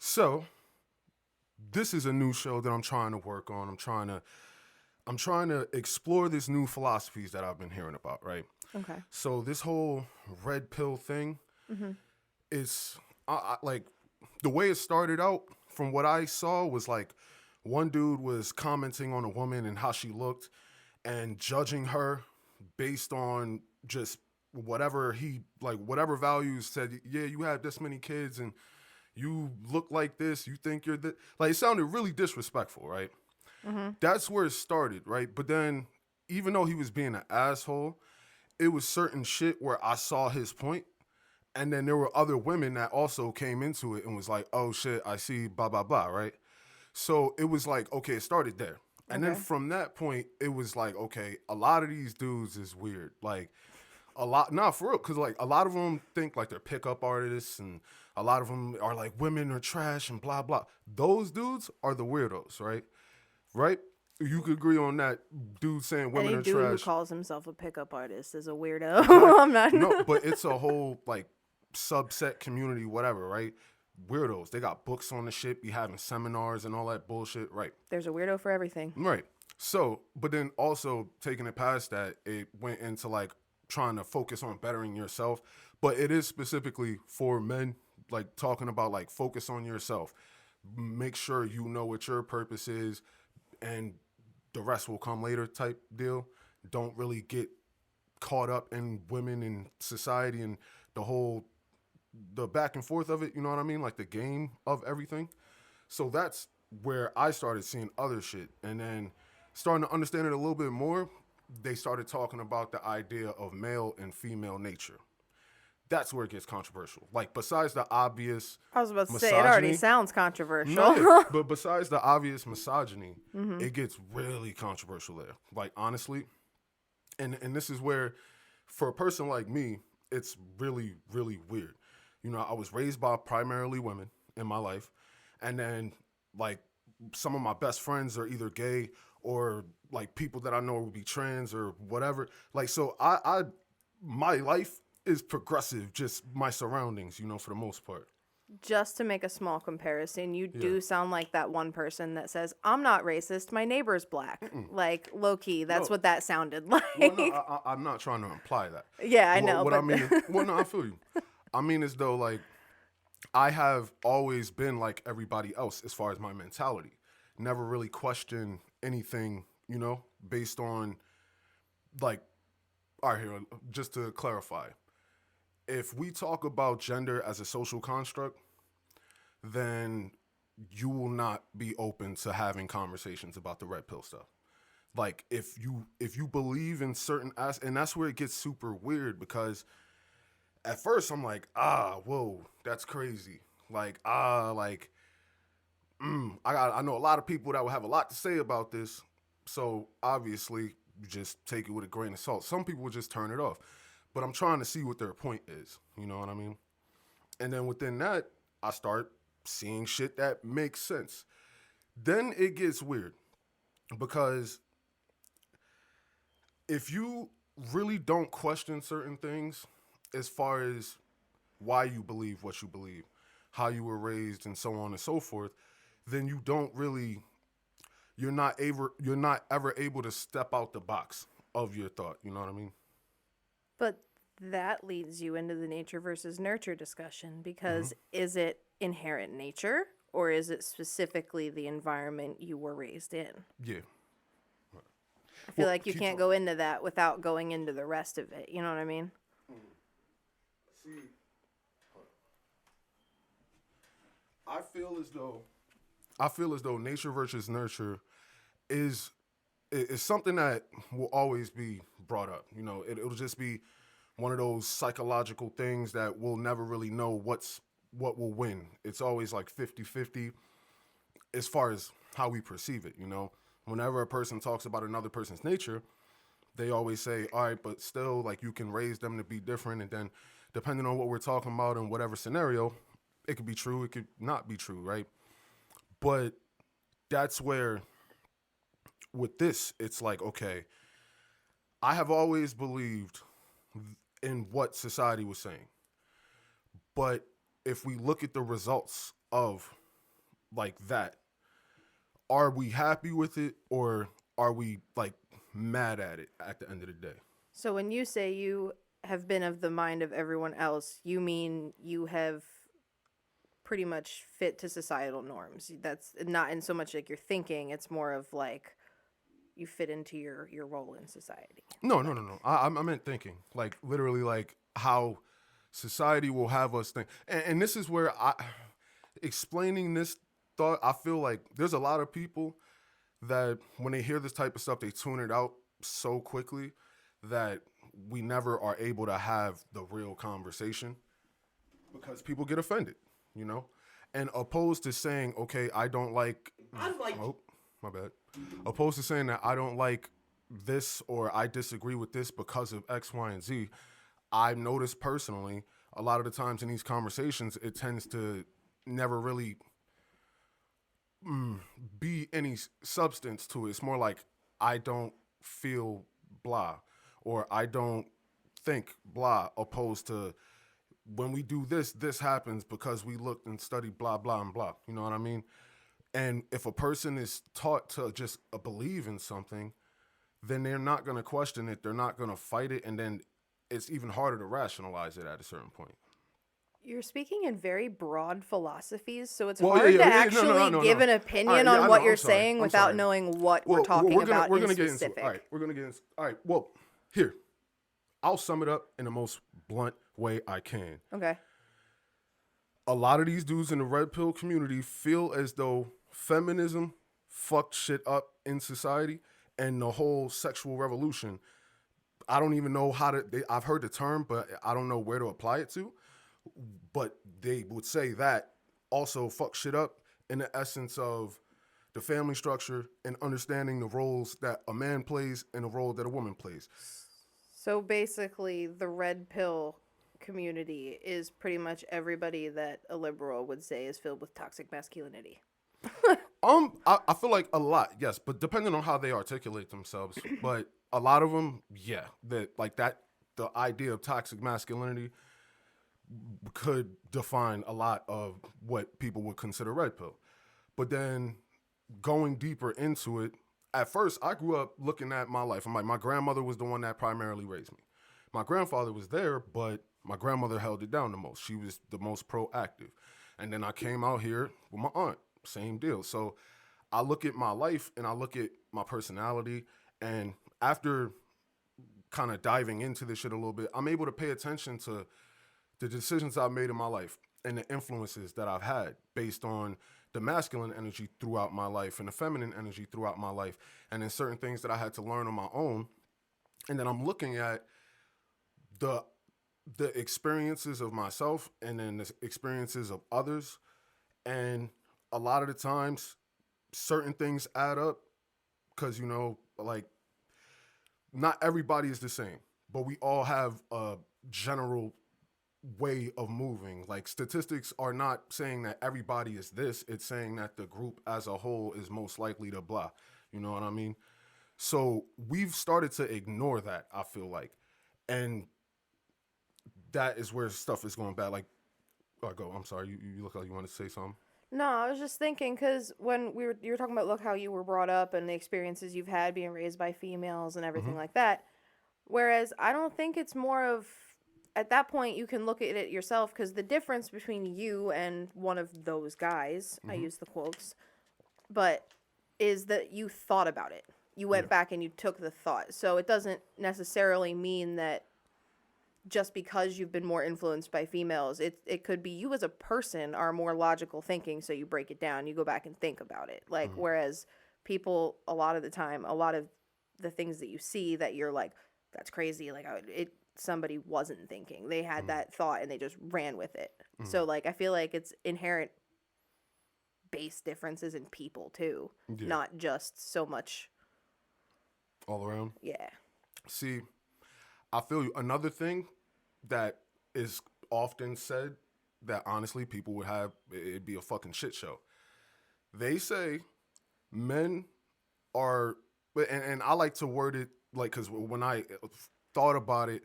So this is a new show that I'm trying to work on. I'm trying to explore this new philosophies that I've been hearing about, right? Okay. So this whole red pill thing Mm-hmm. is like the way it started out from what I saw was like one dude was commenting on a woman and how she looked and judging her based on just whatever values said, yeah, you have this many kids and you look like this, you think you're this. Like, it sounded really disrespectful, right? Mm-hmm. That's where it started, right? But then, even though he was being an asshole, it was certain shit where I saw his point, and then there were other women that also came into it and was like, oh shit, I see, blah, blah, blah, right? So it was like, okay, it started there. And then Okay. from that point, it was like, okay, a lot of these dudes is weird. Like, a lot, not for real, because like a lot of them think like they're pickup artists, and a lot of them are like women are trash and blah blah. Those dudes are the weirdos, right? Right? You could agree on that. Dude saying women Any are dude who trash. calls himself a pickup artist is a weirdo. Exactly. I'm not. No, but it's a whole like subset community, whatever, right? Weirdos. They got books on the shit, be having seminars and all that bullshit, right? There's a weirdo for everything. Right. So, but then also taking it past that, it went into like trying to focus on bettering yourself. But it is specifically for men, like talking about like focus on yourself. Make sure you know what your purpose is, and the rest will come later type deal. Don't really get caught up in women and society and the whole the back and forth of it, you know what I mean? Like the game of everything. So that's where I started seeing other shit. And then starting to understand it a little bit more, they started talking about the idea of male and female nature. That's where it gets controversial. Like, besides the obvious I was about to say it already misogyny, sounds no, yeah, controversial. but besides the obvious misogyny, Mm-hmm. it gets really controversial there. Like, honestly, and this is where, for a person like me, it's really really weird. You know, I was raised by primarily women in my life, and then like some of my best friends are either gay or like people that I know would be trans or whatever. Like, so I my life is progressive, just my surroundings, you know, for the most part. Just to make a small comparison, you Yeah. do sound like that one person that says, "I'm not racist. My neighbor's black." Like low key, that's No. what that sounded like. Well, no, I'm not trying to imply that. Yeah, I know, What I but mean is, well, no, I feel you. I mean as though like I have always been like everybody else as far as my mentality. Never really questioned anything, you know, based on like, all right, here, just to clarify. If we talk about gender as a social construct, then you will not be open to having conversations about the red pill stuff. Like, if you believe in certain and that's where it gets super weird, because at first I'm like, whoa, that's crazy. Like, I know a lot of people that will have a lot to say about this. So obviously, you just take it with a grain of salt. Some people will just turn it off. But I'm trying to see what their point is. You know what I mean? And then within that, I start seeing shit that makes sense. Then it gets weird, because if you really don't question certain things, as far as why you believe what you believe, how you were raised, and so on and so forth, then you don't really, you're not ever able to step out the box of your thought. You know what I mean? but that leads you into the nature versus nurture discussion Mm-hmm. because is it inherent nature or is it specifically the environment you were raised in? Yeah. I feel Well, like you keep can't talking. go into that without going into the rest of it. You know what I mean? See, I feel as though nature versus nurture is is something that will always be brought up. You know, it'll just be one of those psychological things that we'll never really know what will win. It's always like 50-50 as far as how we perceive it, you know. Whenever a person talks about another person's nature, they always say, all right, but still, like, you can raise them to be different. And then, depending on what we're talking about in whatever scenario, it could be true, it could not be true, right? But that's where, with this, it's like, okay, I have always believed in what society was saying. But if we look at the results of like that, are we happy with it or are we like mad at it at the end of the day? So when you say you have been of the mind of everyone else, you mean you have pretty much fit to societal norms. That's not in so much like your thinking, it's more of like you fit into your role in society. No, no, no, no. I meant thinking, like literally, like how society will have us think. And this is where explaining this thought, I feel like there's a lot of people that when they hear this type of stuff, they tune it out so quickly that we never are able to have the real conversation because people get offended, you know? And opposed to saying, okay, I don't like, oh, my bad. Opposed to saying that I don't like this or I disagree with this because of X, Y, and Z, I've noticed personally, a lot of the times in these conversations, it tends to never really be any substance to it. It's more like, I don't feel blah, or I don't think blah, opposed to when we do this, this happens because we looked and studied blah, blah, and blah. You know what I mean? And if a person is taught to just believe in something, then they're not going to question it. They're not going to fight it. And then it's even harder to rationalize it at a certain point. You're speaking in very broad philosophies, so it's Well, hard yeah, to yeah, yeah, actually no. give an All opinion right, yeah, I on know, what I'm you're sorry, saying I'm without sorry. knowing what Well, we're talking about we're in gonna get specific. into, all right, we're going to get into, all right, well, here, I'll sum it up in the most blunt way I can. Okay. A lot of these dudes in the red pill community feel as though feminism fucked shit up in society and the whole sexual revolution. I don't even know how to, I've heard the term, but I don't know where to apply it to. But they would say that also fuck shit up in the essence of the family structure and understanding the roles that a man plays and the role that a woman plays. So basically, the red pill community is pretty much everybody that a liberal would say is filled with toxic masculinity. I feel like a lot, yes, but depending on how they articulate themselves, but a lot of them, yeah, that like that, the idea of toxic masculinity could define a lot of what people would consider red pill. But then going deeper into it, at first I grew up looking at my life. I'm like, my grandmother was the one that primarily raised me. My grandfather was there, but my grandmother held it down the most. She was the most proactive. And then I came out here with my aunt, same deal. So I look at my life and I look at my personality, and after kind of diving into this shit a little bit, I'm able to pay attention to the decisions I've made in my life and the influences that I've had based on the masculine energy throughout my life and the feminine energy throughout my life, and then certain things that I had to learn on my own. And then I'm looking at the experiences of myself and then the experiences of others, and a lot of the times certain things add up because, you know, like not everybody is the same, but we all have a general way of moving. Like statistics are not saying that everybody is this, it's saying that the group as a whole is most likely to blah. You know what I mean? So we've started to ignore that, I feel like. And that is where stuff is going bad. Like, oh, go. I'm sorry. You look like you want to say something. No, I was just thinking because when you were talking about look how you were brought up and the experiences you've had being raised by females and everything like that. Whereas I don't think it's more of at that point you can look at it yourself, because the difference between you and one of those guys, I use the quotes, but is that you thought about it. You went back and you took the thought. So it doesn't necessarily mean that just because you've been more influenced by females, it could be you as a person are more logical thinking, so you break it down, you go back and think about it. Like, whereas people, a lot of the time, a lot of the things that you see that you're like, that's crazy, like, somebody wasn't thinking. They had that thought and they just ran with it. So, like, I feel like it's inherent base differences in people, too. Yeah. Not just so much all around. Yeah. See, I feel you. Another thing that is often said that honestly people would have, it'd be a fucking shit show. They say men are, and I like to word it like, because when I thought about it,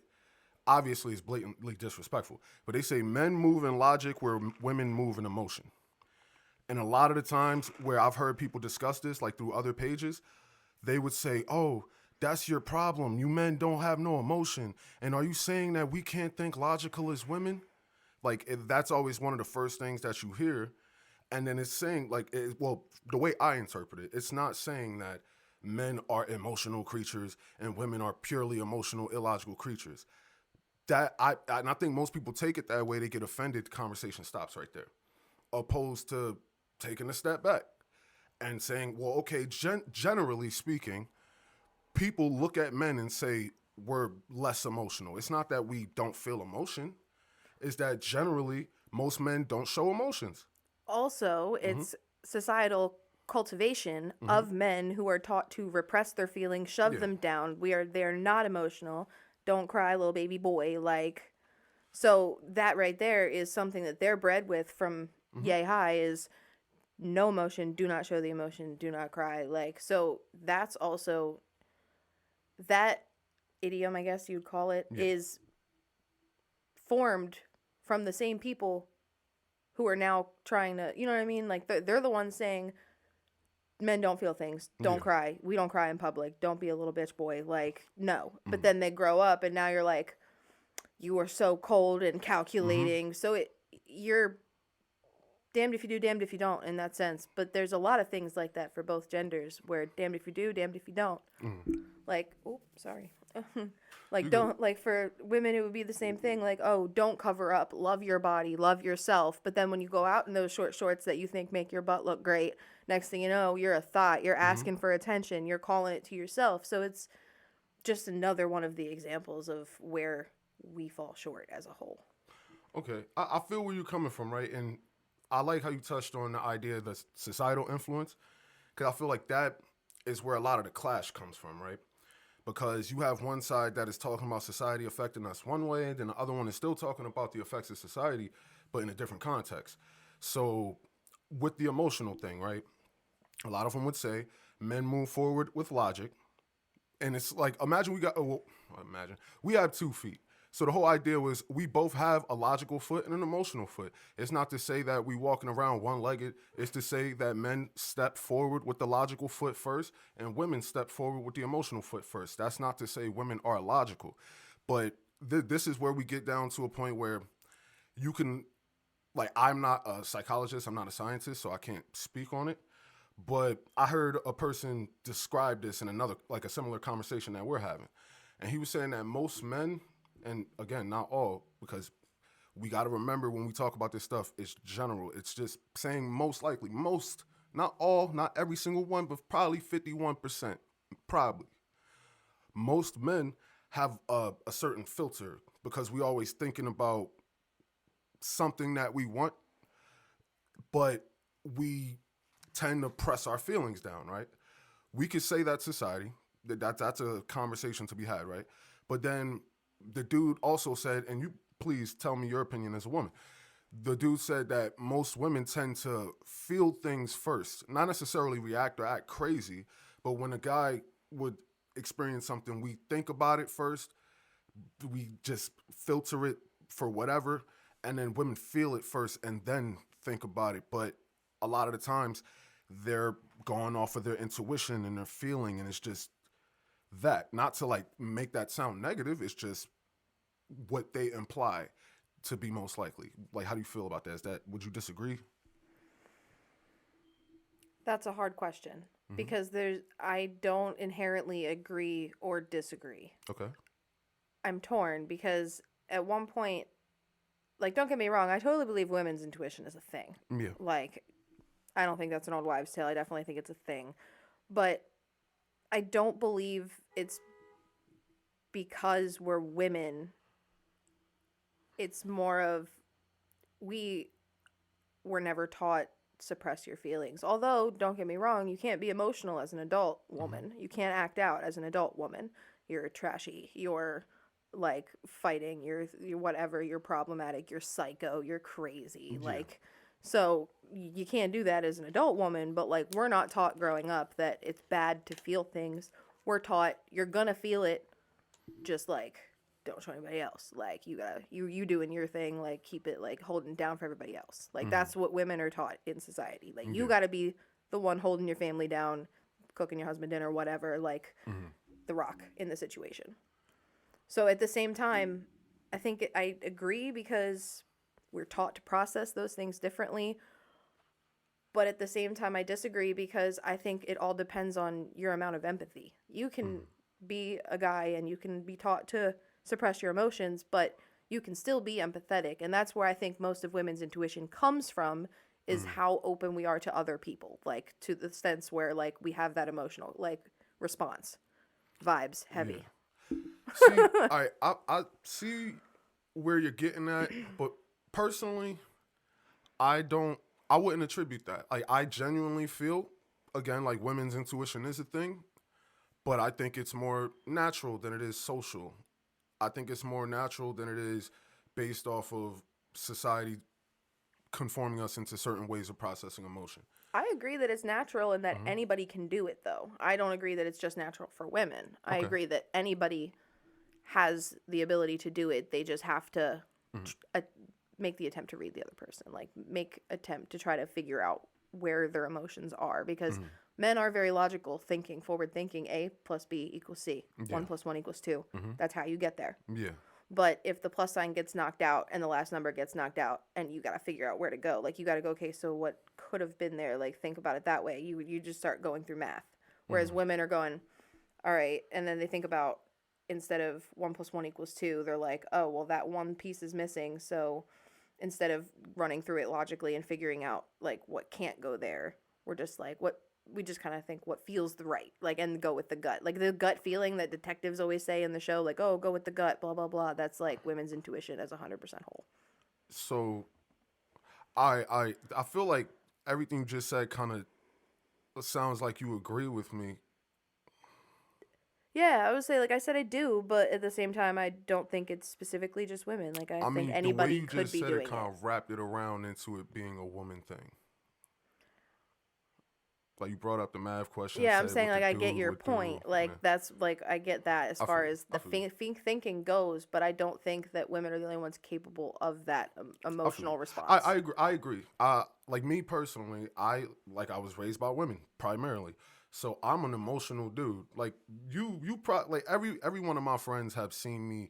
obviously it's blatantly disrespectful, but they say men move in logic where women move in emotion. And a lot of the times where I've heard people discuss this, like through other pages, they would say, oh, that's your problem. You men don't have no emotion. And are you saying that we can't think logical as women? Like, that's always one of the first things that you hear. And then it's saying, like, well, the way I interpret it, it's not saying that men are emotional creatures and women are purely emotional, illogical creatures. And I think most people take it that way. They get offended. The conversation stops right there, opposed to taking a step back and saying, well, okay, generally speaking, people look at men and say we're less emotional. It's not that we don't feel emotion. It's that generally most men don't show emotions. Also, it's societal cultivation of men who are taught to repress their feelings, shove them down. They're not emotional. Don't cry, little baby boy. Like, so that right there is something that they're bred with from yay high is no emotion, do not show the emotion, do not cry. Like, so that's also that idiom, I guess you'd call it, is formed from the same people who are now trying to, you know what I mean? Like, they're the ones saying, men don't feel things. Don't cry. We don't cry in public. Don't be a little bitch boy. Like, no. But then they grow up and now you're like, you are so cold and calculating. So you're damned if you do, damned if you don't in that sense. But there's a lot of things like that for both genders where damned if you do, damned if you don't. Like, oh, sorry. Like, don't, like, for women, it would be the same thing. Like, oh, don't cover up. Love your body. Love yourself. But then when you go out in those short shorts that you think make your butt look great, next thing you know, you're a thought. You're asking for attention. You're calling it to yourself. So it's just another one of the examples of where we fall short as a whole. Okay. I feel where you're coming from, right? And I like how you touched on the idea of the societal influence, because I feel like that is where a lot of the clash comes from, right? Because you have one side that is talking about society affecting us one way, and then the other one is still talking about the effects of society, but in a different context. So with the emotional thing, right? A lot of them would say men move forward with logic. And it's like, imagine we have 2 feet. So the whole idea was we both have a logical foot and an emotional foot. It's not to say that we walking around one-legged. It's to say that men step forward with the logical foot first and women step forward with the emotional foot first. That's not to say women are logical. But this is where we get down to a point where you can, like, I'm not a psychologist, I'm not a scientist, so I can't speak on it. But I heard a person describe this in another, like a similar conversation that we're having. And he was saying that most men, and again, not all, because we got to remember when we talk about this stuff, it's general. It's just saying most likely, most, not all, not every single one, but probably 51%, probably. Most men have a certain filter because we always thinking about something that we want, but we tend to press our feelings down, right? We could say that society, that's a conversation to be had, right? But then the dude also said, and you please tell me your opinion as a woman, the dude said that most women tend to feel things first, not necessarily react or act crazy, but when a guy would experience something, we think about it first, we just filter it for whatever, and then women feel it first and then think about it. But a lot of the times they're going off of their intuition and their feeling, and it's just that. Not to like make that sound negative, it's just what they imply to be most likely. Like, how do you feel about that? Would you disagree? That's a hard question because I don't inherently agree or disagree. Okay. I'm torn because at one point, like, don't get me wrong, I totally believe women's intuition is a thing. Yeah. Like, I don't think that's an old wives' tale. I definitely think it's a thing. But I don't believe it's because we're women. It's more of we were never taught suppress your feelings. Although, don't get me wrong, you can't be emotional as an adult woman. You can't act out as an adult woman. You're trashy. You're like fighting. You're whatever. You're problematic. You're psycho. You're crazy. Yeah. Like, so you can't do that as an adult woman. But like, we're not taught growing up that it's bad to feel things. We're taught you're gonna feel it. Just like don't show anybody else. Like, you gotta, you doing your thing, like, keep it, like, holding down for everybody else. Like, that's what women are taught in society. Like, you gotta be the one holding your family down, cooking your husband dinner, whatever, like, the rock in the situation. So at the same time, I think I agree because we're taught to process those things differently. But at the same time, I disagree because I think it all depends on your amount of empathy. You can be a guy and you can be taught to suppress your emotions, but you can still be empathetic. And that's where I think most of women's intuition comes from, is how open we are to other people. Like, to the sense where, like, we have that emotional, like, response. Vibes, heavy. Yeah. See, I see where you're getting at, but personally, I wouldn't attribute that. Like, I genuinely feel, again, like, women's intuition is a thing, but I think it's more natural than it is social. I think it's more natural than it is based off of society conforming us into certain ways of processing emotion. I agree that it's natural and that anybody can do it, though. I don't agree that it's just natural for women. I agree that anybody has the ability to do it. They just have to make the attempt to read the other person. Like, make attempt to try to figure out where their emotions are. Because men are very logical, thinking, forward thinking. A plus B equals C. 1 plus 1 equals 2. That's how you get there. Yeah. But if the plus sign gets knocked out and the last number gets knocked out, and you got to figure out where to go. Like, you got to go, okay, so what could have been there? Like, think about it that way. You just start going through math. Whereas women are going, all right, and then they think about, instead of 1 plus 1 equals 2, they're like, oh, well, that one piece is missing. So instead of running through it logically and figuring out, like, what can't go there, we're just like, we just kind of think what feels the right, like, and go with the gut. Like, the gut feeling that detectives always say in the show, like, oh, go with the gut, blah, blah, blah. That's, like, women's intuition as 100% whole. So I feel like everything you just said kind of sounds like you agree with me. Yeah, I would say, like I said, I do, but at the same time, I don't think it's specifically just women. Like, I think mean, anybody the way you could just be said doing it kind it. of wrapped it around into it being a woman thing. Like, you brought up the math question. Yeah, I'm said saying, what like, the I get dude your would do, point. Like, yeah. that's, like, I get that as I far feel you. as I the feel you. thinking goes, but I don't think that women are the only ones capable of that I feel emotional you. response. I agree. Like, me personally, I was raised by women primarily, so I'm an emotional dude. Like, like, every one of my friends have seen me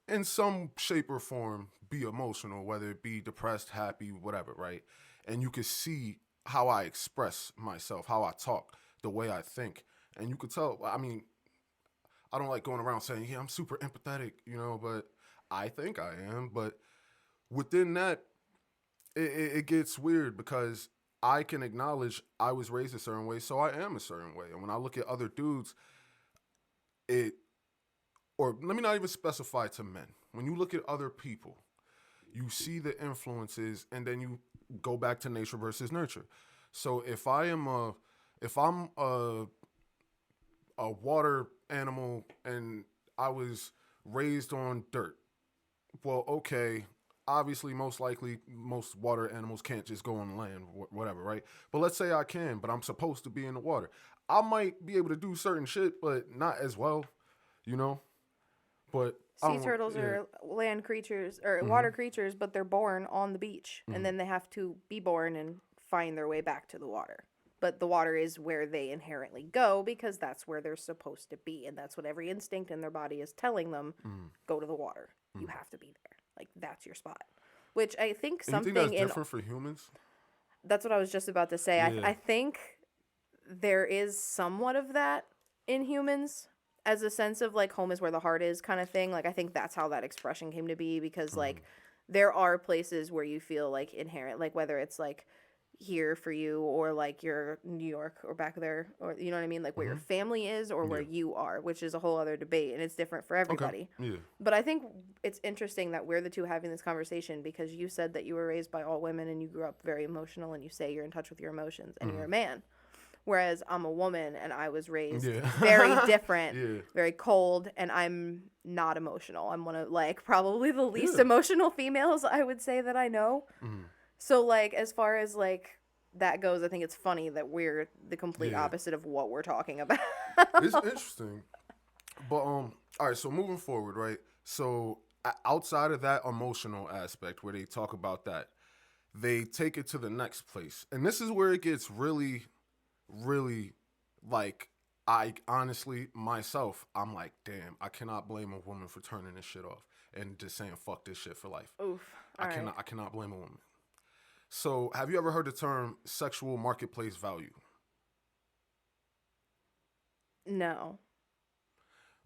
in some shape or form be emotional, whether it be depressed, happy, whatever, right? And you can see how I express myself, how I talk, the way I think, and you could tell. I mean, I don't like going around saying, yeah, I'm super empathetic, but I think I am. But within that, it gets weird because I can acknowledge I was raised a certain way, so I am a certain way. And when I look at other dudes, or let me not even specify to men. When you look at other people, you see the influences, and then you go back to nature versus nurture. So if I'm a water animal and I was raised on dirt, well, okay, obviously, most likely, most water animals can't just go on land, whatever, right? But let's say I can, but I'm supposed to be in the water. I might be able to do certain shit, but not as well, you know? But Sea turtles are land creatures or water creatures, but they're born on the beach, and then they have to be born and find their way back to the water. But the water is where they inherently go because that's where they're supposed to be, and that's what every instinct in their body is telling them: go to the water. You have to be there. Like, that's your spot. Which I think And you something think that's different for humans? That's what I was just about to say. Yeah. I think there is somewhat of that in humans, as a sense of, like, home is where the heart is kind of thing. Like, I think that's how that expression came to be because, like, there are places where you feel, like, inherent, like, whether it's, like, here for you or, like, you're New York or back there, or, you know what I mean? Like, where your family is or where you are, which is a whole other debate, and it's different for everybody. Okay. Yeah. But I think it's interesting that we're the two having this conversation because you said that you were raised by all women and you grew up very emotional, and you say you're in touch with your emotions and you're a man. Whereas I'm a woman and I was raised very different, very cold, and I'm not emotional. I'm one of, like, probably the least emotional females I would say that I know. So, like, as far as, like, that goes, I think it's funny that we're the complete opposite of what we're talking about. It's interesting. But all right, so moving forward, right? So outside of that emotional aspect where they talk about that, they take it to the next place. And this is where it gets really, really like, I honestly, myself, I'm like, damn, I cannot blame a woman for turning this shit off and just saying fuck this shit for life. Oof. All right. I cannot blame a woman. So, have you ever heard the term sexual marketplace value? No.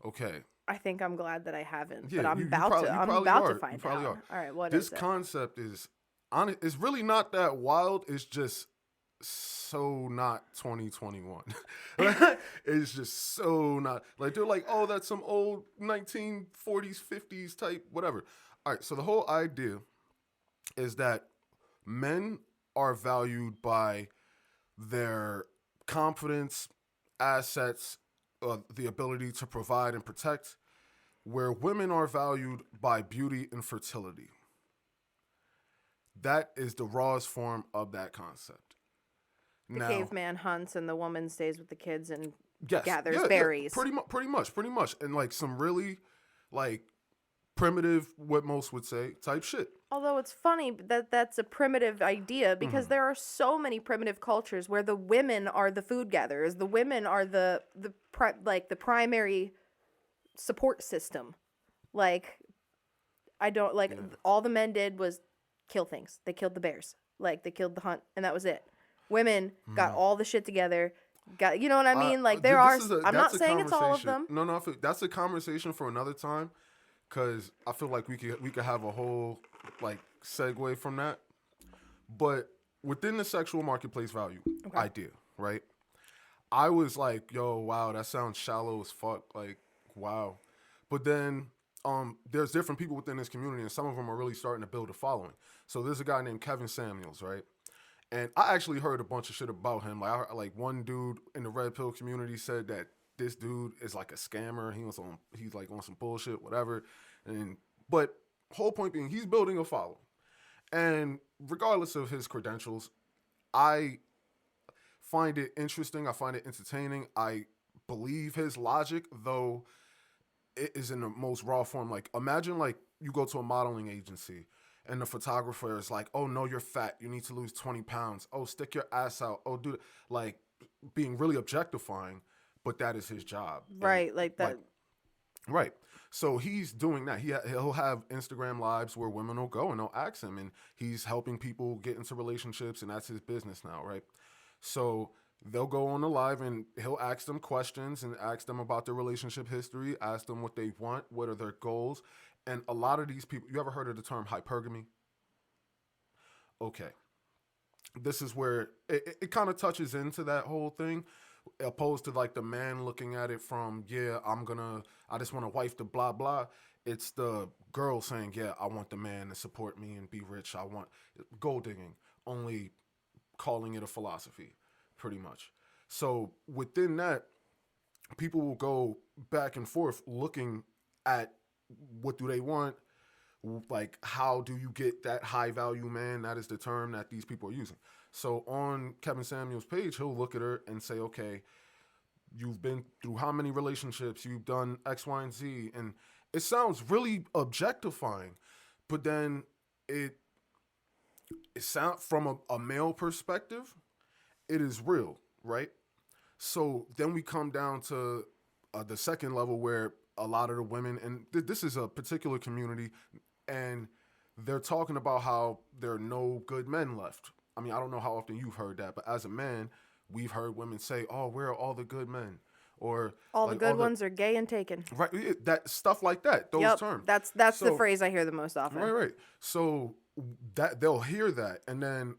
Okay. I think I'm glad that I haven't, Yeah, but I'm you about probably, to. you I'm probably about are. to find You probably out. are. All right, what This is it? concept is honest. It's really not that wild. It's just so not 2021. It's just so not like they're like, oh, that's some old 1940s, 50s type, whatever. All right. So the whole idea is that men are valued by their confidence, assets, the ability to provide and protect, where women are valued by beauty and fertility. That is the rawest form of that concept. The Now, caveman hunts and the woman stays with the kids and yes, gathers yeah, berries. pretty much, and like some really like primitive, what most would say, type shit. Although it's funny that that's a primitive idea because there are so many primitive cultures where the women are the food gatherers, the women are the primary support system. Like I don't like all the men did was kill things. They killed the bears. Like they killed the hunt and that was it. Women got all the shit together. Got you know what I mean? Like there are I'm not saying it's all of them. No, that's a conversation for another time. Cause I feel like we could have a whole like segue from that, but within the sexual marketplace value idea, right? I was like, yo, wow, that sounds shallow as fuck. Like, wow, but then there's different people within this community, and some of them are really starting to build a following. So there's a guy named Kevin Samuels, right? And I actually heard a bunch of shit about him. Like one dude in the red pill community said that this dude is like a scammer. He's like on some bullshit, whatever. But whole point being, he's building a following. And regardless of his credentials, I find it interesting. I find it entertaining. I believe his logic, though it is in the most raw form. Like imagine like you go to a modeling agency and the photographer is like, oh no, you're fat. You need to lose 20 pounds. Oh, stick your ass out. Oh, do like being really objectifying, but that is his job. Right, like that. Right. So he's doing that. He'll have Instagram lives where women will go and they'll ask him, and he's helping people get into relationships, and that's his business now, right? So they'll go on the live and he'll ask them questions and ask them about their relationship history, ask them what they want, what are their goals. And a lot of these people, you ever heard of the term hypergamy? Okay. This is where it kind of touches into that whole thing, opposed to like the man looking at it from, yeah, I just want to wife the blah, blah. It's the girl saying, yeah, I want the man to support me and be rich. I want gold digging, only calling it a philosophy, pretty much. So within that, people will go back and forth looking at what do they want, like how do you get that high value man? That is the term that these people are using. So on Kevin Samuel's page, he'll look at her and say, okay, you've been through how many relationships, you've done X, Y, and Z, and it sounds really objectifying, but then it sounds from a male perspective, it is real, right? So then we come down to the second level where a lot of the women, and this is a particular community, and they're talking about how there are no good men left. I mean, I don't know how often you've heard that, but as a man, we've heard women say, oh, where are all the good men? Or all like, the good ones are gay and taken. Right, that stuff like that, those terms. That's the phrase I hear the most often. Right. So that they'll hear that, and then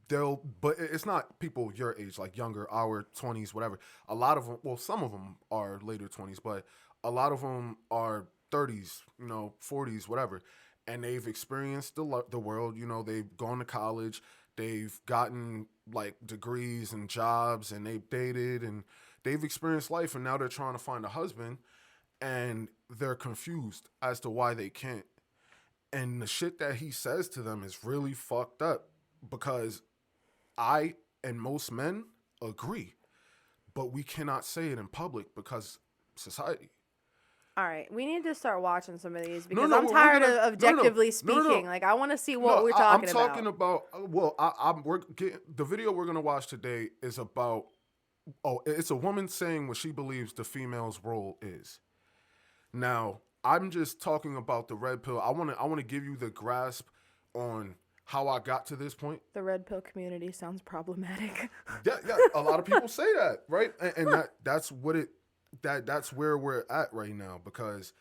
but it's not people your age, like younger, our 20s, whatever. A lot of them, well, some of them are later 20s, but a lot of them are 30s, 40s, whatever. And they've experienced the world, they've gone to college, they've gotten like degrees and jobs, and they've dated, and they've experienced life, and now they're trying to find a husband, and they're confused as to why they can't. And the shit that he says to them is really fucked up, because I and most men agree, but we cannot say it in public because society. All right, we need to start watching some of these because I'm tired of objectively speaking. Like, I want to see what we're talking about. I'm talking about. Well, we're getting, the video we're gonna watch today is about. Oh, it's a woman saying what she believes the female's role is. Now, I'm just talking about the red pill. I want to give you the grasp on how I got to this point. The red pill community sounds problematic. Yeah, a lot of people say that, right? And that's where we're at right now, because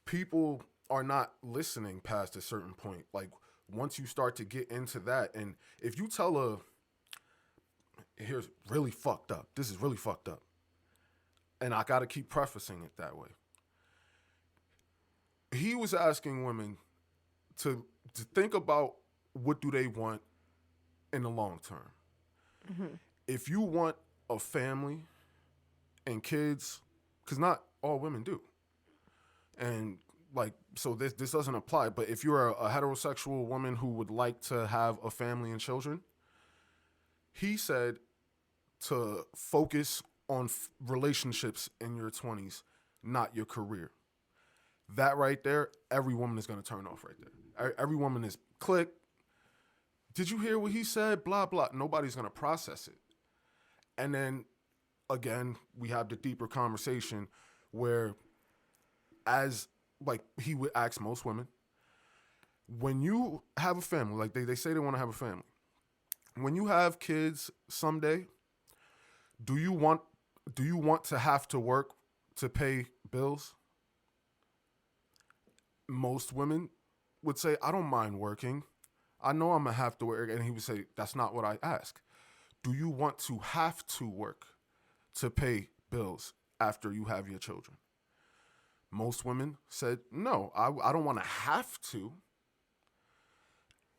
people are not listening past a certain point. Like, once you start to get into that, and if you tell here's really fucked up. This is really fucked up. And I got to keep prefacing it that way. He was asking women to think about what do they want in the long term. Mm-hmm. If you want a family and kids, because not all women do. And like, so this doesn't apply, but if you're a heterosexual woman who would like to have a family and children, he said to focus on relationships in your 20s, not your career. That right there, every woman is going to turn off right there. Every woman is click. Did you hear what he said? Blah, blah. Nobody's going to process it. And then, again, we have the deeper conversation where, as like he would ask most women, when you have a family, like they say they want to have a family, when you have kids someday, do you want to have to work to pay bills? Most women would say, I don't mind working. I know I'm going to have to work. And he would say, that's not what I ask. Do you want to have to work to pay bills after you have your children? Most women said, no, I don't want to have to.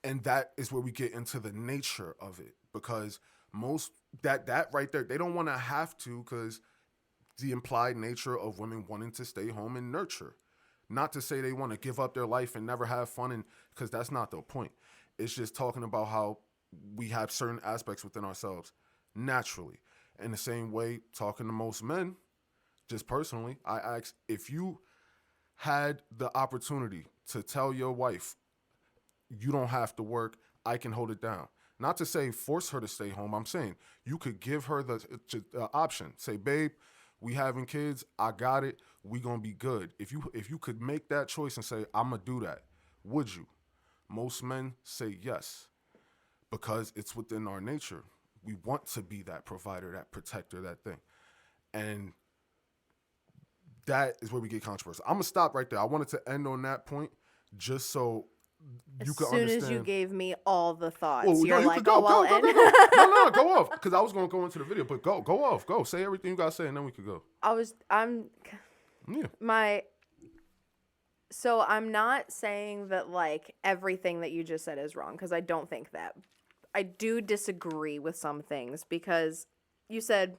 And that is where we get into the nature of it, because most that right there, they don't want to have to, because the implied nature of women wanting to stay home and nurture. Not to say they want to give up their life and never have fun, and because that's not the point. It's just talking about how we have certain aspects within ourselves naturally. In the same way, talking to most men, just personally, I ask, if you had the opportunity to tell your wife, you don't have to work, I can hold it down. Not to say force her to stay home. I'm saying you could give her the option. Say, babe, we having kids, I got it, we gonna be good. If you could make that choice and say, I'm gonna do that, would you? Most men say yes, because it's within our nature. We want to be that provider, that protector, that thing. And that is where we get controversial. I'm gonna stop right there. I wanted to end on that point just so you could understand. As soon as you gave me all the thoughts, well, you're you like, go, oh, well, no, go off. Because I was going to go into the video, but go off. Go. Say everything you got to say, and then we could go. So I'm not saying that, like, everything that you just said is wrong, because I don't think that. I do disagree with some things, because you said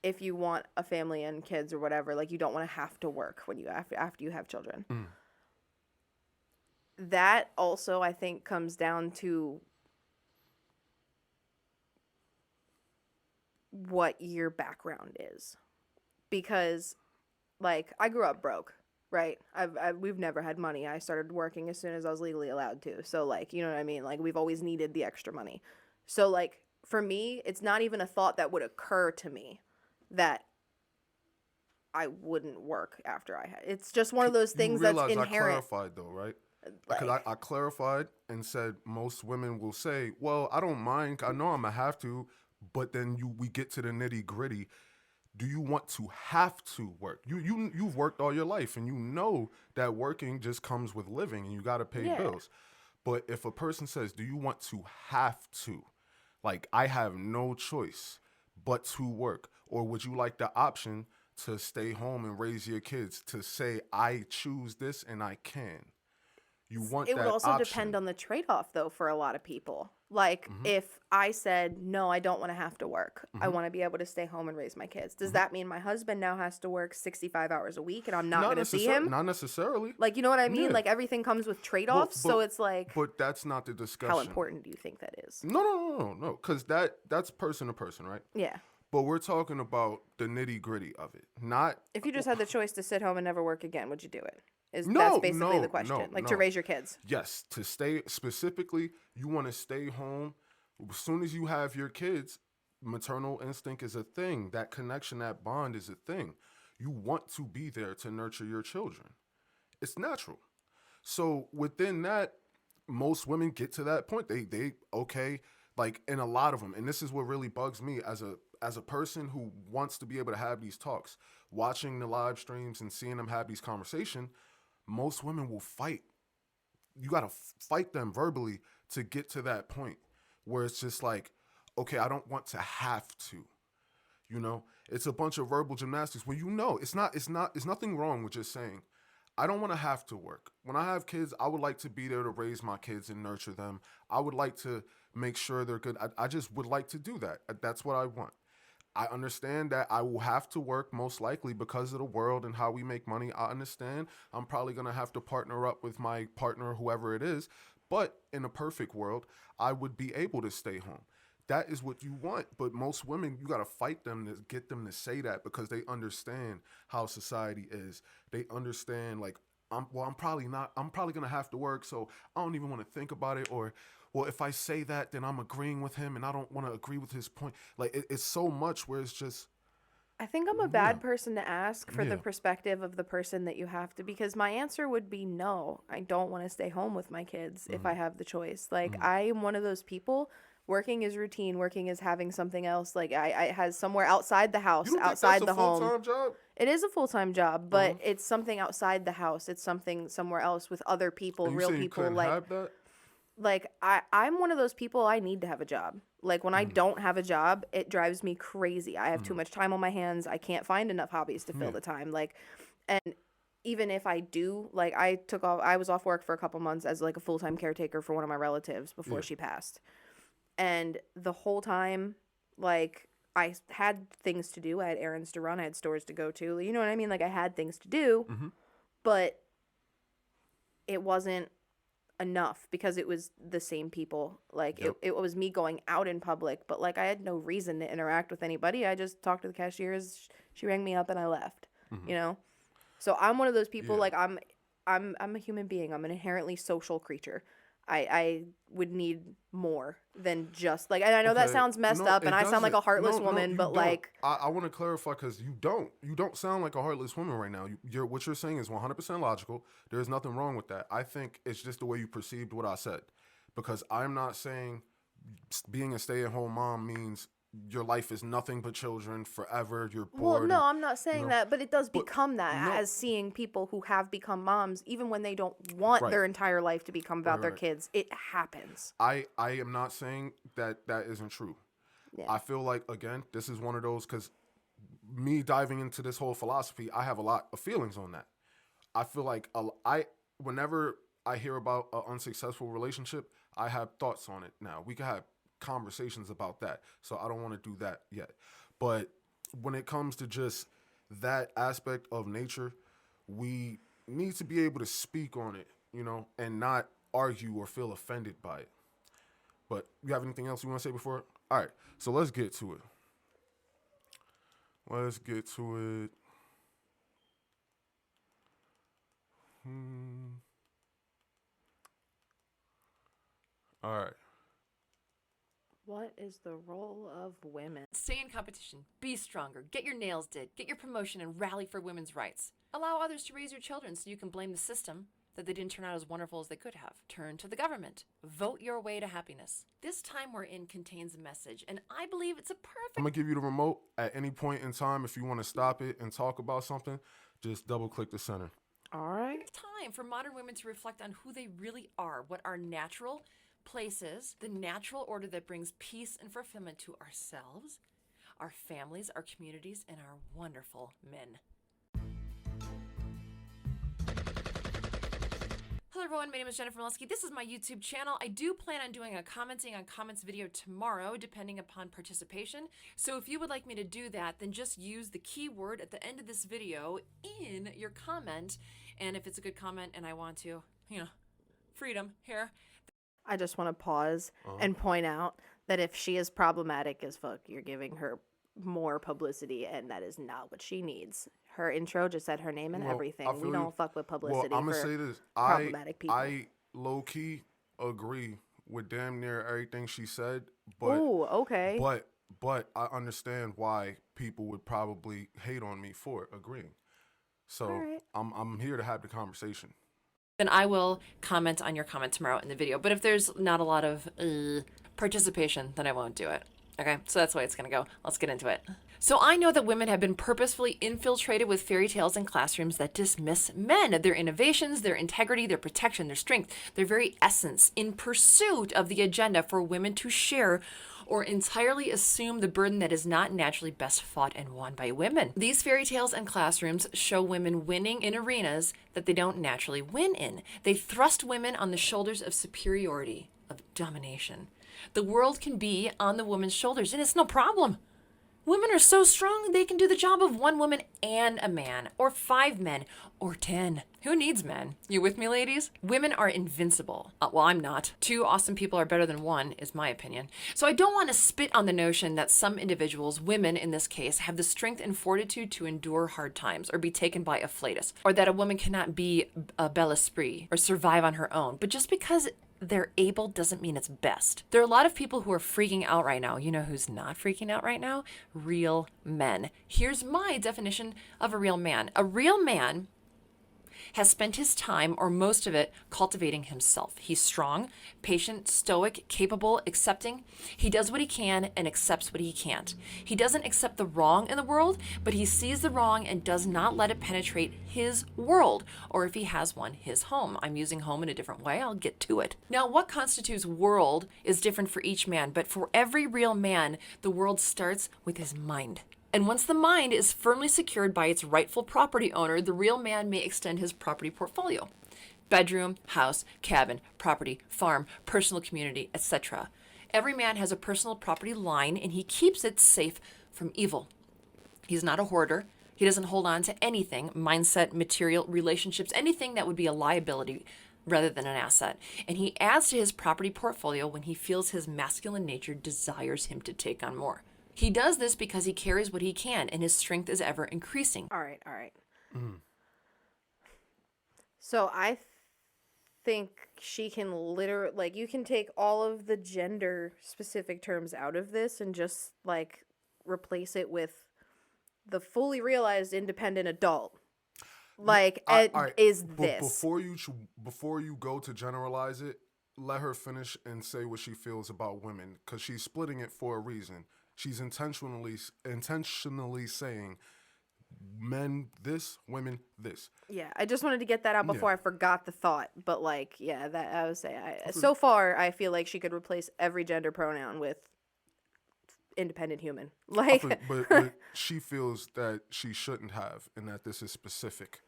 if you want a family and kids or whatever, like, you don't want to have to work when you after you have children. Mm. That also, I think, comes down to what your background is. Because, like, I grew up broke, right? We've never had money. I started working as soon as I was legally allowed to. So, like, you know what I mean? Like, we've always needed the extra money. So, like, for me, it's not even a thought that would occur to me that I wouldn't work after I had. It's just one of those things that's inherent. I clarified, though, right? Because I clarified and said most women will say, well, I don't mind. I know I'm going to have to. But then we get to the nitty gritty. Do you want to have to work? You've worked all your life, and you know that working just comes with living, and you got to pay bills. But if a person says, do you want to have to? Like, I have no choice but to work. Or would you like the option to stay home and raise your kids, to say, I choose this and I can? You want it would also depend on the trade-off, though, for a lot of people. Like, if I said, no, I don't want to have to work. I want to be able to stay home and raise my kids. Does that mean my husband now has to work 65 hours a week and I'm not going to see him? Not necessarily. Like, you know what I mean? Yeah. Like, everything comes with trade-offs, so it's like... But that's not the discussion. How important do you think that is? No. Because that's person to person, right? Yeah. But we're talking about the nitty gritty of it, not. If you just had the choice to sit home and never work again, would you do it? No, That's basically no, the question. no, Like no. to raise your kids. Yes, to stay specifically, you want to stay home. As soon as you have your kids, maternal instinct is a thing. That connection, that bond is a thing. You want to be there to nurture your children. It's natural. So within that, most women get to that point. They okay, like, and a lot of them, and this is what really bugs me as a person who wants to be able to have these talks, watching the live streams and seeing them have these conversations. Most women will fight. You got to fight them verbally to get to that point where it's just like, okay, I don't want to have to. You know, it's a bunch of verbal gymnastics where it's nothing wrong with just saying, I don't want to have to work. When I have kids, I would like to be there to raise my kids and nurture them. I would like to make sure they're good. I just would like to do that. That's what I want. I understand that I will have to work most likely because of the world and how we make money. I understand I'm probably going to have to partner up with my partner, whoever it is. But in a perfect world, I would be able to stay home. That is what you want. But most women, you got to fight them to get them to say that because they understand how society is. They understand, like, I'm probably going to have to work, so I don't even want to think about it. Or, well, if I say that, then I'm agreeing with him and I don't want to agree with his point. Like, it's so much where it's just. I think I'm a bad person to ask for the Yeah. perspective of the person that you have to, because my answer would be no. I don't want to stay home with my kids if I have the choice. Like, I am one of those people. Working is routine. Working is having something else. Like, I has somewhere outside the house, You don't outside think the that's a home. full-time job? It is a full-time job, but it's something outside the house. It's something somewhere else with other people, And you real say you people. couldn't Like, have that? I'm one of those people, I need to have a job. Like, when I don't have a job, it drives me crazy. I have too much time on my hands. I can't find enough hobbies to fill the time. Like, and even if I do, like, I was off work for a couple months as like a full-time caretaker for one of my relatives before she passed. And the whole time, like, I had things to do. I had errands to run. I had stores to go to. You know what I mean? Like, I had things to do, but it wasn't enough because it was the same people. Like, it was me going out in public, but, like, I had no reason to interact with anybody. I just talked to the cashiers. She rang me up and I left, you know? So I'm one of those people, like, I'm a human being. I'm an inherently social creature. I would need more than just, like, and I know that sounds messed up and I sound like a heartless woman, but don't. like, I want to clarify because you don't sound like a heartless woman right now. What you're saying is 100% logical. There's nothing wrong with that. I think it's just the way you perceived what I said, because I'm not saying being a stay-at-home mom means your life is nothing but children forever. You're bored. well, no, I'm not saying know, that, but it does become that no. as seeing people who have become moms, even when they don't want Right. their entire life to become about their right. kids, it happens. I am not saying that isn't true. Yeah. I feel like, again, this is one of those, because me diving into this whole philosophy, I have a lot of feelings on that. I feel like whenever I hear about an unsuccessful relationship, I have thoughts on it. Now, we can have conversations about that, so I don't want to do that yet. But when it comes to just that aspect of nature, we need to be able to speak on it, and not argue or feel offended by it. But you have anything else you want to say before? All right, so let's get to it. All right. What is the role of women? Stay in competition. Be stronger. Get your nails did. Get your promotion and rally for women's rights. Allow others to raise your children so you can blame the system that they didn't turn out as wonderful as they could have. Turn to the government. Vote your way to happiness. This time we're in contains a message, and I believe it's a perfect... I'm going to give you the remote at any point in time. If you want to stop it and talk about something, just double click the center. All right. time for modern women to reflect on who they really are, what our natural places, the natural order that brings peace and fulfillment to ourselves, our families, our communities, and our wonderful men. Hello everyone, my name is Jennifer Moleski. This is my YouTube channel. I do plan on doing a commenting on comments video tomorrow, depending upon participation. So if you would like me to do that, then just use the keyword at the end of this video in your comment. And if it's a good comment and I want to, freedom here. I just want to pause and point out that if she is problematic as fuck, you're giving her more publicity, and that is not what she needs. Her intro just said her name and Well, I everything. We feel don't you. fuck with Well, publicity I'm gonna for say this. problematic people. I low key agree with damn near everything she said, but Ooh, okay. but I understand why people would probably hate on me for agreeing. So Alright. I'm here to have the conversation. Then I will comment on your comment tomorrow in the video. But if there's not a lot of participation, then I won't do it. Okay, so that's the way it's going to go. Let's get into it. So I know that women have been purposefully infiltrated with fairy tales in classrooms that dismiss men, their innovations, their integrity, their protection, their strength, their very essence, in pursuit of the agenda for women to share or entirely assume the burden that is not naturally best fought and won by women. These fairy tales and classrooms show women winning in arenas that they don't naturally win in. They thrust women on the shoulders of superiority, of domination. The world can be on the woman's shoulders, and it's no problem. Women are so strong, they can do the job of one woman and a man, or 5 men, or 10. Who needs men? You with me, ladies? Women are invincible. Well, I'm not. 2 awesome people are better than 1, is my opinion. So I don't want to spit on the notion that some individuals, women in this case, have the strength and fortitude to endure hard times, or be taken by afflatus, or that a woman cannot be a bel esprit, or survive on her own. But just because they're able doesn't mean it's best. There are a lot of people who are freaking out right now. You know who's not freaking out right now? Real men. Here's my definition of a real man. A real man has spent his time, or most of it, cultivating himself. He's strong, patient, stoic, capable, accepting. He does what he can and accepts what he can't. He doesn't accept the wrong in the world, but he sees the wrong and does not let it penetrate his world, or if he has one, his home. I'm using home in a different way. I'll get to it. Now, what constitutes world is different for each man, but for every real man, the world starts with his mind. And once the mind is firmly secured by its rightful property owner, the real man may extend his property portfolio. Bedroom, house, cabin, property, farm, personal community, etc. Every man has a personal property line, and he keeps it safe from evil. He's not a hoarder. He doesn't hold on to anything, mindset, material, relationships, anything that would be a liability rather than an asset. And he adds to his property portfolio when he feels his masculine nature desires him to take on more. He does this because he carries what he can, and his strength is ever increasing. All right. So I think she can literally, like, you can take all of the gender specific terms out of this and just, like, replace it with the fully realized independent adult. Like, is this. Before you go to generalize it, let her finish and say what she feels about women, because she's splitting it for a reason. She's intentionally saying men this, women this. Yeah, I just wanted to get that out before I forgot the thought. But, like, yeah, that I would say. So far, I feel like she could replace every gender pronoun with independent human. Like, but she feels that she shouldn't have, and that this is specific.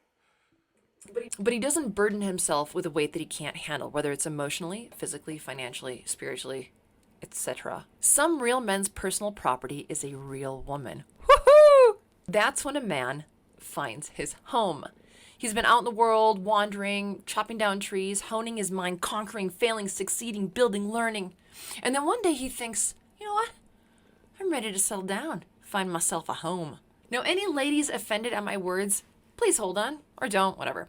But he doesn't burden himself with a weight that he can't handle, whether it's emotionally, physically, financially, spiritually, etc. Some real men's personal property is a real woman. Woohoo! That's when a man finds his home. He's been out in the world, wandering, chopping down trees, honing his mind, conquering, failing, succeeding, building, learning. And then one day he thinks, you know what? I'm ready to settle down, find myself a home. Now, any ladies offended at my words, please hold on, or don't, whatever.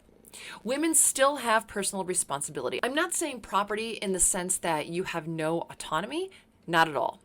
Women still have personal responsibility. I'm not saying property in the sense that you have no autonomy, not at all.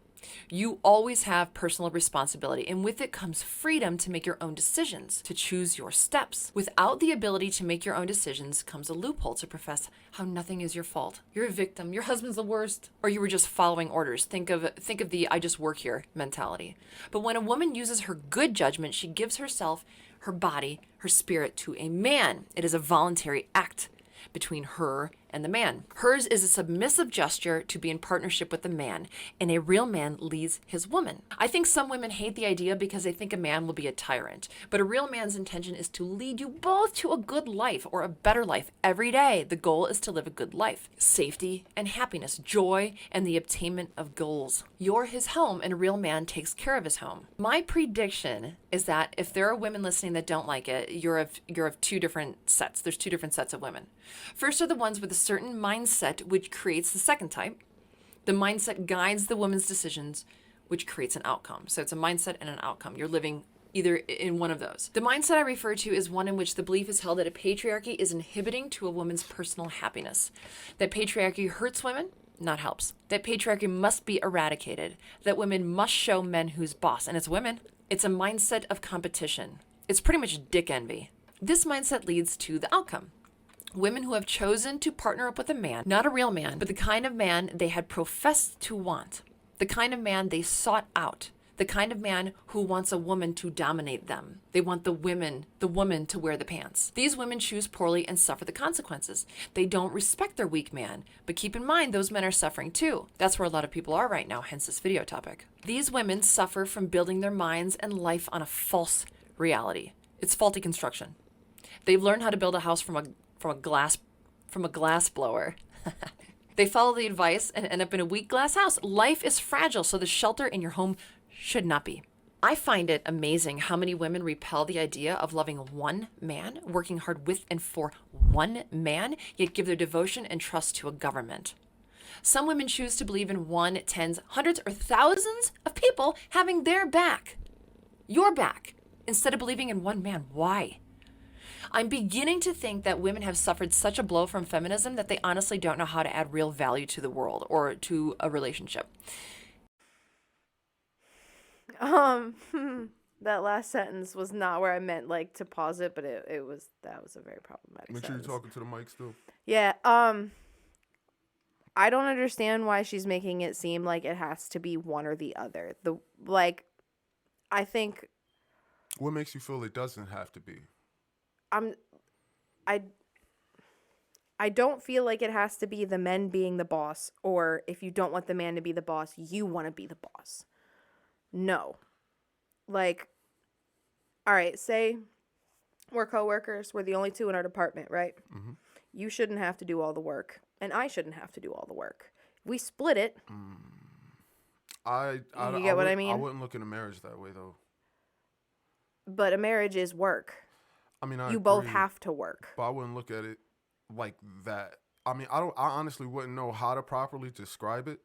You always have personal responsibility, and with it comes freedom to make your own decisions, to choose your steps. Without the ability to make your own decisions comes a loophole to profess how nothing is your fault. You're a victim, your husband's the worst, or you were just following orders. Think of the I just work here mentality. But when a woman uses her good judgment, she gives herself, her body, her spirit to a man. It is a voluntary act between her and the man. Hers is a submissive gesture to be in partnership with the man, and a real man leads his woman. I think some women hate the idea because they think a man will be a tyrant, but a real man's intention is to lead you both to a good life or a better life every day. The goal is to live a good life, safety and happiness, joy and the obtainment of goals. You're his home, and a real man takes care of his home. My prediction is that if there are women listening that don't like it, you're of 2 different sets. There's 2 different sets of women. First are the ones with a certain mindset, which creates the second type. The mindset guides the woman's decisions which creates an outcome. So it's a mindset and an outcome. You're living either in one of those. The mindset I refer to is one in which the belief is held that a patriarchy is inhibiting to a woman's personal happiness. That patriarchy hurts women, not helps. That patriarchy must be eradicated. That women must show men who's boss. And it's women. It's a mindset of competition. It's pretty much dick envy. This mindset leads to the outcome. Women who have chosen to partner up with a man, not a real man, but the kind of man they had professed to want. The kind of man they sought out. The kind of man who wants a woman to dominate them. They want the woman to wear the pants. These women choose poorly and suffer the consequences. They don't respect their weak man, but keep in mind those men are suffering too. That's where a lot of people are right now, hence this video topic. These women suffer from building their minds and life on a false reality. It's faulty construction. They've learned how to build a house from a glass blower. They follow the advice and end up in a weak glass house. Life is fragile, so the shelter in your home should not be. I find it amazing how many women repel the idea of loving one man, working hard with and for one man, yet give their devotion and trust to a government. Some women choose to believe in one, tens, hundreds, or thousands of people having their back, your back, instead of believing in one man. Why? I'm beginning to think that women have suffered such a blow from feminism that they honestly don't know how to add real value to the world or to a relationship. That last sentence was not where I meant like to pause it, but that was a very problematic Make sure sentence. you're talking to the mic still. Yeah, I don't understand why she's making it seem like it has to be one or the other. I think What makes you feel it doesn't have to be? I don't feel like it has to be the men being the boss, or if you don't want the man to be the boss, you want to be the boss. No. Like, all right, say we're coworkers, we're the only two in our department, right? Mm-hmm. You shouldn't have to do all the work, and I shouldn't have to do all the work. If we split it. I what I mean? I wouldn't look at a marriage that way though. But a marriage is work. I mean, You both have to work. But I wouldn't look at it like that. I mean, I honestly wouldn't know how to properly describe it.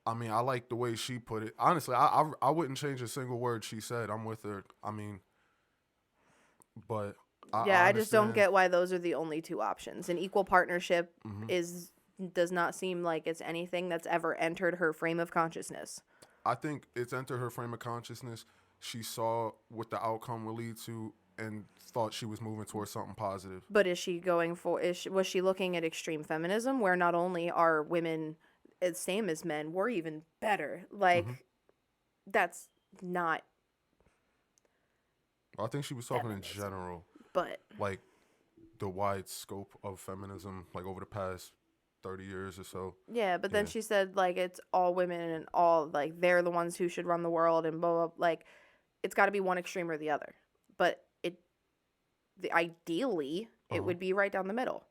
I mean, I like the way she put it. Honestly, I wouldn't change a single word she said. I'm with her. I mean, but I just don't get why those are the only two options. An equal partnership does not seem like it's anything that's ever entered her frame of consciousness. I think it's entered her frame of consciousness. She saw what the outcome will lead to and thought she was moving towards something positive. But is she was she looking at extreme feminism, where not only are women the same as men, we're even better? Like, that's not. I think she was talking in general, but like the wide scope of feminism, like over the past 30 years or so. Yeah, but then she said, like, it's all women and all, like, they're the ones who should run the world and blah, blah, like, it's got to be one extreme or the other. But ideally, it would be right down the middle.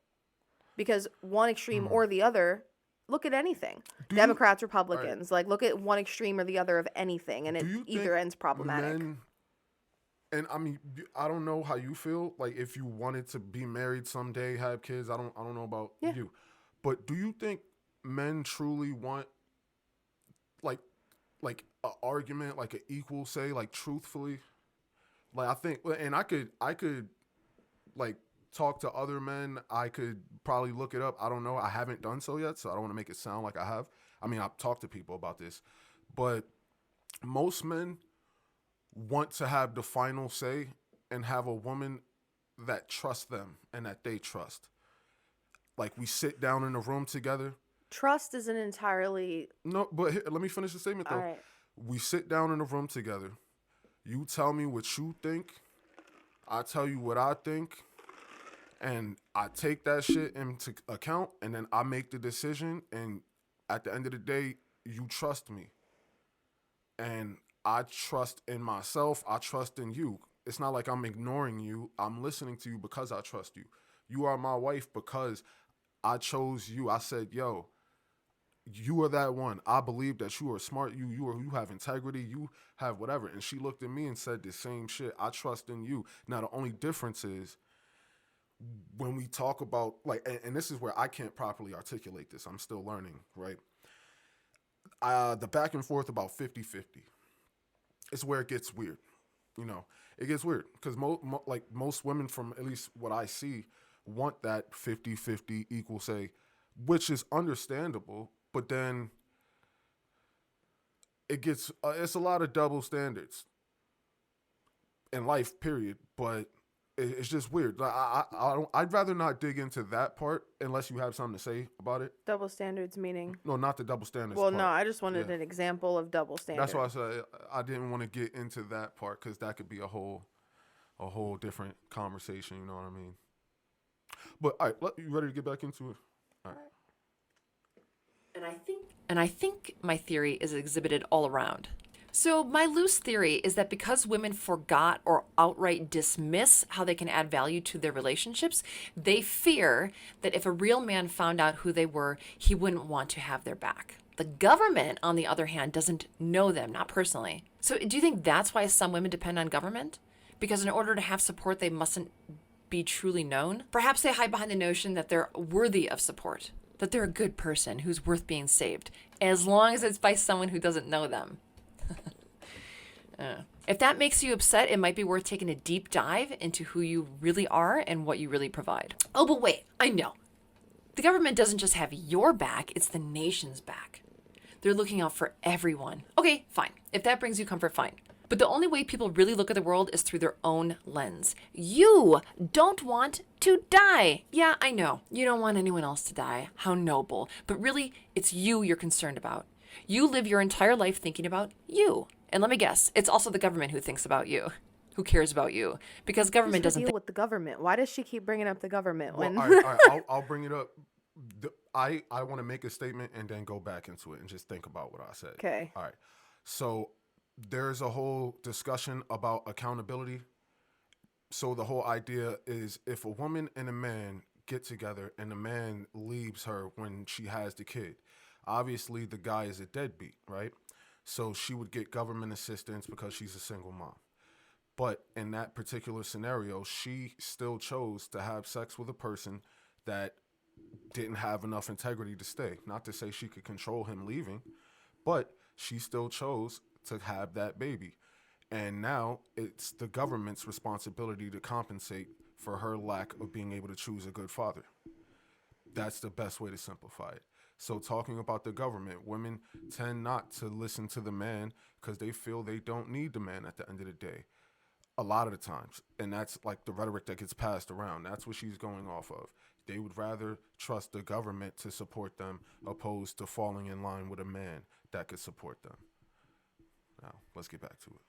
Because one extreme or the other, look at anything. Democrats, Republicans, like, look at one extreme or the other of anything, and it either ends problematic. And I mean, I don't know how you feel. Like, if you wanted to be married someday, have kids, I don't know about you. But do you think men truly want, like an argument, like an equal say, like truthfully? Like, I think, and I could like talk to other men. I could probably look it up. I don't know. I haven't done so yet, so I don't want to make it sound like I have. I mean, I've talked to people about this, but most men want to have the final say and have a woman that trusts them and that they trust. Like, we sit down in a room together. Trust isn't entirely... No, but here, let me finish the statement, though. All right. We sit down in a room together. You tell me what you think. I tell you what I think. And I take that shit into account, and then I make the decision. And at the end of the day, you trust me. And I trust in myself. I trust in you. It's not like I'm ignoring you. I'm listening to you because I trust you. You are my wife because I chose you. I said, yo, you are that one. I believe that you are smart. You have integrity. You have whatever. And she looked at me and said the same shit. I trust in you. Now, the only difference is when we talk about, like, and this is where I can't properly articulate this. I'm still learning, right? the back and forth about 50-50. It's where it gets weird. You know, it gets weird because like most women, from at least what I see, want that 50-50 equal say, which is understandable. But then it gets it's a lot of double standards in life, period. But it's just weird. Like, I'd rather not dig into that part unless you have something to say about it. Double standards meaning? No, not the double standards Well, part. no, I just wanted an example of double standards. That's why I said I didn't want to get into that part because that could be a whole different conversation. You know what I mean? But all right, you ready to get back into it? All right. And I think my theory is exhibited all around. So my loose theory is that because women forgot or outright dismiss how they can add value to their relationships, they fear that if a real man found out who they were, he wouldn't want to have their back. The government, on the other hand, doesn't know them, not personally. So do you think that's why some women depend on government? Because in order to have support, they mustn't be truly known? Perhaps they hide behind the notion that they're worthy of support, that they're a good person who's worth being saved, as long as it's by someone who doesn't know them. If that makes you upset, it might be worth taking a deep dive into who you really are and what you really provide. Oh, but wait, I know. The government doesn't just have your back, it's the nation's back. They're looking out for everyone. Okay, fine. If that brings you comfort, fine. But the only way people really look at the world is through their own lens. You don't want to die. Yeah, I know. You don't want anyone else to die. How noble. But really, it's you you're concerned about. You live your entire life thinking about you. And let me guess, it's also the government who thinks about you, who cares about you, because government doesn't deal with the government. Why does she keep bringing up the government? Well, When all right, I'll bring it up. I want to make a statement and then go back into it and just think about what I said. Okay. All right. So there's a whole discussion about accountability. So the whole idea is if a woman and a man get together and the man leaves her when she has the kid, obviously the guy is a deadbeat, right? So she would get government assistance because she's a single mom. But in that particular scenario, she still chose to have sex with a person that didn't have enough integrity to stay. Not to say she could control him leaving, but she still chose to have that baby. And now it's the government's responsibility to compensate for her lack of being able to choose a good father. That's the best way to simplify it. So talking about the government, women tend not to listen to the man because they feel they don't need the man at the end of the day. A lot of the times. And that's like the rhetoric that gets passed around. That's what she's going off of. They would rather trust the government to support them opposed to falling in line with a man that could support them. Now, let's get back to it.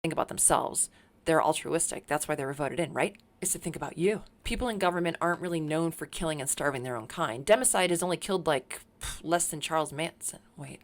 Think about themselves. They're altruistic. That's why they were voted in, right? Is to think about you. People in government aren't really known for killing and starving their own kind. Democide has only killed less than Charles Manson. Wait,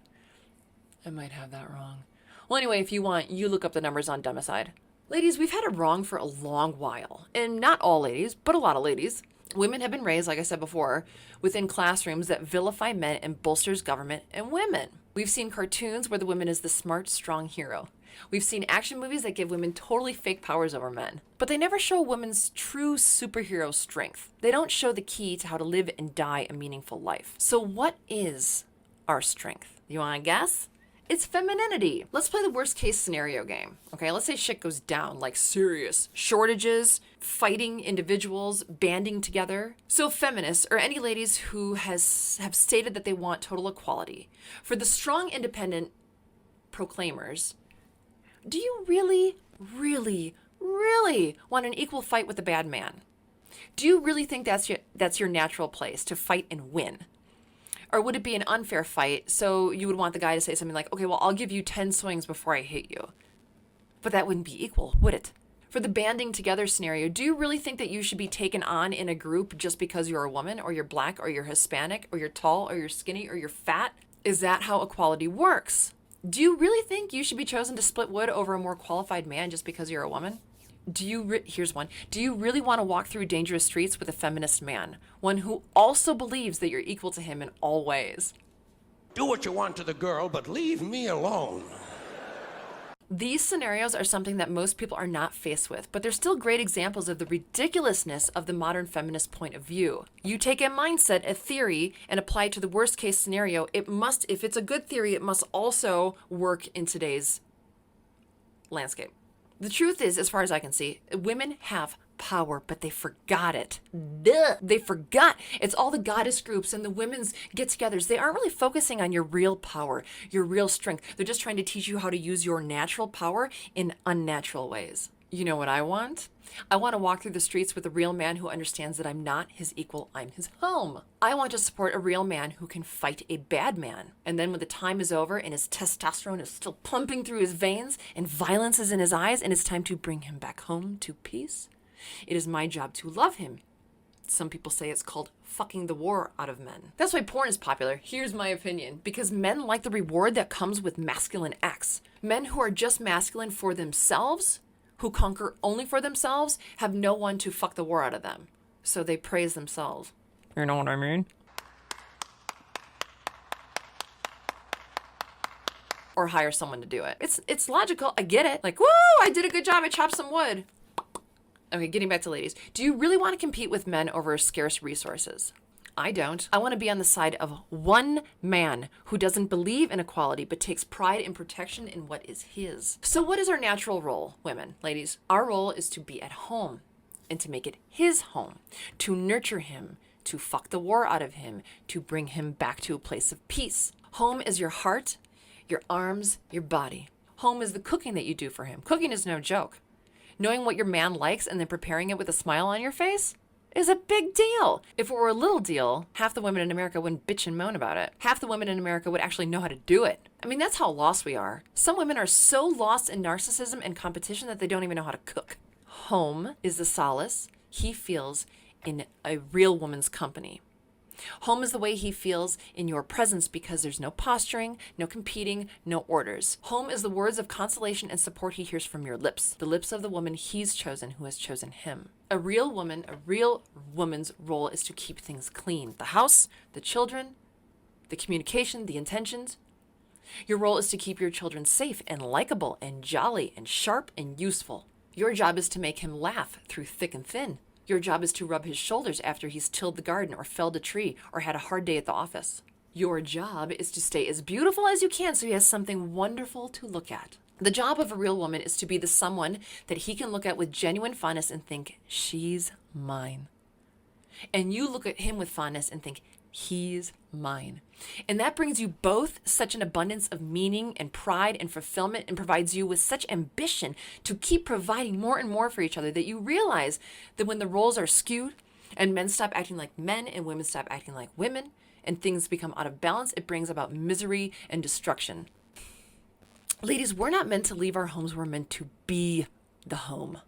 I might have that wrong. Well, anyway, if you want, you look up the numbers on democide. Ladies, we've had it wrong for a long while. And not all ladies, but a lot of ladies. Women have been raised, like I said before, within classrooms that vilify men and bolsters government and women. We've seen cartoons where the woman is the smart, strong hero. We've seen action movies that give women totally fake powers over men. But they never show a woman's true superhero strength. They don't show the key to how to live and die a meaningful life. So what is our strength? You want to guess? It's femininity. Let's play the worst case scenario game. Okay, let's say shit goes down, like serious shortages, fighting individuals, banding together. So feminists, or any ladies who have stated that they want total equality, for the strong independent proclaimers, do you really, really, really want an equal fight with a bad man? Do you really think that's your natural place, to fight and win? Or would it be an unfair fight, so you would want the guy to say something like, okay, well, I'll give you 10 swings before I hit you. But that wouldn't be equal, would it? For the banding together scenario, do you really think that you should be taken on in a group just because you're a woman, or you're black, or you're Hispanic, or you're tall, or you're skinny, or you're fat? Is that how equality works? Do you really think you should be chosen to split wood over a more qualified man just because you're a woman? Here's one. Do you really want to walk through dangerous streets with a feminist man? One who also believes that you're equal to him in all ways? Do what you want to the girl, but leave me alone. These scenarios are something that most people are not faced with, but they're still great examples of the ridiculousness of the modern feminist point of view. You take a mindset, a theory, and apply it to the worst case scenario. It must, if it's a good theory, it must also work in today's landscape. The truth is, as far as I can see, women have power, but they forgot it. Duh. They forgot. It's all the goddess groups and the women's get-togethers. They aren't really focusing on your real power, your real strength. They're just trying to teach you how to use your natural power in unnatural ways. You know what I want? I want to walk through the streets with a real man who understands that I'm not his equal, I'm his home. I want to support a real man who can fight a bad man. And then when the time is over and his testosterone is still pumping through his veins and violence is in his eyes and it's time to bring him back home to peace, it is my job to love him. Some people say it's called fucking the war out of men. That's why porn is popular. Here's my opinion. Because men like the reward that comes with masculine acts. Men who are just masculine for themselves, who conquer only for themselves, have no one to fuck the war out of them. So they praise themselves. You know what I mean? Or hire someone to do it. It's logical. I get it. Like, woo, I did a good job. I chopped some wood. Okay, getting back to ladies. Do you really want to compete with men over scarce resources? I don't. I want to be on the side of one man who doesn't believe in equality but takes pride in protection in what is his. So what is our natural role, women, ladies? Our role is to be at home and to make it his home, to nurture him, to fuck the war out of him, to bring him back to a place of peace. Home is your heart, your arms, your body. Home is the cooking that you do for him. Cooking is no joke. Knowing what your man likes and then preparing it with a smile on your face is a big deal. If it were a little deal, half the women in America wouldn't bitch and moan about it. Half the women in America would actually know how to do it. I mean, that's how lost we are. Some women are so lost in narcissism and competition that they don't even know how to cook. Home is the solace he feels in a real woman's company. Home is the way he feels in your presence because there's no posturing, no competing, no orders. Home is the words of consolation and support he hears from your lips, the lips of the woman he's chosen who has chosen him. A real woman's role is to keep things clean. The house, the children, the communication, the intentions. Your role is to keep your children safe and likable and jolly and sharp and useful. Your job is to make him laugh through thick and thin. Your job is to rub his shoulders after he's tilled the garden or felled a tree or had a hard day at the office. Your job is to stay as beautiful as you can so he has something wonderful to look at. The job of a real woman is to be the someone that he can look at with genuine fondness and think, she's mine. And you look at him with fondness and think, he's mine. And that brings you both such an abundance of meaning and pride and fulfillment and provides you with such ambition to keep providing more and more for each other that you realize that when the roles are skewed and men stop acting like men and women stop acting like women and things become out of balance, it brings about misery and destruction. Ladies, we're not meant to leave our homes. We're meant to be the home,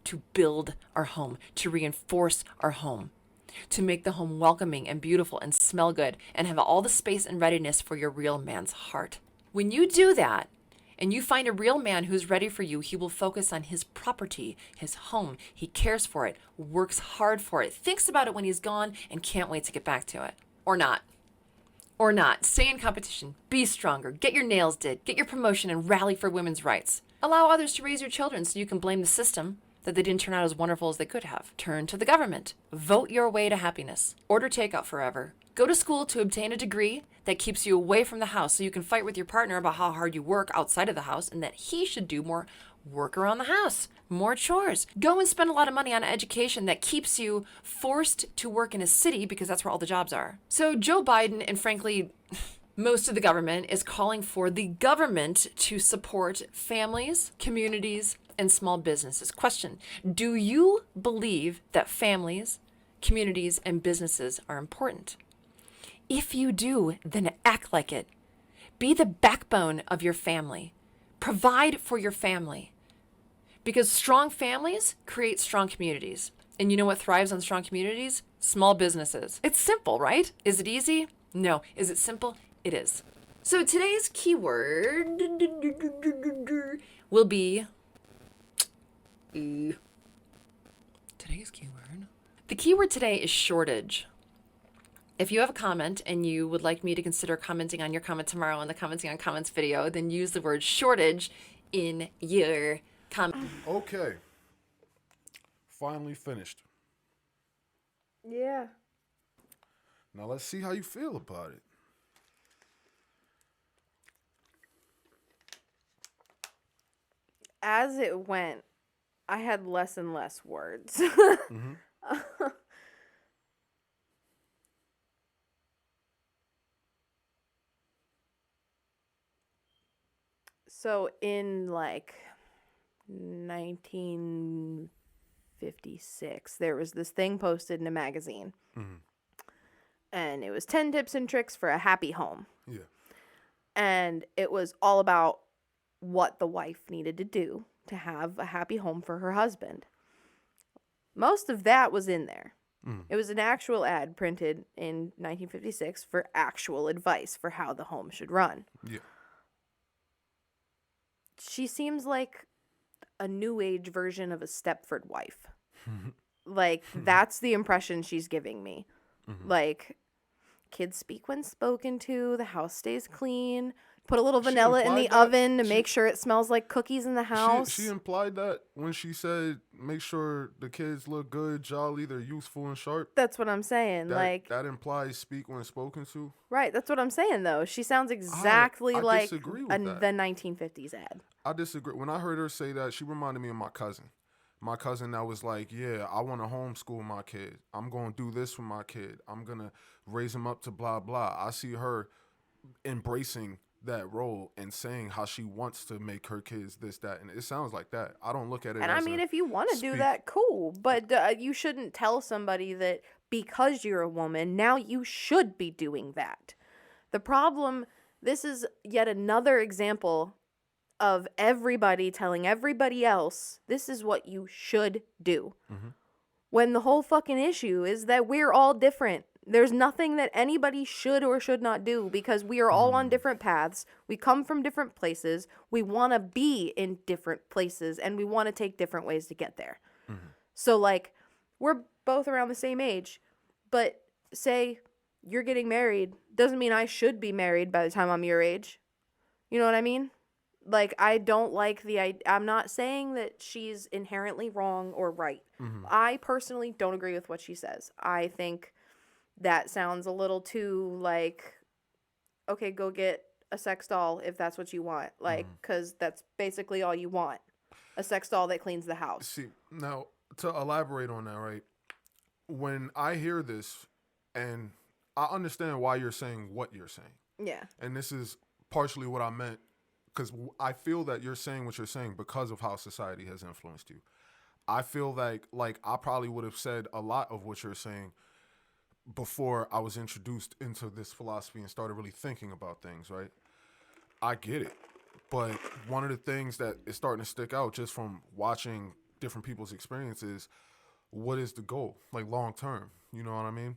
to build our home, to reinforce our home, to make the home welcoming and beautiful and smell good and have all the space and readiness for your real man's heart. When you do that and you find a real man who's ready for you, he will focus on his property, his home. He cares for it, works hard for it, thinks about it when he's gone and can't wait to get back to it. Or not. Or not. Stay in competition. Be stronger. Get your nails did. Get your promotion and rally for women's rights. Allow others to raise your children so you can blame the system that they didn't turn out as wonderful as they could have. Turn to the government. Vote your way to happiness. Order takeout forever. Go to school to obtain a degree that keeps you away from the house so you can fight with your partner about how hard you work outside of the house and that he should do more work around the house, more chores. Go and spend a lot of money on an education that keeps you forced to work in a city because that's where all the jobs are. So Joe Biden and frankly, most of the government is calling for the government to support families, communities, and small businesses. Question, do you believe that families, communities, and businesses are important? If you do, then act like it. Be the backbone of your family. Provide for your family. Because strong families create strong communities. And you know what thrives on strong communities? Small businesses. It's simple, right? Is it easy? No. Is it simple? It is. So today's keyword will be today's keyword. The keyword today is shortage. If you have a comment and you would like me to consider commenting on your comment tomorrow in the commenting on comments video, then use the word shortage in your comment. Okay. Finally finished. Yeah. Now let's see how you feel about it. As it went, I had less and less words. So in like 1956, there was this thing posted in a magazine. And it was 10 tips and tricks for a happy home. Yeah. And it was all about what the wife needed to do to have a happy home for her husband. Most of that was in there. It was an actual ad printed in 1956 for actual advice for how the home should run. Yeah. She seems like a new age version of a Stepford wife. Like, that's the impression she's giving me. Like, kids speak when spoken to, the house stays clean, put a little vanilla in the oven to make sure it smells like cookies in the house. She implied that when she said, make sure the kids look good, jolly, they're useful and sharp. That's what I'm saying. That implies speak when spoken to. Right, that's what I'm saying, though. She sounds exactly like disagree with that. the 1950s ad. I disagree. When I heard her say that, she reminded me of my cousin. My cousin that was like, yeah, I want to homeschool my kid. I'm going to do this for my kid. I'm going to raise him up to blah, blah. I see her embracing that role and saying how she wants to make her kids this, that. And it sounds like that. I don't look at it And as I mean, if you want to do that, cool. But you shouldn't tell somebody that because you're a woman, now you should be doing that. The problem, this is yet another example of everybody telling everybody else, this is what you should do. When the whole fucking issue is that we're all different. There's nothing that anybody should or should not do because we are all on different paths. We come from different places. We want to be in different places and we want to take different ways to get there. So, like, we're both around the same age, but say you're getting married doesn't mean I should be married by the time I'm your age. You know what I mean? Like, I don't like I'm not saying that she's inherently wrong or right. I personally don't agree with what she says. I think that sounds a little too, like, okay, go get a sex doll if that's what you want. Like, because that's basically all you want. A sex doll that cleans the house. See, now, to elaborate on that, right? When I hear this, and I understand why you're saying what you're saying. Yeah. And this is partially what I meant, because I feel that you're saying what you're saying because of how society has influenced you. I feel like I probably would have said a lot of what you're saying before I was introduced into this philosophy and started really thinking about things, right? I get it. But one of the things that is starting to stick out just from watching different people's experiences, what is the goal? Like, long term, you know what I mean?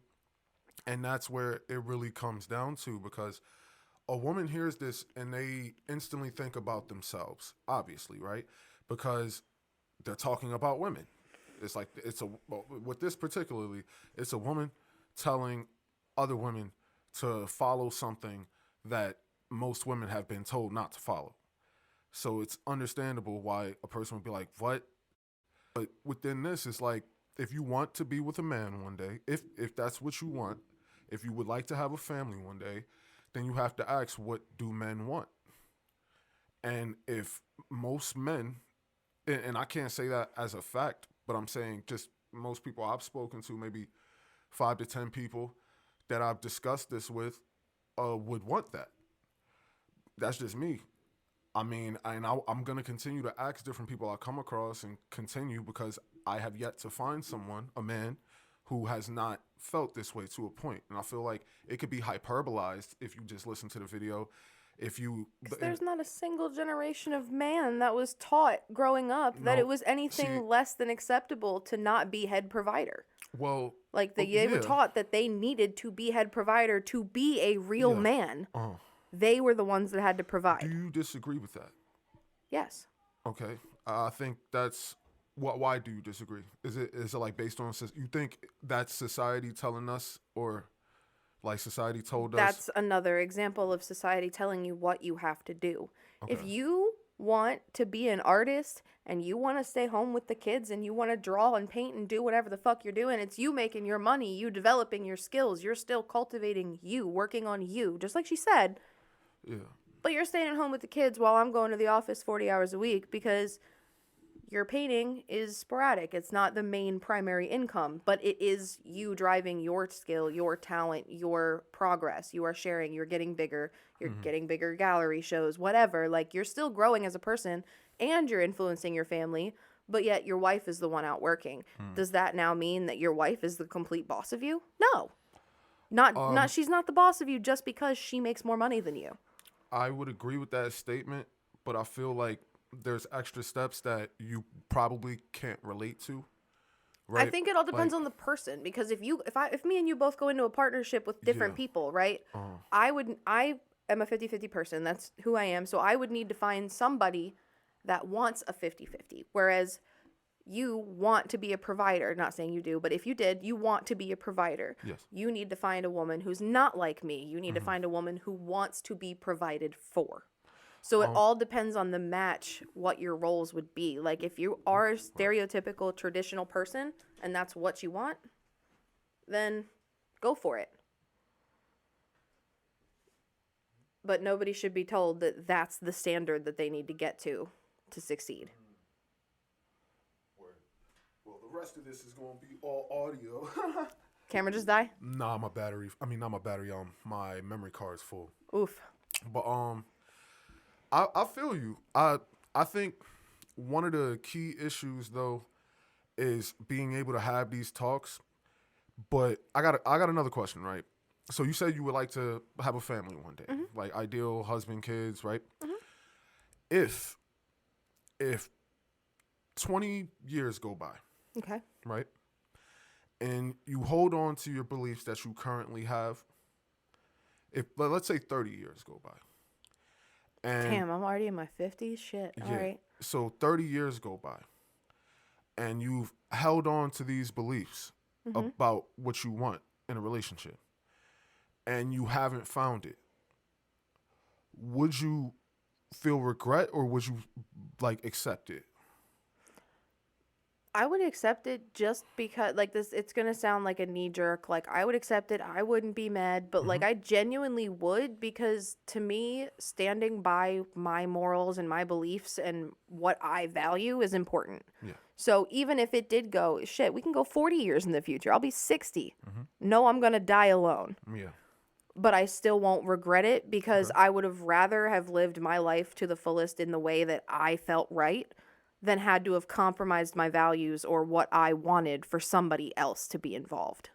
And that's where it really comes down to, because a woman hears this and they instantly think about themselves, obviously, right? Because they're talking about women. It's like, with this particularly, it's a woman telling other women to follow something that most women have been told not to follow. So it's understandable why a person would be like, what? But within this, it's like, if you want to be with a man one day, if that's what you want, if you would like to have a family one day, then you have to ask, what do men want? And if most men, and I can't say that as a fact, but I'm saying just most people I've spoken to, maybe 5 to 10 people that I've discussed this with, would want that. That's just me. I mean, I'm going to continue to ask different people I come across and continue, because I have yet to find someone, a man, who has not felt this way to a point. And I feel like it could be hyperbolized if you just listen to the video. There's not a single generation of man that was taught growing up that it was anything less than acceptable to not be head provider. Well, like they were taught that they needed to be head provider to be a real man. They were the ones that had to provide. Do you disagree with that? Yes. Okay. I think that's why do you disagree? Is it like based on, you think that's society telling us, or like society told us? That's another example of society telling you what you have to do. Okay. If you want to be an artist and you want to stay home with the kids and you want to draw and paint and do whatever the fuck you're doing, it's you making your money, you developing your skills, you're still cultivating you, working on you, just like she said. Yeah. But you're staying at home with the kids while I'm going to the office 40 hours a week because your painting is sporadic. It's not the main primary income, but it is you driving your skill, your talent, your progress. You are sharing, you're getting bigger, you're getting bigger gallery shows, whatever. Like, you're still growing as a person and you're influencing your family, but yet your wife is the one out working. Does that now mean that your wife is the complete boss of you? No. Not she's not the boss of you just because she makes more money than you. I would agree with that statement, but I feel like there's extra steps that you probably can't relate to. Right? I think it all depends on the person, because if me and you both go into a partnership with different people, right? I am a 50-50 person. That's who I am. So I would need to find somebody that wants a 50-50. Whereas you want to be a provider. Not saying you do, but if you did, you want to be a provider. Yes. You need to find a woman who's not like me. You need to find a woman who wants to be provided for. So it all depends on the match, what your roles would be. Like, if you are a stereotypical traditional person and that's what you want, then go for it. But nobody should be told that that's the standard that they need to get to succeed. Well, the rest of this is going to be all audio. Camera just die? Not my battery. My memory card is full. Oof. But I feel you. I think one of the key issues though is being able to have these talks. But I got another question, right? So you said you would like to have a family one day, like ideal husband, kids, right? If 20 years go by, Okay. right, and you hold on to your beliefs that you currently have, let's say 30 years go by. And Damn, I'm already in my 50s. Shit. All right. So 30 years go by, and you've held on to these beliefs about what you want in a relationship, and you haven't found it. Would you feel regret, or would you accept it? I would accept it just because, it's going to sound like a knee jerk. Like, I would accept it. I wouldn't be mad. But, I genuinely would, because to me, standing by my morals and my beliefs and what I value is important. Yeah. So even if it did go, shit, we can go 40 years in the future. I'll be 60. No, I'm going to die alone. Yeah. But I still won't regret it, because I would have rather have lived my life to the fullest in the way that I felt right than had to have compromised my values or what I wanted for somebody else to be involved.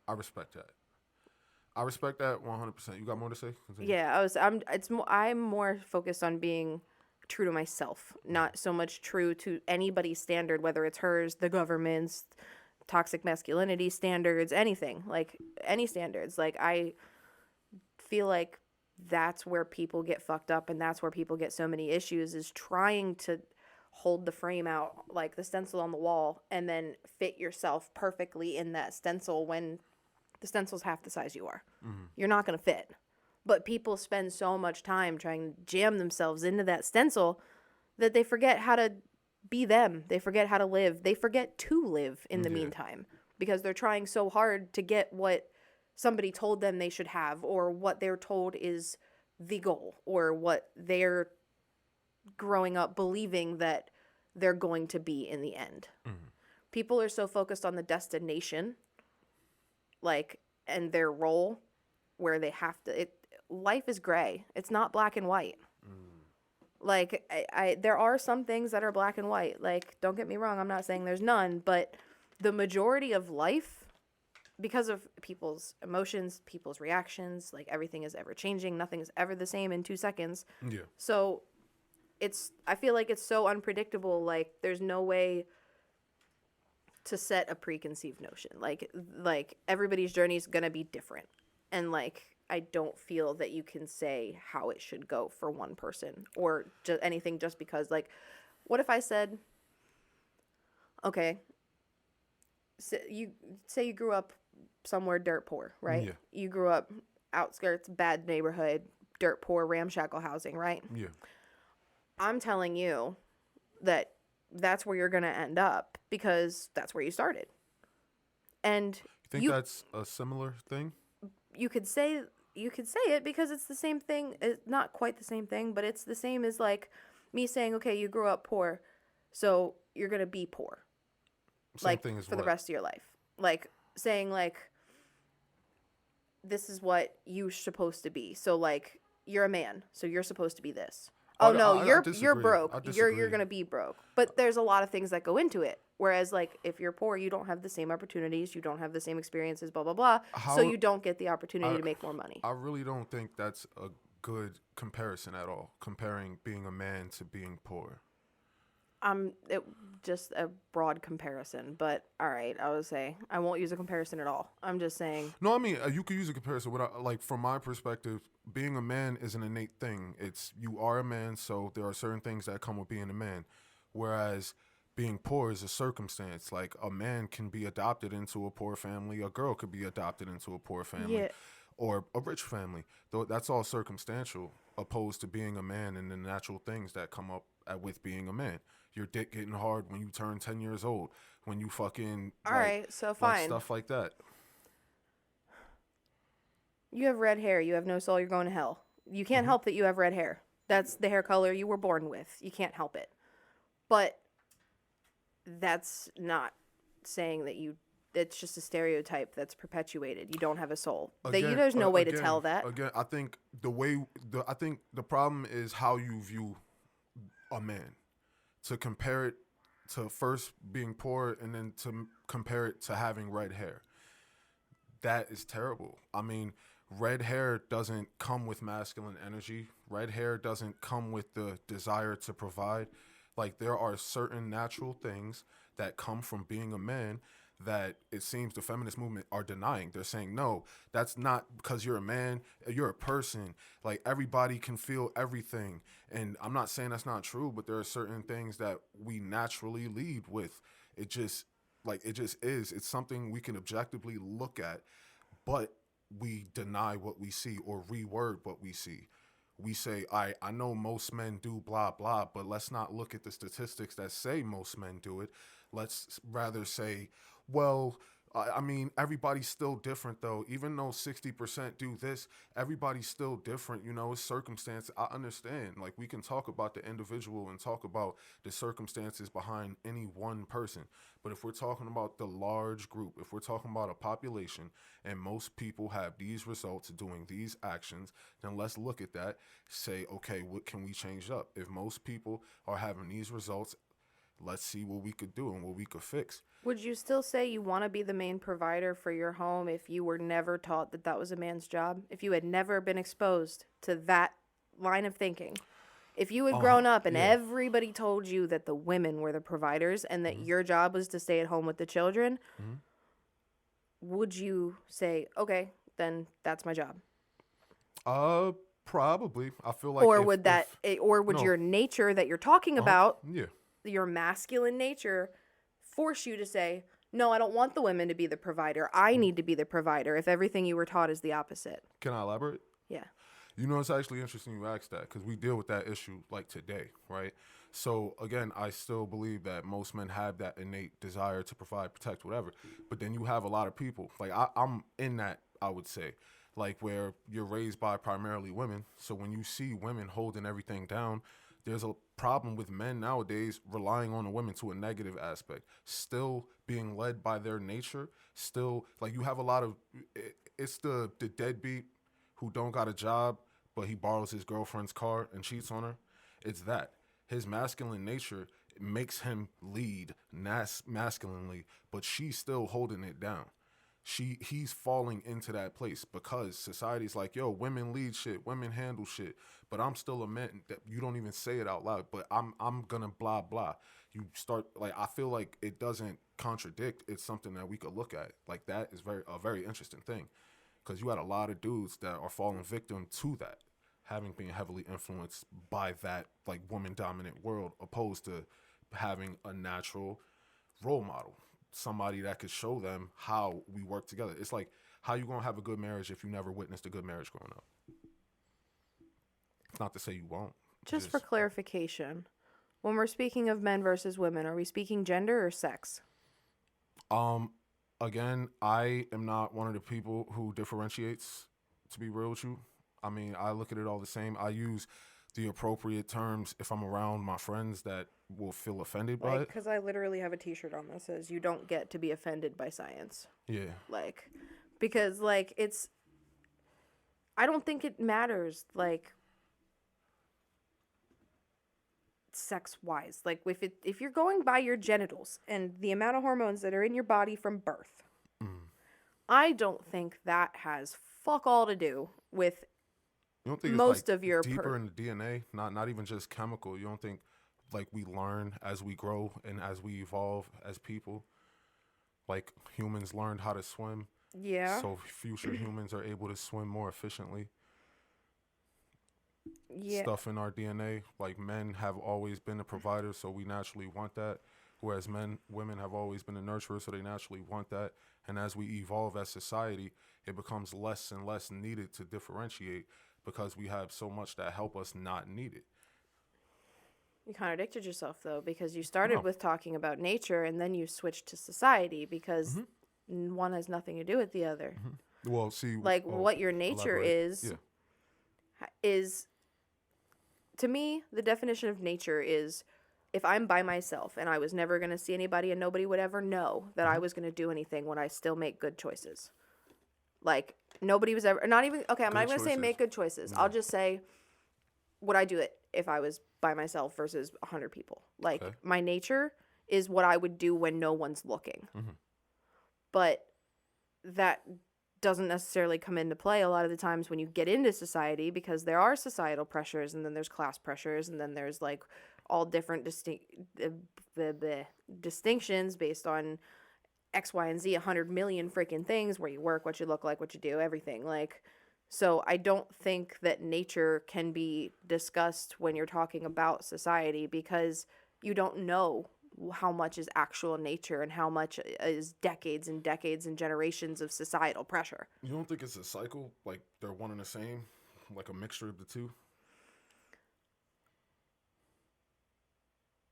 I respect that. 100%. You got more to say? Continue. Yeah, I'm more focused on being true to myself, not so much true to anybody's standard, whether it's hers, the government's, toxic masculinity standards, anything, any standards. I feel like that's where people get fucked up, and that's where people get so many issues, is trying to hold the frame out, like the stencil on the wall, and then fit yourself perfectly in that stencil when the stencil's half the size you are. You're not going to fit. But people spend so much time trying to jam themselves into that stencil that they forget how to be them. They forget how to live. They forget to live in the meantime, because they're trying so hard to get what somebody told them they should have, or what they're told is the goal, or what they're growing up believing that they're going to be in the end. People are so focused on the destination, and their role, where they have to, life is gray. It's not black and white. There are some things that are black and white. Don't get me wrong, I'm not saying there's none, but the majority of life, because of people's emotions, people's reactions, everything is ever changing. Nothing is ever the same in 2 seconds. Yeah. So I feel like it's so unpredictable. There's no way to set a preconceived notion. Everybody's journey is going to be different. And I don't feel that you can say how it should go for one person, or just anything, just because, what if I said, okay, so you say you grew up somewhere dirt poor, right? Yeah. You grew up outskirts, bad neighborhood, dirt poor, ramshackle housing, right? Yeah. I'm telling you that that's where you're going to end up because that's where you started. And You think that's a similar thing? you could say it because it's the same thing. It's not quite the same thing, but it's the same as like me saying, okay, you grew up poor, so you're going to be poor. Same like thing as for what? the rest of your life. Like saying like this is what you're supposed to be. So like you're a man, so you're supposed to be this. Oh no, I you're disagree. broke. I You're disagree. gonna be broke. But there's a lot of things that go into it. Whereas like if you're poor, you don't have the same opportunities, you don't have the same experiences, blah blah blah. So you don't get the opportunity I, to make more money. I really don't think that's a good comparison at all. Comparing being a man to being poor. It just a broad comparison, but all right, I would say I won't use a comparison at all. I'm just saying. No, I mean you could use a comparison. Like from my perspective, being a man is an innate thing. It's you are a man, so there are certain things that come with being a man. Whereas being poor is a circumstance. Like a man can be adopted into a poor family, a girl could be adopted into a poor family, Yeah. or a rich family. Though that's all circumstantial, opposed to being a man and the natural things that come up with being a man. Your dick getting hard when you turn 10 years old, when you fucking All right, so like fine. stuff like that. You have red hair. You have no soul. You're going to hell. You can't help that you have red hair. That's the hair color you were born with. You can't help it. But that's not saying that you. It's just a stereotype that's perpetuated. You don't have a soul. There's no way to tell that. Again, I think the problem is how you view a man. To compare it to first being poor and then to compare it to having red hair. That is terrible. I mean, red hair doesn't come with masculine energy. Red hair doesn't come with the desire to provide. Like, there are certain natural things that come from being a man that it seems the feminist movement are denying. They're saying, no, that's not because you're a man, you're a person. Like, everybody can feel everything. And I'm not saying that's not true, but there are certain things that we naturally lead with. It just is. It's something we can objectively look at, but we deny what we see or reword what we see. We say, I know most men do blah, blah, but let's not look at the statistics that say most men do it. Let's rather say, well, I mean, everybody's still different, though. Even though 60% do this, everybody's still different. You know, it's circumstance. I understand. Like, we can talk about the individual and talk about the circumstances behind any one person. But if we're talking about the large group, if we're talking about a population and most people have these results doing these actions, then let's look at that, say, okay, what can we change up? If most people are having these results, let's see what we could do and what we could fix. Would you still say you want to be the main provider for your home if you were never taught that that was a man's job? If you had never been exposed to that line of thinking? If you had grown up and everybody told you that the women were the providers and that your job was to stay at home with the children, would you say, okay, then that's my job? Probably. I feel like or would your nature that you're talking about, yeah, your masculine nature, force you to say, no, I don't want the women to be the provider. I need to be the provider if everything you were taught is the opposite. Can I elaborate? Yeah. You know, it's actually interesting you asked that because we deal with that issue like today, right? So again, I still believe that most men have that innate desire to provide, protect, whatever. But then you have a lot of people, like I'm in that, I would say, like where you're raised by primarily women. So when you see women holding everything down, there's a problem with men nowadays relying on the women to a negative aspect, still being led by their nature, still like you have a lot of, it's the deadbeat who don't got a job, but he borrows his girlfriend's car and cheats on her. It's that. His masculine nature makes him lead masculinely, but she's still holding it down. He's falling into that place because society's like, yo, women lead shit, women handle shit, but I'm still a man. That you don't even say it out loud, but I'm gonna blah blah. You start like, I feel like it doesn't contradict. It's something that we could look at. Like that is a very interesting thing, because you had a lot of dudes that are falling victim to that, having been heavily influenced by that like woman dominant world, opposed to having a natural role model. Somebody that could show them how we work together. It's like, how you gonna have a good marriage if you never witnessed a good marriage growing up? It's not to say you won't. Just for clarification, when we're speaking of men versus women, are we speaking gender or sex? Again, I am not one of the people who differentiates, to be real with you. I mean, I look at it all the same. I use the appropriate terms if I'm around my friends that will feel offended by it. Because I literally have a t-shirt on that says, you don't get to be offended by science. Yeah. Because, it's... I don't think it matters, sex-wise. If you're going by your genitals and the amount of hormones that are in your body from birth, I don't think that has fuck all to do with You don't think most it's of your deeper in the DNA, not even just chemical. You don't think we learn as we grow and as we evolve as people, like humans learned how to swim. Yeah. So future humans are able to swim more efficiently. Yeah. Stuff in our DNA, like men have always been a provider, so we naturally want that. Whereas women have always been a nurturer, so they naturally want that. And as we evolve as society, it becomes less and less needed to differentiate because we have so much that help us not need it. You contradicted yourself, though, because you started No. with talking about nature and then you switched to society because one has nothing to do with the other. Well, see, What your nature elaborate. is, to me, the definition of nature is if I'm by myself and I was never going to see anybody and nobody would ever know that I was going to do anything when I still make good choices. Nobody was ever, not even, okay, I'm not going to say make good choices. I'll just say, would I do it if I was by myself versus 100 people? My nature is what I would do when no one's looking. But that doesn't necessarily come into play a lot of the times when you get into society, because there are societal pressures and then there's class pressures and then there's all different distinctions based on X, Y, and Z, 100 million freaking things, where you work, what you look like, what you do, everything. So I don't think that nature can be discussed when you're talking about society, because you don't know how much is actual nature and how much is decades and decades and generations of societal pressure. You don't think it's a cycle? Like they're one and the same? Like a mixture of the two?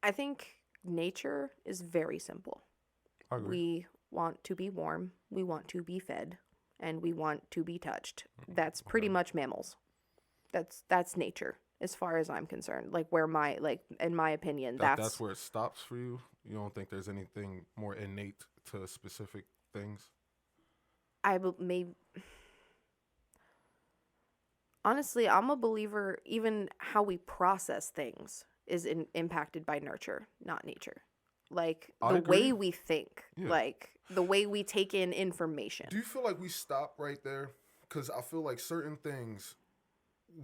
I think nature is very simple. I agree. We want to be warm, we want to be fed, and we want to be touched. That's pretty much mammals. That's nature, as far as I'm concerned. In my opinion, that's where it stops for you? You don't think there's anything more innate to specific things? Honestly, I'm a believer even how we process things is impacted by nurture, not nature. The way we think, the way we take in information. Do you feel like we stop right there? Because I feel like certain things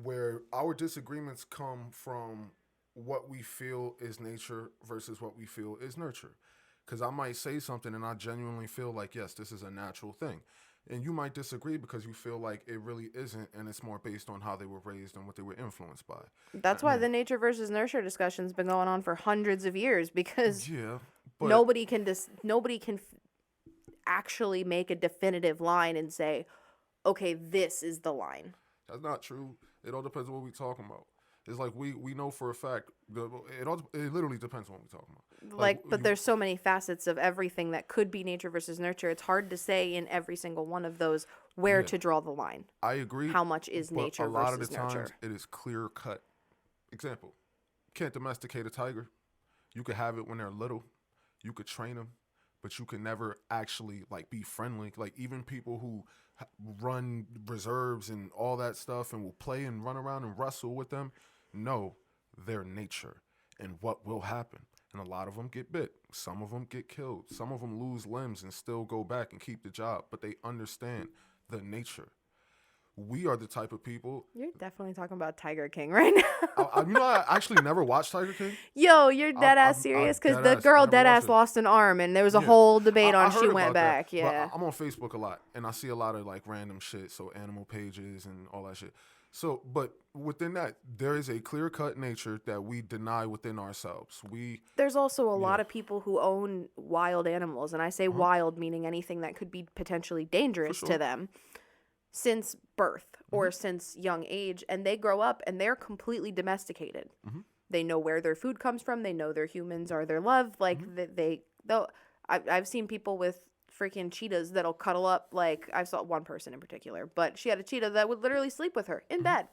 where our disagreements come from what we feel is nature versus what we feel is nurture. Because I might say something and I genuinely feel like, yes, this is a natural thing. And you might disagree because you feel like it really isn't, and it's more based on how they were raised and what they were influenced by. That's why the nature versus nurture discussion's been going on for hundreds of years, because but nobody can actually make a definitive line and say, okay, this is the line. That's not true. It all depends on what we're talking about. It's like we know for a fact. It literally depends on what we're talking about. But there's so many facets of everything that could be nature versus nurture. It's hard to say in every single one of those where to draw the line. I agree. How much is nature versus nurture? A lot of the times it is clear cut. Example: can't domesticate a tiger. You could have it when they're little. You could train them, but you can never actually be friendly. Even people who run reserves and all that stuff and will play and run around and wrestle with them know their nature and what will happen. And a lot of them get bit. Some of them get killed. Some of them lose limbs and still go back and keep the job, but they understand the nature. We are the type of people. You're definitely talking about Tiger King right now. I actually never watched Tiger King. Yo, you're dead ass serious? Because the girl dead ass lost an arm, and there was a whole debate on she went back. Yeah, but I'm on Facebook a lot, and I see a lot of random shit, so animal pages and all that shit. So, but within that, there is a clear cut nature that we deny within ourselves. There's also a lot of people who own wild animals, and I say wild meaning anything that could be potentially dangerous to them. since birth or since young age, and they grow up and they're completely domesticated. They know where their food comes from. They know their humans are their love. Like I've seen people with freaking cheetahs that'll cuddle up. Like I saw one person in particular, but she had a cheetah that would literally sleep with her in bed.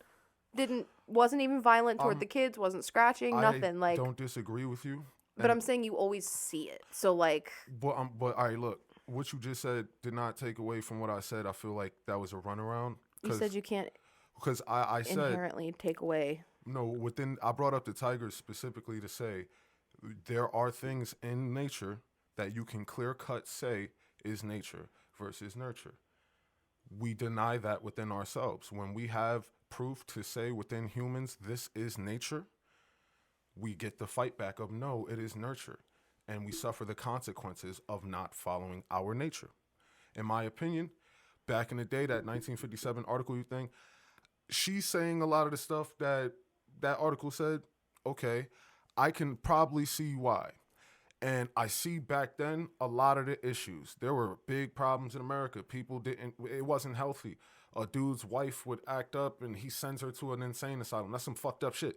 Wasn't even violent toward the kids. Wasn't scratching. Nothing. I Like, don't disagree with you. but I'm saying you always see it. So like, But all right, look, what you just said did not take away from what I said. I feel like that was a runaround. you said you can't Because I said inherently take away. no. I brought up the tigers specifically to say there are things in nature that you can clear cut say is nature versus nurture. We deny that within ourselves. When we have proof to say within humans this is nature, we get the fight back of no, it is nurture. And we suffer the consequences of not following our nature. In my opinion, back in the day, that 1957 article you think, she's saying a lot of the stuff that article said, okay, I can probably see why. And I see back then a lot of the issues. There were big problems in America. It wasn't healthy. A dude's wife would act up and he sends her to an insane asylum. That's some fucked up shit.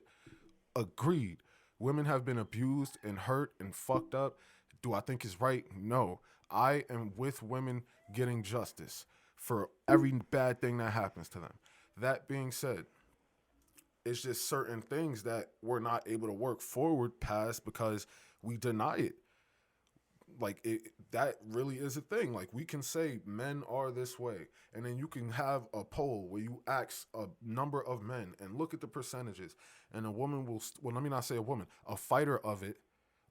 Agreed. Women have been abused and hurt and fucked up. Do I think it's right? No. I am with women getting justice for every bad thing that happens to them. That being said, it's just certain things that we're not able to work forward past because we deny it. Like, that really is a thing. Like, we can say men are this way, and then you can have a poll where you ask a number of men and look at the percentages, and a woman will, well, let me not say a woman, a fighter of it,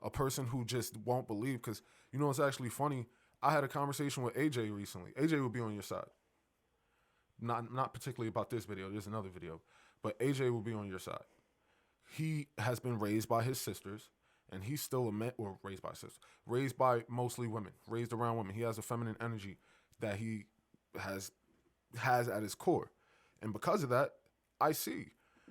a person who just won't believe, because, you know, it's actually funny. I had a conversation with AJ recently. AJ will be on your side. Not particularly about this video. There's another video. But AJ will be on your side. He has been raised by his sisters, and he's still raised by mostly women, raised around women. He has a feminine energy that he has at his core. And because of that, I see.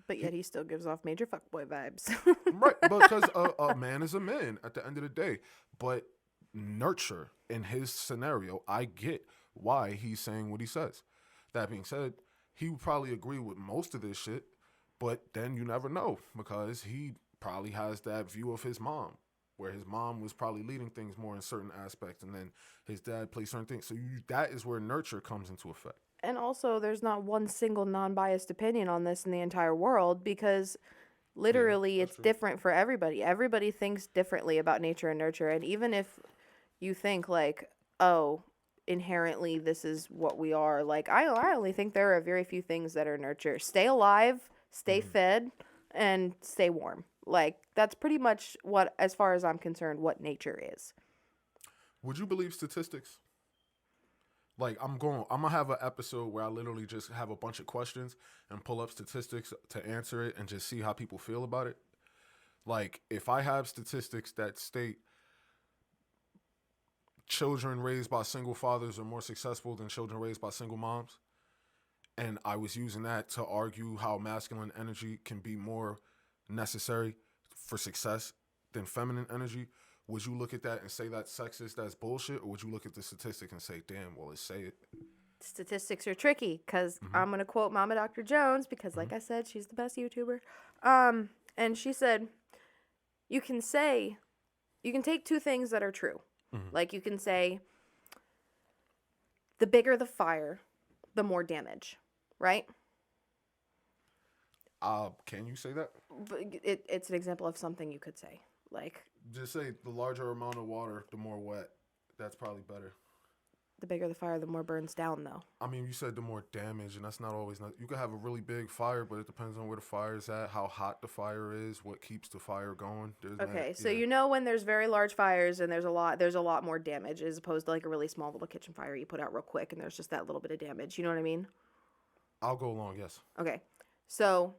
But yet he still gives off major fuckboy vibes. Right, because a man is a man at the end of the day. But nurture, in his scenario, I get why he's saying what he says. That being said, he would probably agree with most of this shit, but then you never know because he probably has that view of his mom, where his mom was probably leading things more in certain aspects, and then his dad plays certain things. So that is where nurture comes into effect. And also, there's not one single non-biased opinion on this in the entire world because literally it's different for everybody. Everybody thinks differently about nature and nurture. And even if you think like, oh, inherently this is what we are, like I only think there are very few things that are nurture. Stay alive, stay fed, and stay warm. Like that's pretty much what, as far as I'm concerned, what nature is. Would you believe statistics? Like I'm gonna have an episode where I literally just have a bunch of questions and pull up statistics to answer it and just see how people feel about it. Like if I have statistics that state children raised by single fathers are more successful than children raised by single moms, and I was using that to argue how masculine energy can be more necessary for success than feminine energy, would you look at that and say that's sexist, that's bullshit, or would you look at the statistic and say, damn, well, let's say it? Statistics are tricky because I'm going to quote Mama Dr. Jones because, like I said, she's the best YouTuber. And she said, you can take two things that are true. Like you can say, the bigger the fire, the more damage, right? Can you say that? It's an example of something you could say. Like, just say the larger amount of water, the more wet. That's probably better. The bigger the fire, the more burns down, though. I mean, you said the more damage, and that's not always. You could have a really big fire, but it depends on where the fire is at, how hot the fire is, what keeps the fire going. So you know when there's very large fires and there's a lot more damage as opposed to like a really small little kitchen fire you put out real quick and there's just that little bit of damage. You know what I mean? I'll go along, yes. Okay. So,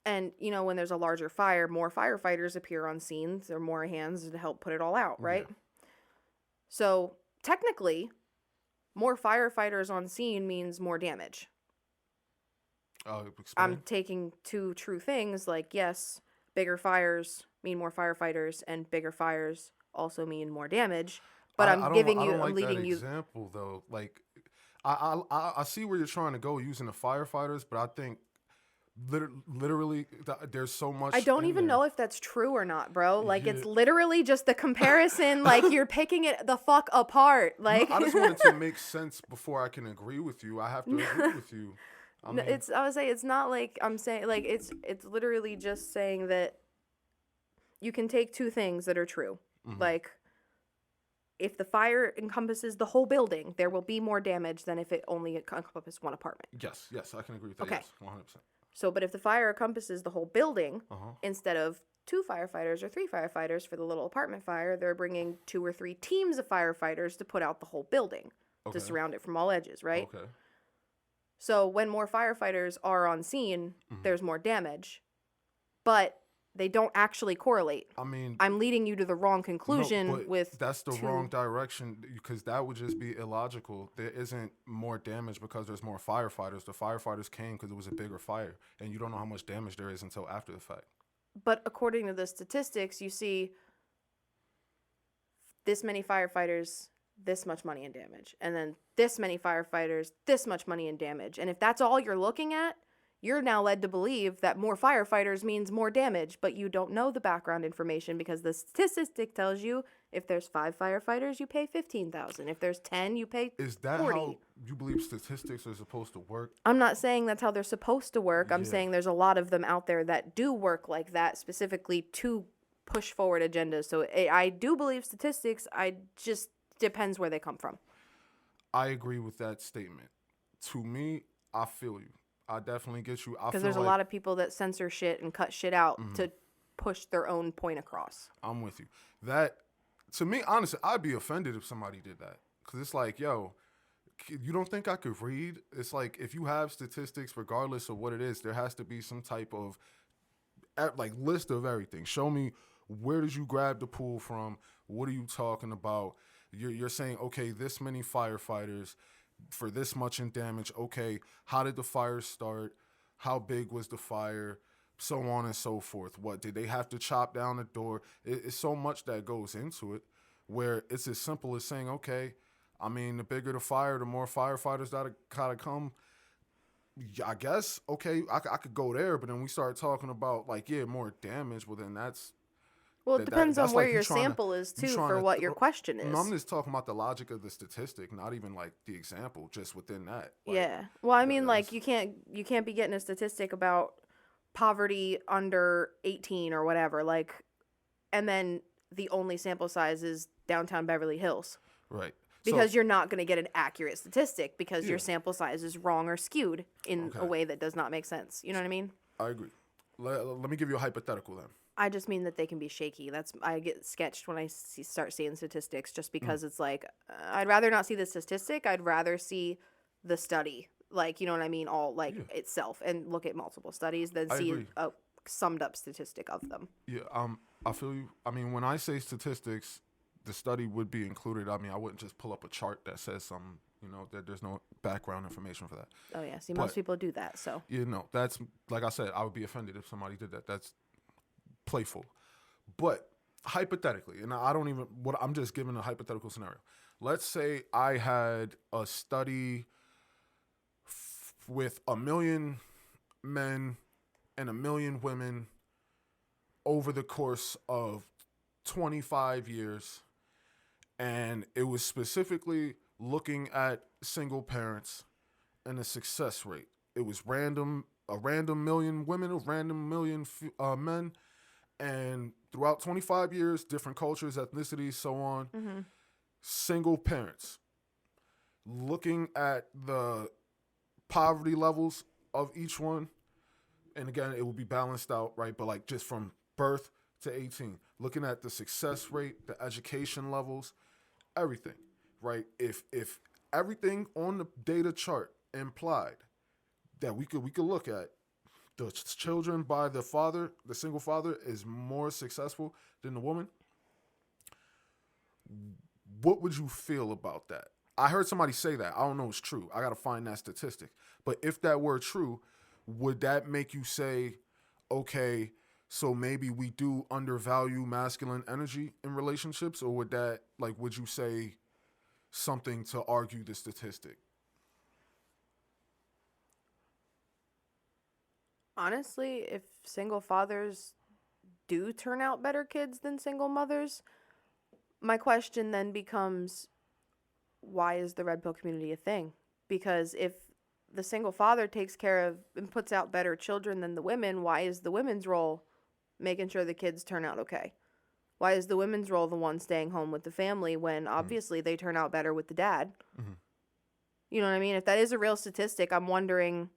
and you know when there's a larger fire, more firefighters appear on scene. There are more hands to help put it all out, right? Yeah. So technically, more firefighters on scene means more damage. I'm taking two true things, like, yes, bigger fires mean more firefighters, and bigger fires also mean more damage. But I'm leading you. Example though, like, I see where you're trying to go using the firefighters, but I think literally there's so much. I don't in even there. know if that's true or not, bro. Like, it's Yeah. literally just the comparison. Like, you're picking it the fuck apart. Like, No, I just wanted to make sense before I can agree with you. I have to agree with you. I mean, I would say it's not like I'm saying, like, it's literally just saying that you can take two things that are true. Like, if the fire encompasses the whole building, there will be more damage than if it only encompasses one apartment. yes, I can agree with that. Okay. Yes, 100%. So, but if the fire encompasses the whole building, Uh-huh. instead of 2 firefighters or 3 firefighters for the little apartment fire, they're bringing 2 or 3 teams of firefighters to put out the whole building, Okay. to surround it from all edges, right? Okay. So when more firefighters are on scene, there's more damage, but they don't actually correlate. I mean, I'm leading you to the wrong conclusion but with that's the 2. wrong direction, because that would just be illogical. There isn't more damage because there's more firefighters. The firefighters came because it was a bigger fire, and you don't know how much damage there is until after the fact. But according to the statistics, you see this many firefighters, this much money in damage, and then this many firefighters, this much money in damage. And if that's all you're looking at, you're now led to believe that more firefighters means more damage, but you don't know the background information because the statistic tells you if there's 5 firefighters, you pay $15,000. If there's 10, you pay Is that 40. how you believe statistics are supposed to work? I'm not saying that's how they're supposed to work. I'm Yeah. saying there's a lot of them out there that do work like that, specifically to push forward agendas. So I do believe statistics. I just depends where they come from. I agree with that statement. To me, I feel you. I definitely get you. Because there's a lot of people that censor shit and cut shit out to push their own point across. I'm with you. That, to me, honestly, I'd be offended if somebody did that. Because it's like, yo, you don't think I could read? It's like, if you have statistics, regardless of what it is, there has to be some type of like list of everything. Show me, where did you grab the pool from? What are you talking about? You're saying, okay, this many firefighters for this much in damage. Okay, how did the fire start? How big was the fire? So on and so forth. What, did they have to chop down the door? It's so much that goes into it, where it's as simple as saying, okay, I mean, the bigger the fire, the more firefighters that gotta come. I guess, okay, I could go there, but then we start talking about, like, yeah, more damage. Well, then that's... Well, it depends on that's where like you your trying to- sample is, you too, trying for to what your throw- question is. No, I'm just talking about the logic of the statistic, not even, like, the example, just within that. Like, Yeah. Well, I mean, like, that's- you can't be getting a statistic about poverty under 18 or whatever, like, and then the only sample size is downtown Beverly Hills. Right. Because So, you're not going to get an accurate statistic because your Yeah. sample size is wrong or skewed in a Okay. way that does not make sense. You know what I mean? I agree. Let me give you a hypothetical then. I just mean that they can be shaky. I get sketched when I start seeing statistics just because it's like, I'd rather not see the statistic. I'd rather see the study. Like, you know what I mean? All like itself, and look at multiple studies than I see agree. a summed up statistic of them. Yeah, I feel you. I mean, when I say statistics, the study would be included. I mean, I wouldn't just pull up a chart that says something, that there's no background information for that. Oh yeah, see, But- most people do that. So That's, like I said, I would be offended if somebody did that. That's playful. But hypothetically, and I'm just giving a hypothetical scenario. Let's say I had a study with 1 million men and 1 million women over the course of 25 years. And it was specifically looking at single parents and the success rate. It was a random million women, a random million men. And throughout 25 years, different cultures, ethnicities, so on, single parents. Looking at the poverty levels of each one. And again, it will be balanced out, right? But like just from birth to 18. Looking at the success rate, the education levels, everything, right? If everything on the data chart implied that we could look at, the children by the father, the single father, is more successful than the woman, what would you feel about that? I heard somebody say that. I don't know if it's true. I got to find that statistic. But if that were true, would that make you say, okay, so maybe we do undervalue masculine energy in relationships? Or would you say something to argue the statistic? Honestly, if single fathers do turn out better kids than single mothers, my question then becomes, why is the red pill community a thing? Because if the single father takes care of and puts out better children than the women, why is the women's role making sure the kids turn out okay? Why is the women's role the one staying home with the family when obviously they turn out better with the dad? Mm-hmm. You know what I mean? If that is a real statistic, I'm wondering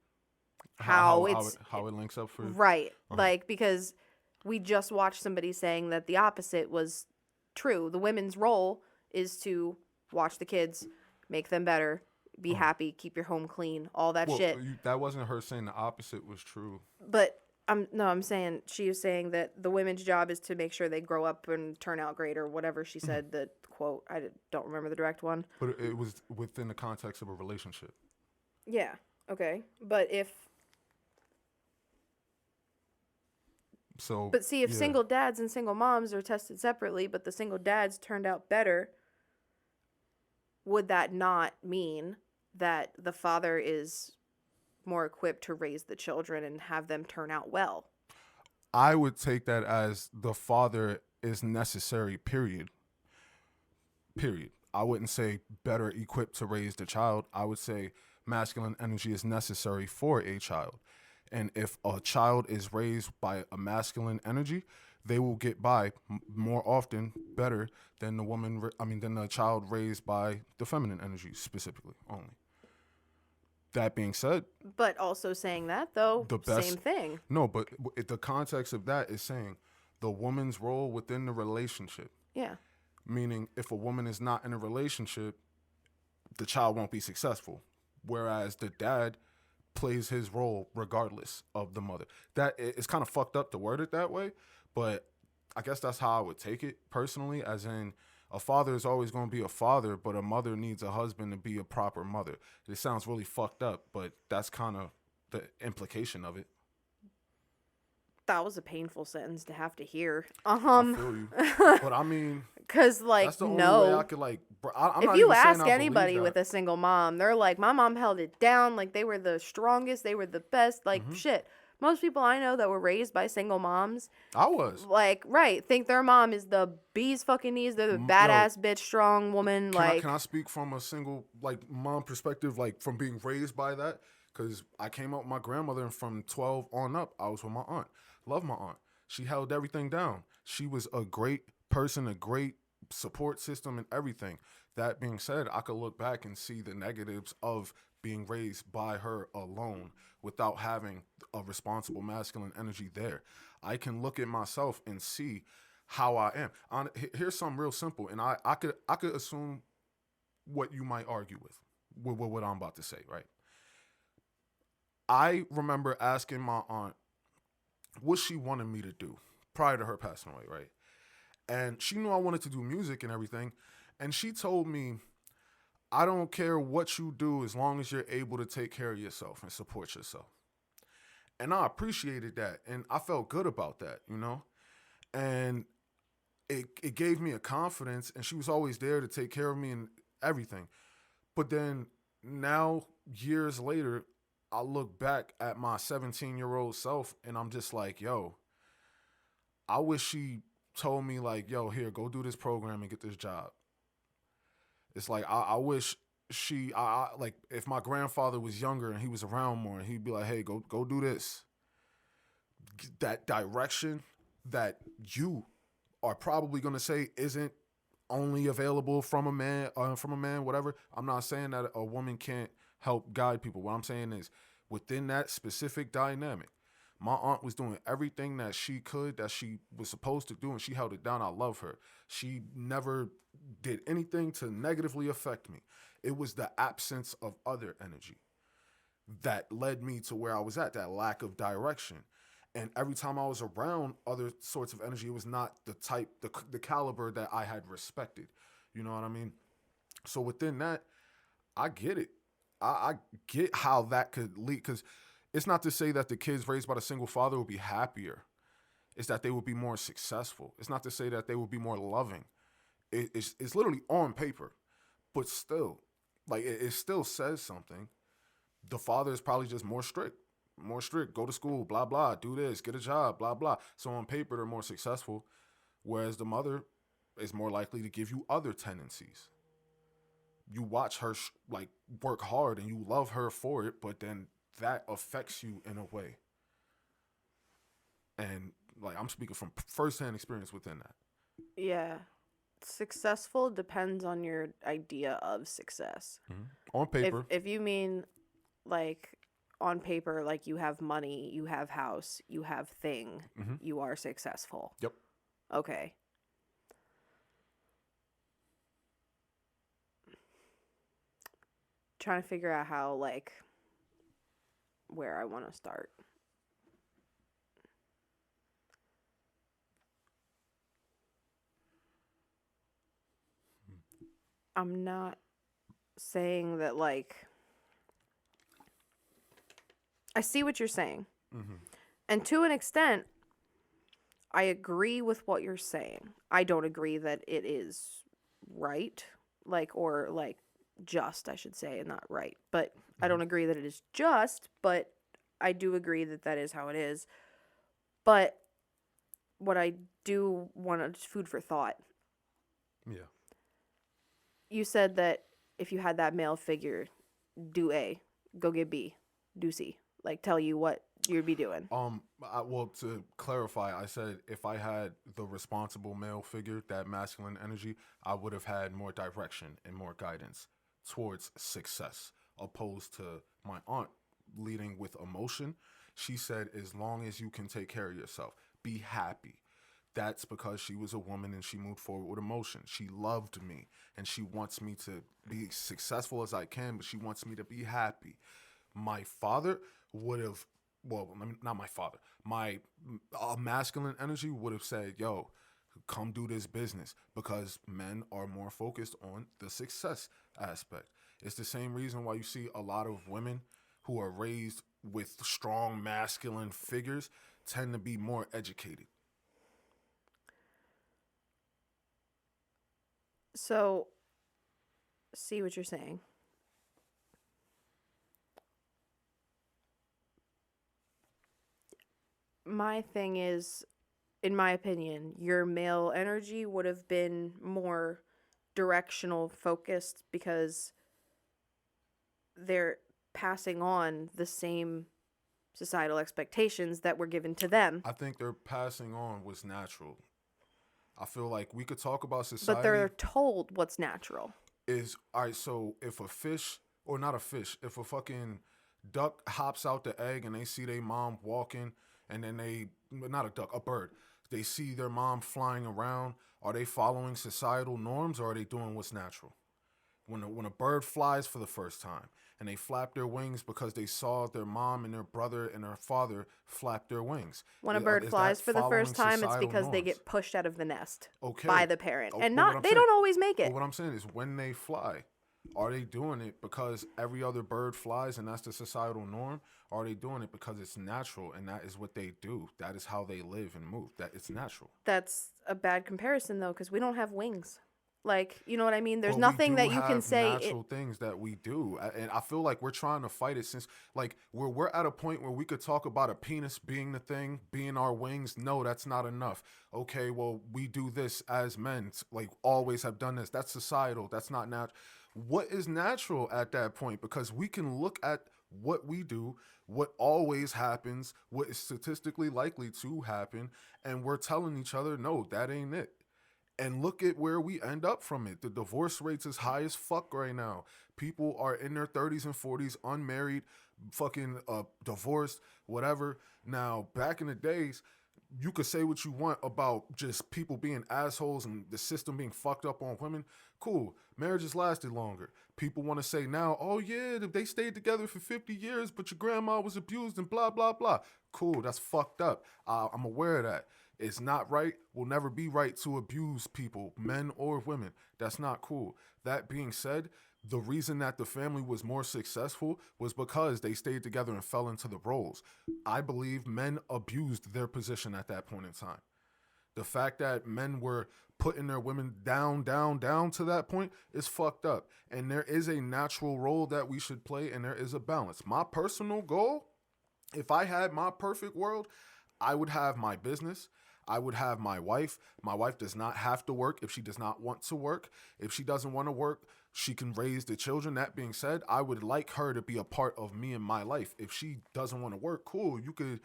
how it links up for right. Like, because we just watched somebody saying that the opposite was true. The women's role is to watch the kids, make them better, be happy, keep your home clean, all that shit. That wasn't her saying the opposite was true. But I'm saying she was saying that the women's job is to make sure they grow up and turn out great, or whatever she said. The quote, I don't remember the direct one. But it was within the context of a relationship. Yeah. Okay. But if single dads and single moms are tested separately, but the single dads turned out better, would that not mean that the father is more equipped to raise the children and have them turn out well? I would take that as the father is necessary, period. Period. I wouldn't say better equipped to raise the child. I would say masculine energy is necessary for a child. And if a child is raised by a masculine energy, they will get by more often better than than the child raised by the feminine energy specifically only. That being said, but also saying that though, same thing. No, but the context of that is saying the woman's role within the relationship. Yeah. Meaning, if a woman is not in a relationship, the child won't be successful. Whereas the dad plays his role regardless of the mother. That it's kind of fucked up to word it that way, but I guess that's how I would take it personally, as in a father is always going to be a father, but a mother needs a husband to be a proper mother. It sounds really fucked up, but that's kind of the implication of it. That was a painful sentence to have to hear. I feel you. But I mean, because like, that's the only way I could I'm if not you even ask saying anybody with a single mom, they're like, my mom held it down. Like, they were the strongest. They were the best. Like, shit. Most people I know that were raised by single moms, I was like, think their mom is the bee's fucking knees. They're the badass bitch, strong woman. Can I speak from a single mom perspective, from being raised by that? Because I came up with my grandmother, and from 12 on up, I was with my aunt. Love my aunt. She held everything down. She was a great person, a great support system, and everything. That being said, I could look back and see the negatives of being raised by her alone without having a responsible masculine energy there. I can look at myself and see how I am. Here's something real simple, and I could assume what you might argue with what I'm about to say, right? I remember asking my aunt what she wanted me to do prior to her passing away, right? And she knew I wanted to do music and everything, and she told me, I don't care what you do as long as you're able to take care of yourself and support yourself. And I appreciated that, and I felt good about that, And it gave me a confidence, and she was always there to take care of me and everything. But then now, years later, I look back at my 17-year-old self, and I'm just like, yo, I wish she told me, yo, here, go do this program and get this job. It's like, I wish if my grandfather was younger and he was around more, and he'd be like, hey, go do this. That direction that you are probably going to say isn't only available from a man, whatever. I'm not saying that a woman can't help guide people. What I'm saying is, within that specific dynamic, my aunt was doing everything that she could, that she was supposed to do, and she held it down. I love her. She never did anything to negatively affect me. It was the absence of other energy that led me to where I was at, that lack of direction. And every time I was around other sorts of energy, it was not the type, the caliber that I had respected. You know what I mean? So within that, I get it. I get how that could lead, because it's not to say that the kids raised by the single father will be happier. It's that they will be more successful. It's not to say that they will be more loving. It's literally on paper, but still, it still says something. The father is probably just more strict. more strict, go to school, blah, blah, do this, get a job, blah, blah. So on paper, they're more successful, whereas the mother is more likely to give you other tendencies. You watch her like work hard and you love her for it, but then that affects you in a way. And like I'm speaking from firsthand experience within that. Yeah. Successful depends on your idea of success. On paper. If you mean like on paper, like you have money, you have house, you have thing, you are successful. Yep. Okay. Trying to figure out how, like, where I want to start. I'm not saying that, like, I see what you're saying. And to an extent, I agree with what you're saying. I don't agree that it is right, like, or, like, just, I should say, and not right. But I don't agree that it is just, but I do agree that that is how it is. But what I do want is food for thought. Yeah. You said that if you had that male figure, do A, go get B, do C. Like, tell you what you'd be doing. Well, to clarify, I said if I had the responsible male figure, that masculine energy, I would have had more direction and more guidance towards success, opposed to my aunt leading with emotion. She said, as long as you can take care of yourself, be happy. That's because she was a woman and she moved forward with emotion. She loved me and she wants me to be successful as I can, but she wants me to be happy. My father would have, well, not my father, my masculine energy would have said, yo, come do this business, because men are more focused on the success aspect. It's the same reason why you see a lot of women who are raised with strong masculine figures tend to be more educated. So, see what you're saying. My thing is, in my opinion, your male energy would have been more directional focused because they're passing on the same societal expectations that were given to them. I think their passing on was natural. I feel like we could talk about society. But they're told what's natural. All right, so if a fish, or not a fish, if a fucking duck hops out the egg and they see their mom walking, and then not a duck, a bird, they see their mom flying around, are they following societal norms or are they doing what's natural? When a bird flies for the first time and they flap their wings because they saw their mom and their brother and their father flap their wings. When a bird flies for the first time, it's because they get pushed out of the nest by the parent. And they don't always make it. But what I'm saying is when they fly, are they doing it because every other bird flies and that's the societal norm? Or are they doing it because it's natural and that is what they do? That is how they live and move. That it's natural. That's a bad comparison, though, because we don't have wings. Like, you know what I mean? There's nothing that you can say. Natural things that we do, and I feel like we're trying to fight it since, like, we're at a point where we could talk about a penis being the thing, being our wings. No, that's not enough. Okay, well, we do this as men, like, always have done this. That's societal. That's not natural. What is natural at that point? Because we can look at what we do, what always happens, what is statistically likely to happen, and we're telling each other, no, that ain't it. And look at where we end up from it. The divorce rate's as high as fuck right now. People are in their 30s and 40s, unmarried, fucking divorced, whatever. Now, back in the days, you could say what you want about just people being assholes and the system being fucked up on women. Cool. Marriages lasted longer. People want to say now, oh yeah, they stayed together for 50 years, but your grandma was abused and blah, blah, blah. Cool. That's fucked up. I'm aware of that. It's not right, will never be right to abuse people, men or women. That's not cool. That being said, the reason that the family was more successful was because they stayed together and fell into the roles. I believe men abused their position at that point in time. The fact that men were putting their women down to that point is fucked up. And there is a natural role that we should play, and there is a balance. My personal goal If I had my perfect world, I would have my business. I would have my wife. My wife does not have to work if she does not want to work. If she doesn't want to work, she can raise the children. That being said, I would like her to be a part of me and my life. If she doesn't want to work, cool. You could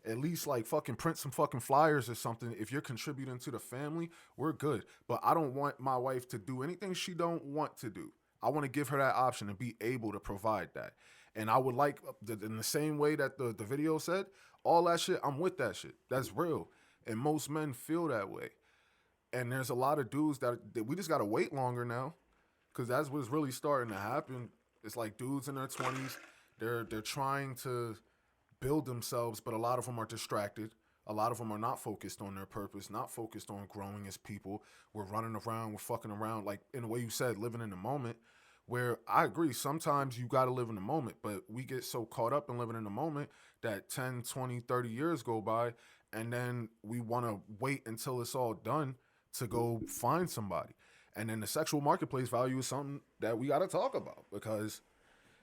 at least like fucking print some fucking flyers or something. If you're contributing to the family, we're good. But I don't want my wife to do anything she don't want to do. I want to give her that option and be able to provide that. And I would like, in the same way that the video said, all that shit, I'm with that shit. That's real. And most men feel that way. And there's a lot of dudes that we just got to wait longer now, because that's what's really starting to happen. It's like dudes in their 20s, they're trying to build themselves, but a lot of them are distracted. A lot of them are not focused on their purpose, not focused on growing as people. We're running around, we're fucking around, like in the way you said, living in the moment. Where I agree, sometimes you got to live in the moment, but we get so caught up in living in the moment that 10, 20, 30 years go by, and then we want to wait until it's all done to go find somebody. And then the sexual marketplace value is something that we got to talk about, because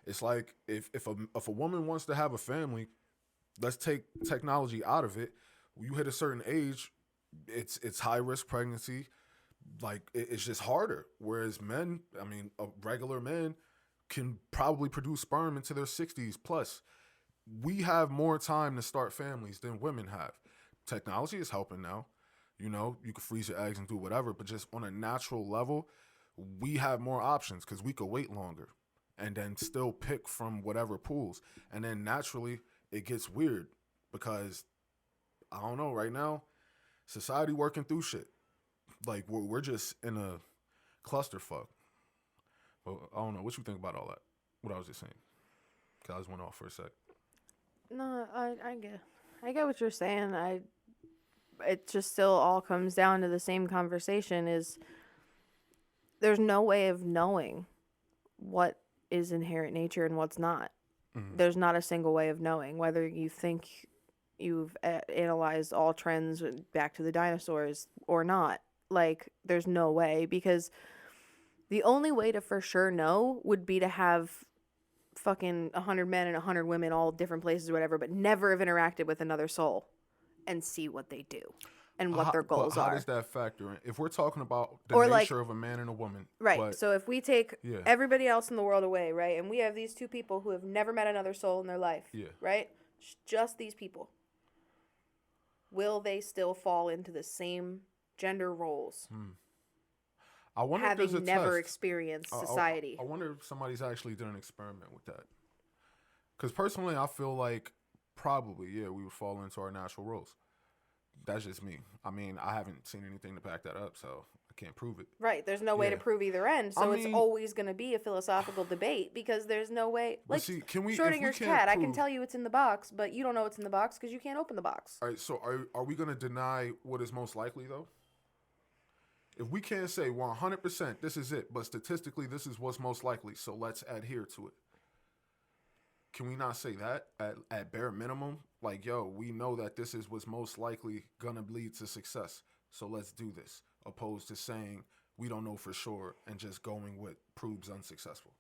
it's like if a woman wants to have a family, let's take technology out of it. You hit a certain age, it's high risk pregnancy. Like it's just harder. Whereas men, I mean, regular men can probably produce sperm into their 60s plus. We have more time to start families than women have. Technology is helping now. You know, you can freeze your eggs and do whatever, but just on a natural level, we have more options because we could wait longer and then still pick from whatever pools. And then naturally, it gets weird because, I don't know, right now, society working through shit. Like, we're just in a clusterfuck. But I don't know. What you think about all that? What I was just saying. Because I just went off for a sec. No, I get what you're saying. It just still all comes down to the same conversation. Is there's no way of knowing what is inherent nature and what's not. Mm-hmm. There's not a single way of knowing whether you think you've analyzed all trends back to the dinosaurs or not. Like, there's no way, because the only way to for sure know would be to have fucking 100 men and 100 women all different places or whatever, but never have interacted with another soul and see what they do and what their goals are. How does that factor in? If we're talking about the nature of a man and a woman. Right. So if we take everybody else in the world away, right, and we have these two people who have never met another soul in their life, right? Just these people. Will they still fall into the same gender roles? I wonder having if there's a never test. experienced society. I wonder if somebody's actually done an experiment with that. Because personally, I feel like probably, we would fall into our natural roles. That's just me. I mean, I haven't seen anything to back that up, so I can't prove it. Right. There's no way to prove either end, so it's always going to be a philosophical debate, because there's no way. Like, see, Schrodinger's cat, I can tell you it's in the box, but you don't know it's in the box because you can't open the box. All right, so are we going to deny what is most likely, though? If we can't say 100% this is it, but statistically this is what's most likely, so let's adhere to it. Can we not say that at bare minimum? Like, yo, we know that this is what's most likely going to lead to success, so let's do this, opposed to saying we don't know for sure and just going with proves unsuccessful.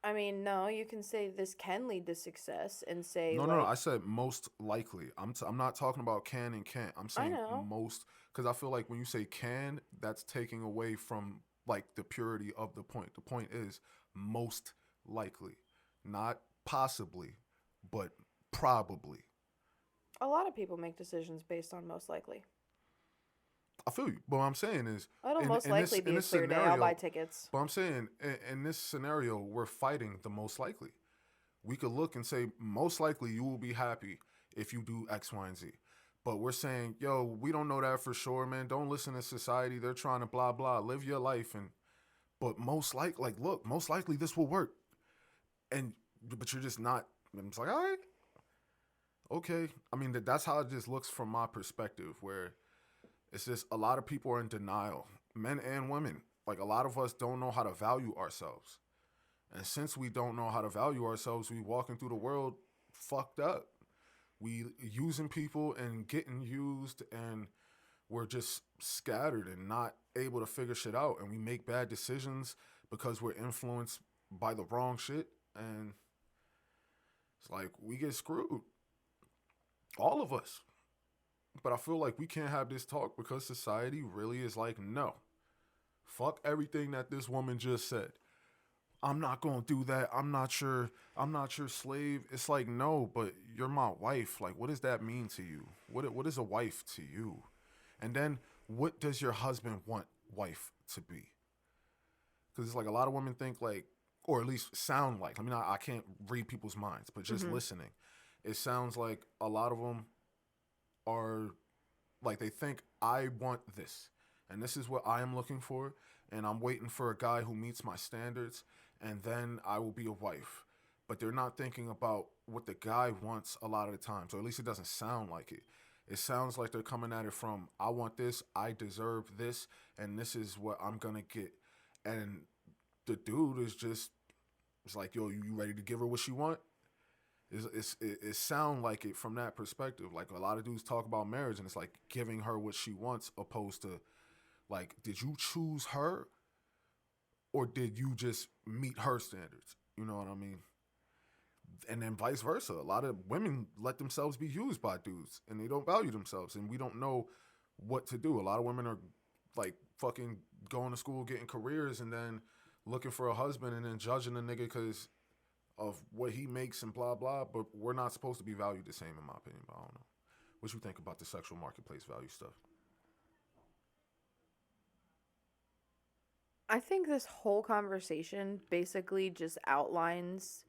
I mean, no, you can say this can lead to success and say No, I said most likely. I'm not talking about can and can't. I'm saying most, because I feel like when you say can, that's taking away from like the purity of the point. The point is most likely, not possibly, but probably. A lot of people make decisions based on most likely. I feel you. But what I'm saying is, it'll most likely be a clear day. I'll buy tickets. But I'm saying, in this scenario, we're fighting the most likely. We could look and say, most likely you will be happy if you do X, Y, and Z. But we're saying, yo, we don't know that for sure, man. Don't listen to society. They're trying to blah, blah. Live your life. But most likely, look, most likely this will work. But you're just not. And it's like, all right. Okay. I mean, that's how it just looks from my perspective, where it's just a lot of people are in denial, men and women. Like, a lot of us don't know how to value ourselves. And since we don't know how to value ourselves, we walking through the world fucked up. We using people and getting used, and we're just scattered and not able to figure shit out. And we make bad decisions because we're influenced by the wrong shit. And it's like, we get screwed. All of us. But I feel like we can't have this talk because society really is like, no. Fuck everything that this woman just said. I'm not gonna do that. I'm not your slave. It's like, no, but you're my wife. Like, what does that mean to you? What is a wife to you? And then what does your husband want wife to be? Because it's like a lot of women think like, or at least sound like, I mean, I can't read people's minds, but just listening, it sounds like a lot of them are like, they think I want this and this is what I am looking for. And I'm waiting for a guy who meets my standards and then I will be a wife. But they're not thinking about what the guy wants a lot of the time. So at least it doesn't sound like it. It sounds like they're coming at it from, I want this, I deserve this, and this is what I'm going to get. And the dude is just, it's like, yo, you ready to give her what she want? It sound like it from that perspective. Like a lot of dudes talk about marriage and it's like giving her what she wants opposed to like, did you choose her or did you just meet her standards? You know what I mean? And then vice versa. A lot of women let themselves be used by dudes and they don't value themselves and we don't know what to do. A lot of women are like fucking going to school, getting careers and then looking for a husband and then judging the nigga because of what he makes and blah, blah. But we're not supposed to be valued the same in my opinion. But I don't know. What you think about the sexual marketplace value stuff? I think this whole conversation basically just outlines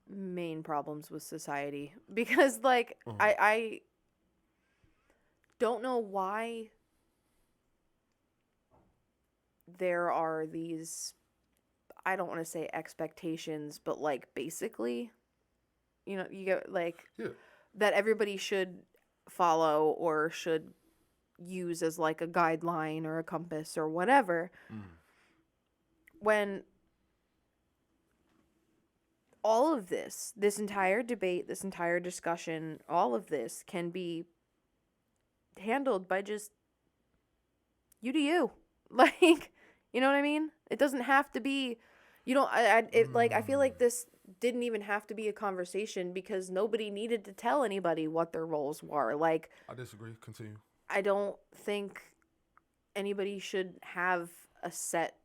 main problems with society because like I don't know why there are these, I don't want to say expectations, but like basically, you know, you get like that everybody should follow or should use as like a guideline or a compass or whatever. When all of this entire debate, this entire discussion, all of this can be handled by just you do you. Like, you know what I mean? It doesn't have to be, you know, I feel like this didn't even have to be a conversation because nobody needed to tell anybody what their roles were. Like, I disagree. Continue. I don't think anybody should have a set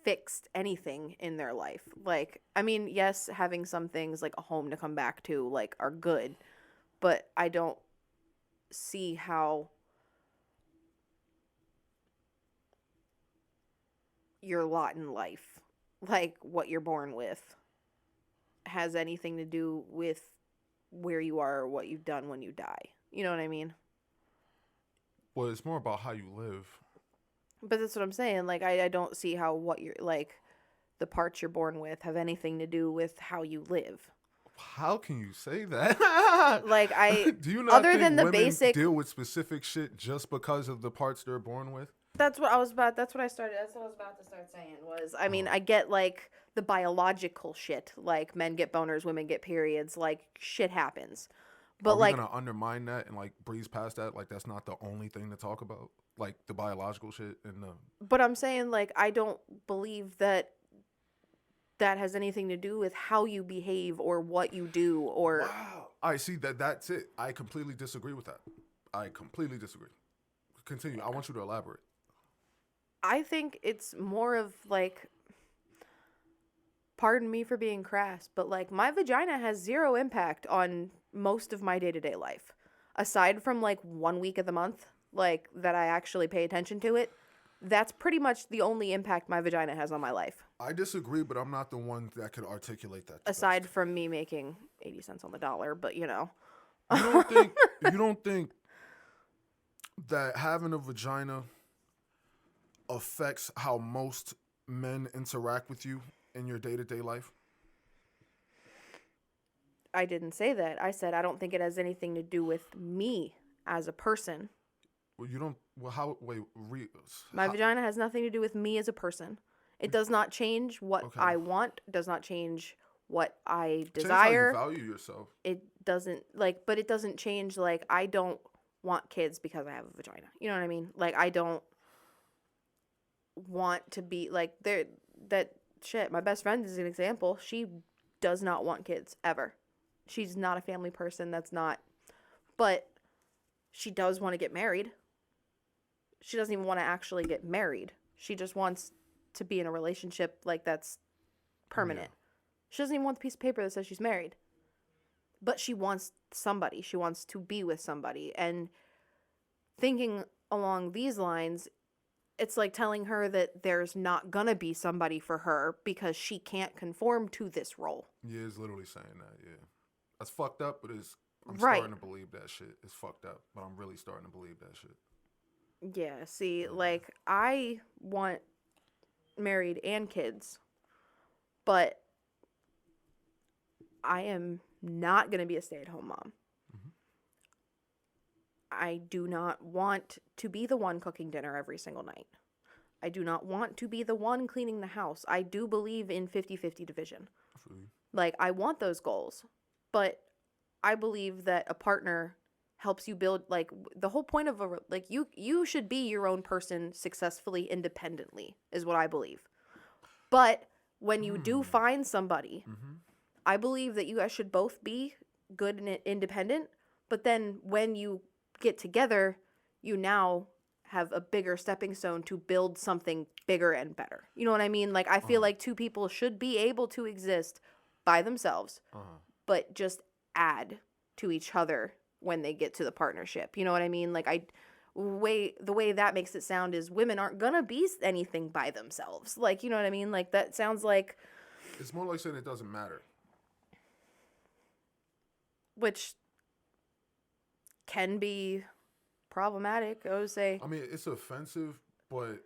fixed anything in their life. Like, I mean, yes, having some things like a home to come back to like are good, but I don't see how your lot in life, like what you're born with, has anything to do with where you are or what you've done when you die. You know what I mean? Well, it's more about how you live. But that's what I'm saying. Like, I don't see how what you're, like, the parts you're born with have anything to do with how you live. How can you say that? Like, do you not other think than the women basic deal with specific shit just because of the parts they're born with? That's what I was about to start saying was, I mean, I get, like, the biological shit. Like, men get boners, women get periods. Like, shit happens. But, are we like, gonna undermine that and, like, breeze past that? Like, that's not the only thing to talk about? Like, the biological shit and the... But I'm saying, like, I don't believe that has anything to do with how you behave or what you do or... Wow. I see that's it. I completely disagree with that. I completely disagree. Continue. I want you to elaborate. I think it's more of, like, pardon me for being crass, but, like, my vagina has zero impact on most of my day-to-day life. Aside from, like, 1 week of the month, like, that I actually pay attention to it, that's pretty much the only impact my vagina has on my life. I disagree, but I'm not the one that could articulate that. Aside from me making 80 cents on the dollar, but, you know. You don't think that having a vagina affects how most men interact with you in your day-to-day life? I didn't say that. I said I don't think it has anything to do with me as a person. Well, you don't... Well, how... Wait, my vagina has nothing to do with me as a person. It does not change what I want. It does not change what I desire. Change how you value yourself. It doesn't, like, but it doesn't change, like, I don't want kids because I have a vagina. You know what I mean? Like, I don't want to be, like, that shit. My best friend is an example. She does not want kids, ever. she's not a family person. That's not. But she does want to get married. She doesn't even want to actually get married. She just wants to be in a relationship like that's permanent. Yeah. She doesn't even want the piece of paper that says she's married. But she wants somebody. She wants to be with somebody. And thinking along these lines, it's like telling her that there's not gonna be somebody for her because she can't conform to this role. Yeah, it's literally saying that. Yeah, that's fucked up, but I'm Right. starting to believe that shit. It's fucked up, but I'm really starting to believe that shit. Yeah, see, like, I want married and kids, but I am not going to be a stay-at-home mom. Mm-hmm. I do not want to be the one cooking dinner every single night. I do not want to be the one cleaning the house. I do believe in 50-50 division. Like, I want those goals, but I believe that a partner helps you build, like, the whole point of like, you should be your own person successfully independently is what I believe. But when you do find somebody, I believe that you guys should both be good and independent, but then when you get together, you now have a bigger stepping stone to build something bigger and better. You know what I mean? Like, I feel like two people should be able to exist by themselves, but just add to each other when they get to the partnership. You know what I mean? Like, the way that makes it sound is women aren't gonna be anything by themselves. Like, you know what I mean? Like, that sounds like... It's more like saying it doesn't matter. Which can be problematic, I would say. I mean, it's offensive, but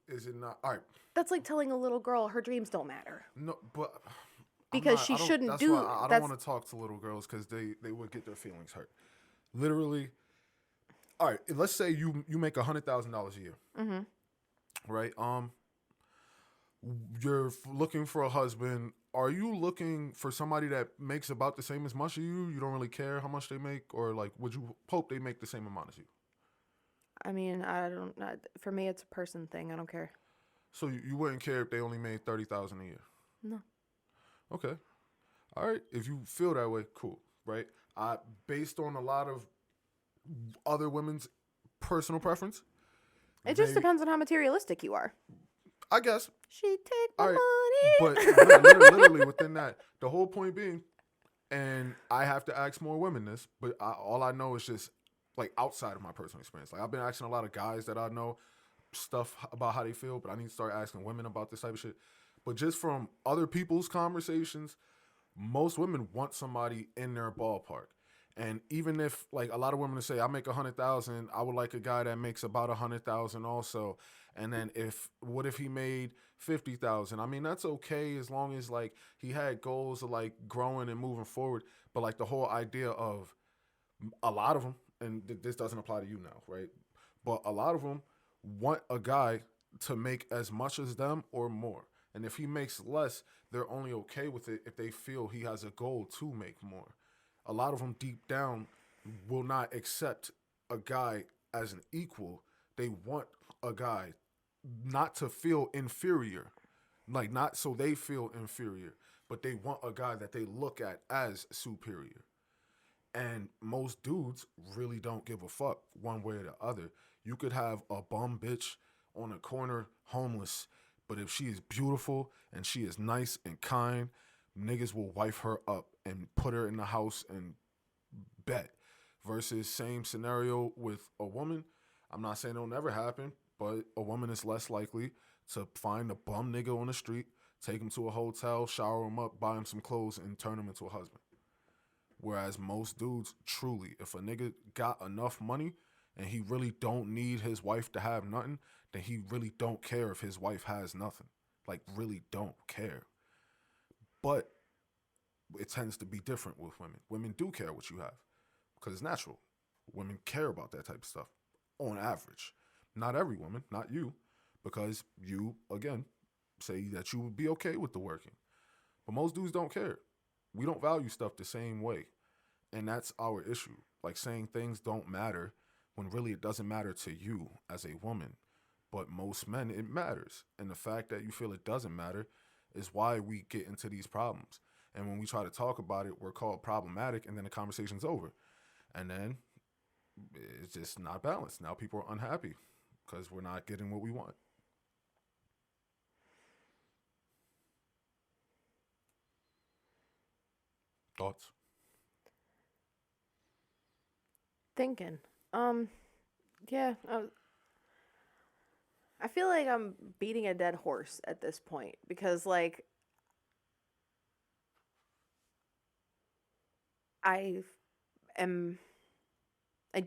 is it not? All right. That's like telling a little girl her dreams don't matter. No, but... Because she shouldn't do... I don't want to talk to little girls because they would get their feelings hurt. Literally. All right, let's say you make $100,000 a year. Mm-hmm. Right? You're looking for a husband. Are you looking for somebody that makes about the same as much as you? You don't really care how much they make? Or, like, would you hope they make the same amount as you? I mean, for me, it's a person thing. I don't care. So you wouldn't care if they only made $30,000 a year? No. Okay. All right. If you feel that way, cool. Right? Based on a lot of other women's personal preference. It just depends on how materialistic you are. I guess. She take my money. But literally within that, the whole point being, and I have to ask more women this, but all I know is just like outside of my personal experience. Like, I've been asking a lot of guys that I know stuff about how they feel, but I need to start asking women about this type of shit. But just from other people's conversations, most women want somebody in their ballpark. And even if, like, a lot of women say, I make $100,000, I would like a guy that makes about $100,000 also. And then what if he made $50,000? I mean, that's okay as long as, like, he had goals of, like, growing and moving forward. But, like, the whole idea of a lot of them, and this doesn't apply to you now, right? But a lot of them want a guy to make as much as them or more. And if he makes less, they're only okay with it if they feel he has a goal to make more. A lot of them deep down will not accept a guy as an equal. They want a guy not to feel inferior, like not so they feel inferior, but they want a guy that they look at as superior. And most dudes really don't give a fuck one way or the other. You could have a bum bitch on a corner, homeless, but if she is beautiful and she is nice and kind, niggas will wife her up and put her in the house and bet. Versus same scenario with a woman. I'm not saying it'll never happen, but a woman is less likely to find a bum nigga on the street, take him to a hotel, shower him up, buy him some clothes, and turn him into a husband. Whereas most dudes, truly, if a nigga got enough money and he really don't need his wife to have nothing, then he really don't care if his wife has nothing. Like, really don't care. But it tends to be different with women. Women do care what you have because it's natural. Women care about that type of stuff on average. Not every woman, not you, because you, again, say that you would be okay with the working. But most dudes don't care. We don't value stuff the same way. And that's our issue. Like, saying things don't matter when really it doesn't matter to you as a woman. But most men, it matters. And the fact that you feel it doesn't matter is why we get into these problems. And when we try to talk about it, we're called problematic, and then the conversation's over. And then it's just not balanced. Now people are unhappy because we're not getting what we want. Thoughts? Thinking. Yeah. I feel like I'm beating a dead horse at this point because, like, I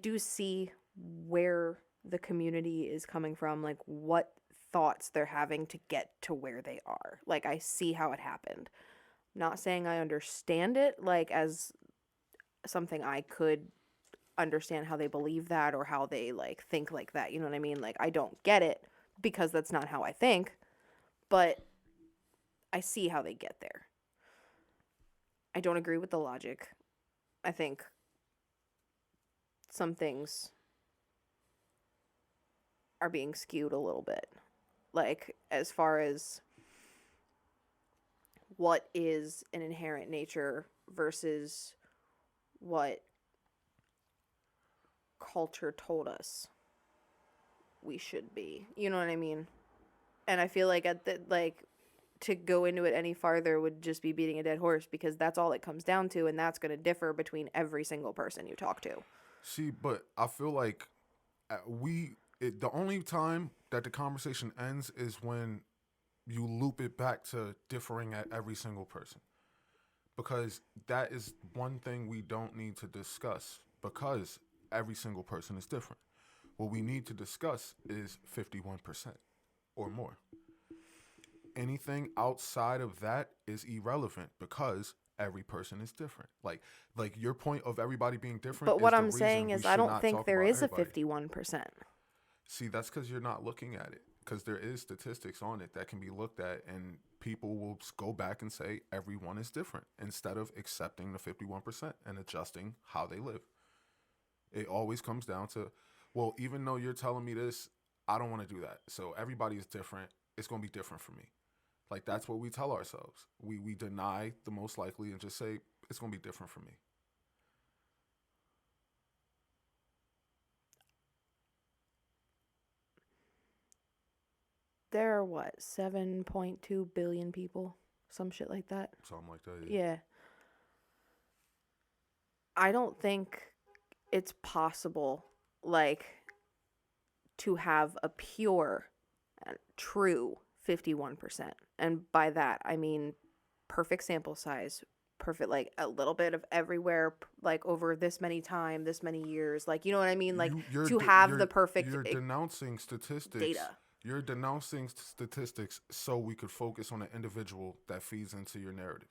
do see where the community is coming from, like what thoughts they're having to get to where they are. Like, I see how it happened. I'm not saying I understand it, like, as something I could understand how they believe that or how they, like, think like that. You know what I mean? Like, I don't get it because that's not how I think, but I see how they get there. I don't agree with the logic. I think some things are being skewed a little bit. Like, as far as what is an inherent nature versus what culture told us we should be. You know what I mean? And I feel like to go into it any farther would just be beating a dead horse because that's all it comes down to, and that's going to differ between every single person you talk to. See, but I feel like the only time that the conversation ends is when you loop it back to differing at every single person. Because that is one thing we don't need to discuss because every single person is different. What we need to discuss is 51% or more. Anything outside of that is irrelevant because every person is different. Like your point of everybody being different. But what is I'm saying is I don't think there is a 51%. See, that's because you're not looking at it. Because there is statistics on it that can be looked at, and people will go back and say everyone is different instead of accepting the 51% and adjusting how they live. It always comes down to, well, even though you're telling me this, I don't want to do that. So everybody is different. It's going to be different for me. Like, that's what we tell ourselves. We deny the most likely and just say it's going to be different for me. There are, what, 7.2 billion people? Some shit like that. Something like that. Yeah. I don't think it's possible, like, to have a pure, true 51%. And by that, I mean perfect sample size, perfect, like, a little bit of everywhere, like, over this many time, this many years. Like, you know what I mean? Like, have the perfect You're denouncing statistics. data. You're denouncing statistics so we could focus on an individual that feeds into your narrative.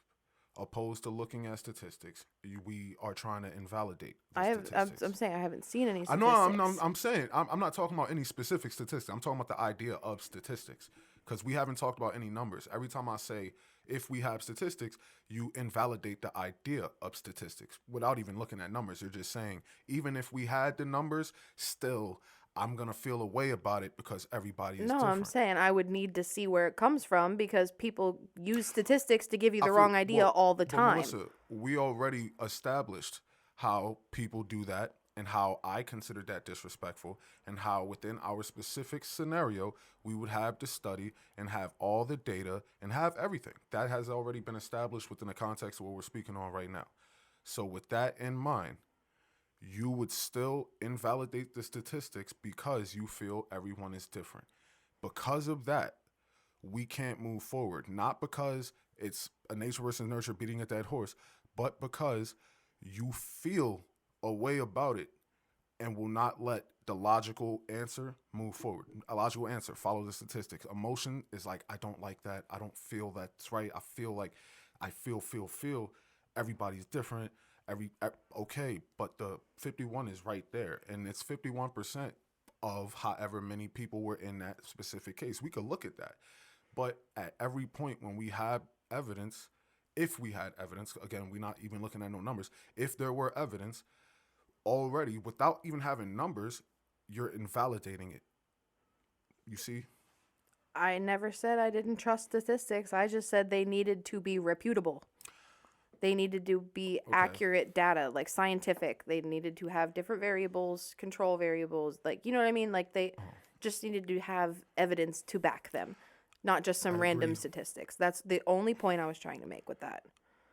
Opposed to looking at statistics, we are trying to invalidate statistics. I'm saying I haven't seen any I statistics. know. I'm saying I'm not talking about any specific statistics. I'm talking about the idea of statistics because we haven't talked about any numbers. Every time I say if we have statistics, you invalidate the idea of statistics without even looking at numbers. You're just saying even if we had the numbers, still I'm going to feel a way about it because everybody is different. I'm saying I would need to see where it comes from because people use statistics to give you the wrong idea all the time. Melissa, we already established how people do that and how I consider that disrespectful and how within our specific scenario, we would have the study and have all the data and have everything. That has already been established within the context of what we're speaking on right now. So with that in mind, you would still invalidate the statistics because you feel everyone is different. Because of that, we can't move forward. Not because it's a nature versus nurture beating a dead horse, but because you feel a way about it and will not let the logical answer move forward. A logical answer, follow the statistics. Emotion is like, I don't like that. I don't feel that's right. I feel like I feel. Everybody's different. Okay, but the 51 is right there, and it's 51% of however many people were in that specific case. We could look at that, but at every point when we have evidence, if we had evidence, again, we're not even looking at no numbers. If there were evidence already, without even having numbers, you're invalidating it. You see? I never said I didn't trust statistics. I just said they needed to be reputable. They needed to be accurate data, like scientific. They needed to have different variables, control variables, like, you know what I mean? Like they just needed to have evidence to back them, not just some random statistics. That's the only point I was trying to make with that.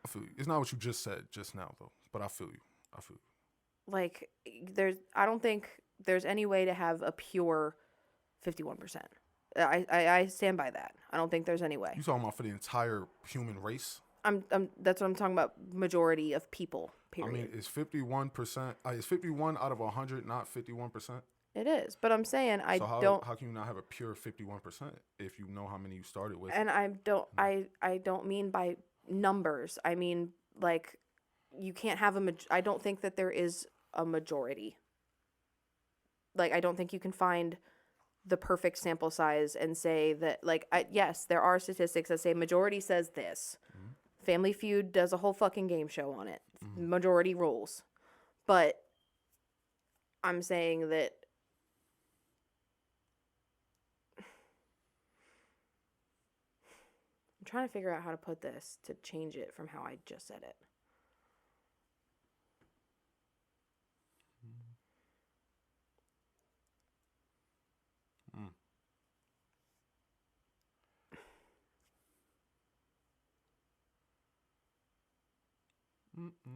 I feel you. It's not what you just said just now, though, but I feel you. I feel you. Like, I don't think there's any way to have a pure 51%. I stand by that. I don't think there's any way. You talking about for the entire human race? That's what I'm talking about. Majority of people. Period. I mean, is 51%? Is 51 out of 100 not 51%? It is, but I'm saying How can you not have a pure 51% if you know how many you started with? And I don't mean by numbers. I mean, like, you can't have I don't think that there is a majority. Like, I don't think you can find the perfect sample size and say that, like, yes, there are statistics that say majority says this. Mm-hmm. Family Feud does a whole fucking game show on it. Mm-hmm. Majority rules. But I'm saying that I'm trying to figure out how to put this to change it from how I just said it.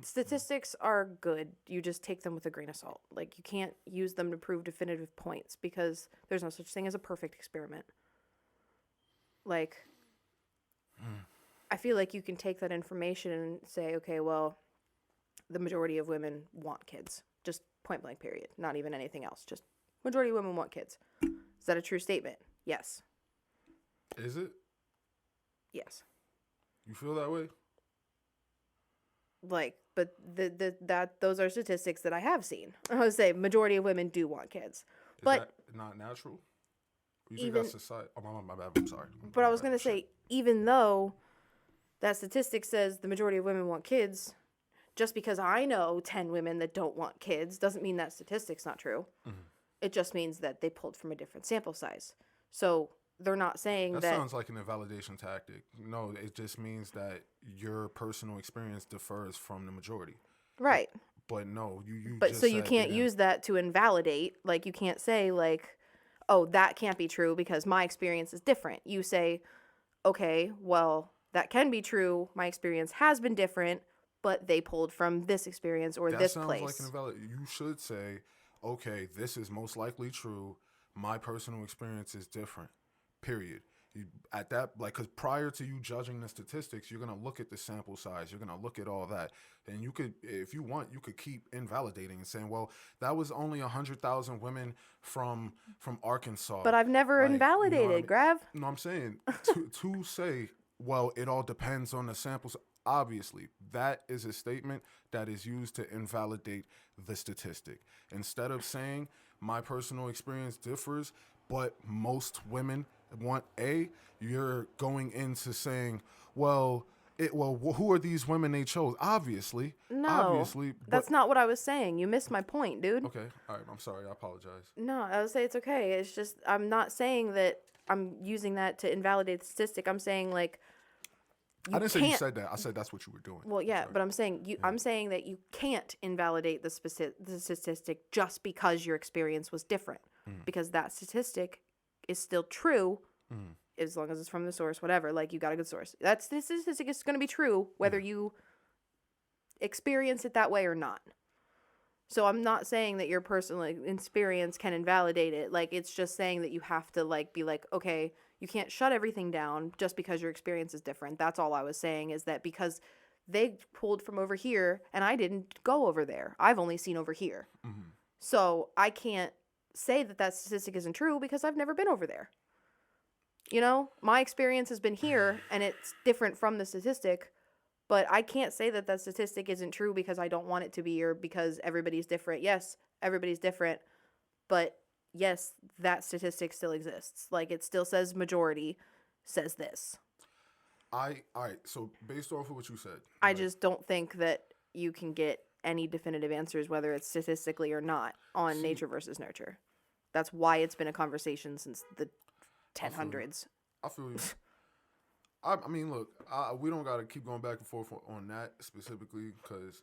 Statistics are good. You just take them with a grain of salt. Like, you can't use them to prove definitive points because there's no such thing as a perfect experiment. Like, I feel like you can take that information and say, okay, well, the majority of women want kids. Just point blank, period. Not even anything else. Just majority of women want kids. Is that a true statement? Yes. Is it? Yes. You feel that way? Like, but those are statistics that I have seen. I would say majority of women do want kids. But that not natural? You think that's society? Oh, my bad. I'm sorry. But I was going to say, even though that statistic says the majority of women want kids, just because I know 10 women that don't want kids doesn't mean that statistic's not true. Mm-hmm. It just means that they pulled from a different sample size. So they're not saying that... That sounds like an invalidation tactic. No, it just means that your personal experience differs from the majority. Right. But no, you But just so you can't use that to invalidate. Like, you can't say, like, oh, that can't be true because my experience is different. You say, okay, well, that can be true. My experience has been different, but they pulled from this experience or this place. That sounds like an invalidation. You should say, okay, this is most likely true. My personal experience is different. Period. At that, like, because prior to you judging the statistics, you're gonna look at the sample size. You're gonna look at all that, and you could, if you want, you could keep invalidating and saying, "Well, that was only 100,000 women from Arkansas." But I've never invalidated, you know Grav. No, I'm saying to say, well, it all depends on the samples. Obviously, that is a statement that is used to invalidate the statistic. Instead of saying my personal experience differs, but most women want A, you're going into saying, well, who are these women they chose? Obviously. That's not what I was saying. You missed my point, dude. Okay, all right, I'm sorry, I apologize. No, I would say it's okay. It's just, I'm not saying that I'm using that to invalidate the statistic. I'm saying, like, I didn't say you said that. I said that's what you were doing. Well, yeah, but I'm saying I'm saying that you can't invalidate the statistic just because your experience was different, because that statistic is still true, as long as it's from the source, whatever. Like, you got a good source. That statistic is going to be true whether you experience it that way or not. So I'm not saying that your personal experience can invalidate it. Like, it's just saying that you have to, like, be like, okay, you can't shut everything down just because your experience is different. That's all I was saying, is that because they pulled from over here and I didn't go over there. I've only seen over here. Mm-hmm. So I can't say that that statistic isn't true because I've never been over there. You know, my experience has been here and it's different from the statistic, but I can't say that that statistic isn't true because I don't want it to be, or because everybody's different. Yes, everybody's different, but yes, that statistic still exists. Like, it still says majority says this. All right, so based off of what you said, I just don't think that you can get any definitive answers, whether it's statistically or not, on nature versus nurture. That's why it's been a conversation since the 1000s. I feel you. I mean, look, we don't got to keep going back and forth on that specifically because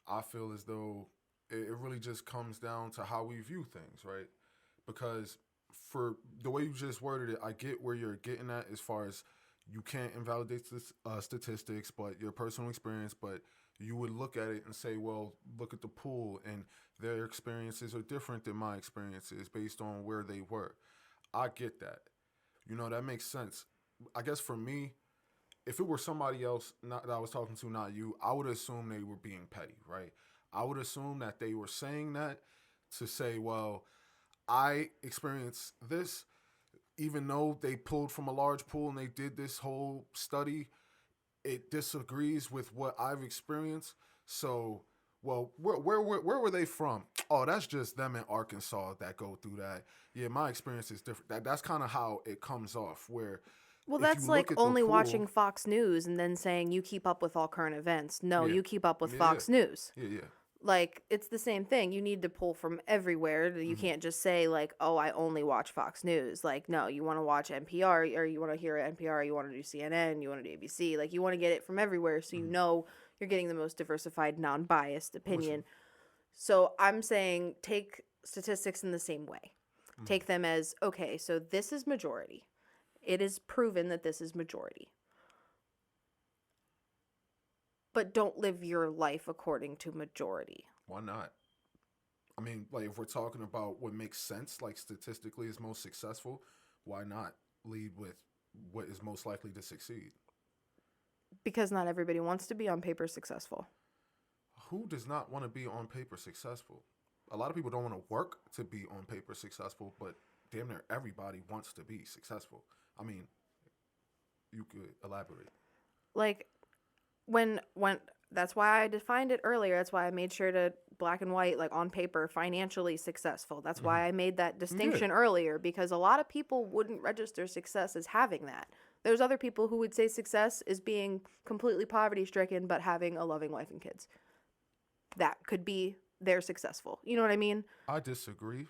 I feel as though it really just comes down to how we view things, right? Because for the way you just worded it, I get where you're getting at as far as you can't invalidate this, statistics, but your personal experience, but you would look at it and say, well, look at the pool and their experiences are different than my experiences based on where they were. I get that. That makes sense. I guess for me, if it were somebody else not, that I was talking to, not you, I would assume they were being petty, right? I would assume that they were saying that to say, well, I experienced this, even though they pulled from a large pool and they did this whole study, it disagrees with what I've experienced. So, well, where were they from? Oh, that's just them in Arkansas that go through that. Yeah, my experience is different. That's kind of how it comes off. Where Well, if that's you like look at the only pool, watching Fox News and then saying you keep up with all current events. No, yeah, you keep up with yeah, Fox News. yeah. Like, it's the same thing. You need to pull from everywhere. You can't just say, like, oh, I only watch Fox News. Like, no, you want to watch NPR, or you want to hear NPR, you want to do CNN, you want to do ABC. Like, you want to get it from everywhere so you know you're getting the most diversified, non-biased opinion. So I'm saying take statistics in the same way. Take them as, okay, so this is majority. It is proven that this is majority. But don't live your life according to majority. Why not? I mean, like if we're talking about what makes sense, like statistically is most successful, why not lead with what is most likely to succeed? Because not everybody wants to be on paper successful. Who does not want to be on paper successful? A lot of people don't want to work to be on paper successful, but damn near everybody wants to be successful. I mean, you could elaborate. Like when that's why I defined it earlier. That's why I made sure to black and white, like on paper, financially successful. That's why I made that distinction earlier, because a lot of people wouldn't register success as having that. There's other people who would say success is being completely poverty stricken but having a loving wife and kids. That could be they're successful. You know what I mean? I disagree.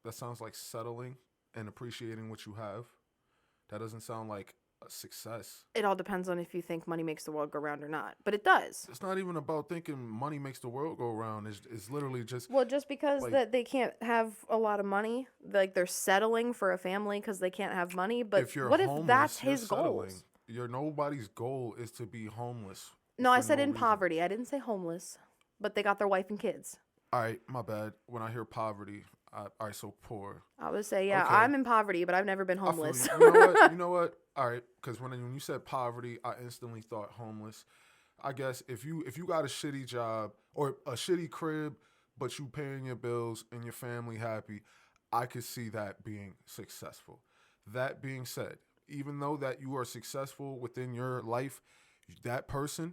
That sounds like settling and appreciating what you have. That doesn't sound like a success. It all depends on if you think money makes the world go round or not. But it does. It's not even about thinking money makes the world go round. It's literally just... Well, just because like, that they can't have a lot of money, like they're settling for a family because they can't have money. But if you're what homeless, if that's you're his settling. goals? Nobody's goal is to be homeless. No, I for said no in reason. poverty. I didn't say homeless. But they got their wife and kids. All right, my bad. When I hear poverty, all right, so poor. I would say, yeah, Okay. I'm in poverty, but I've never been I feel homeless. you. You know what? You know what? All right, because when you said poverty, I instantly thought homeless. I guess if you got a shitty job or a shitty crib, but you paying your bills and your family happy, I could see that being successful. That being said, even though that you are successful within your life, that person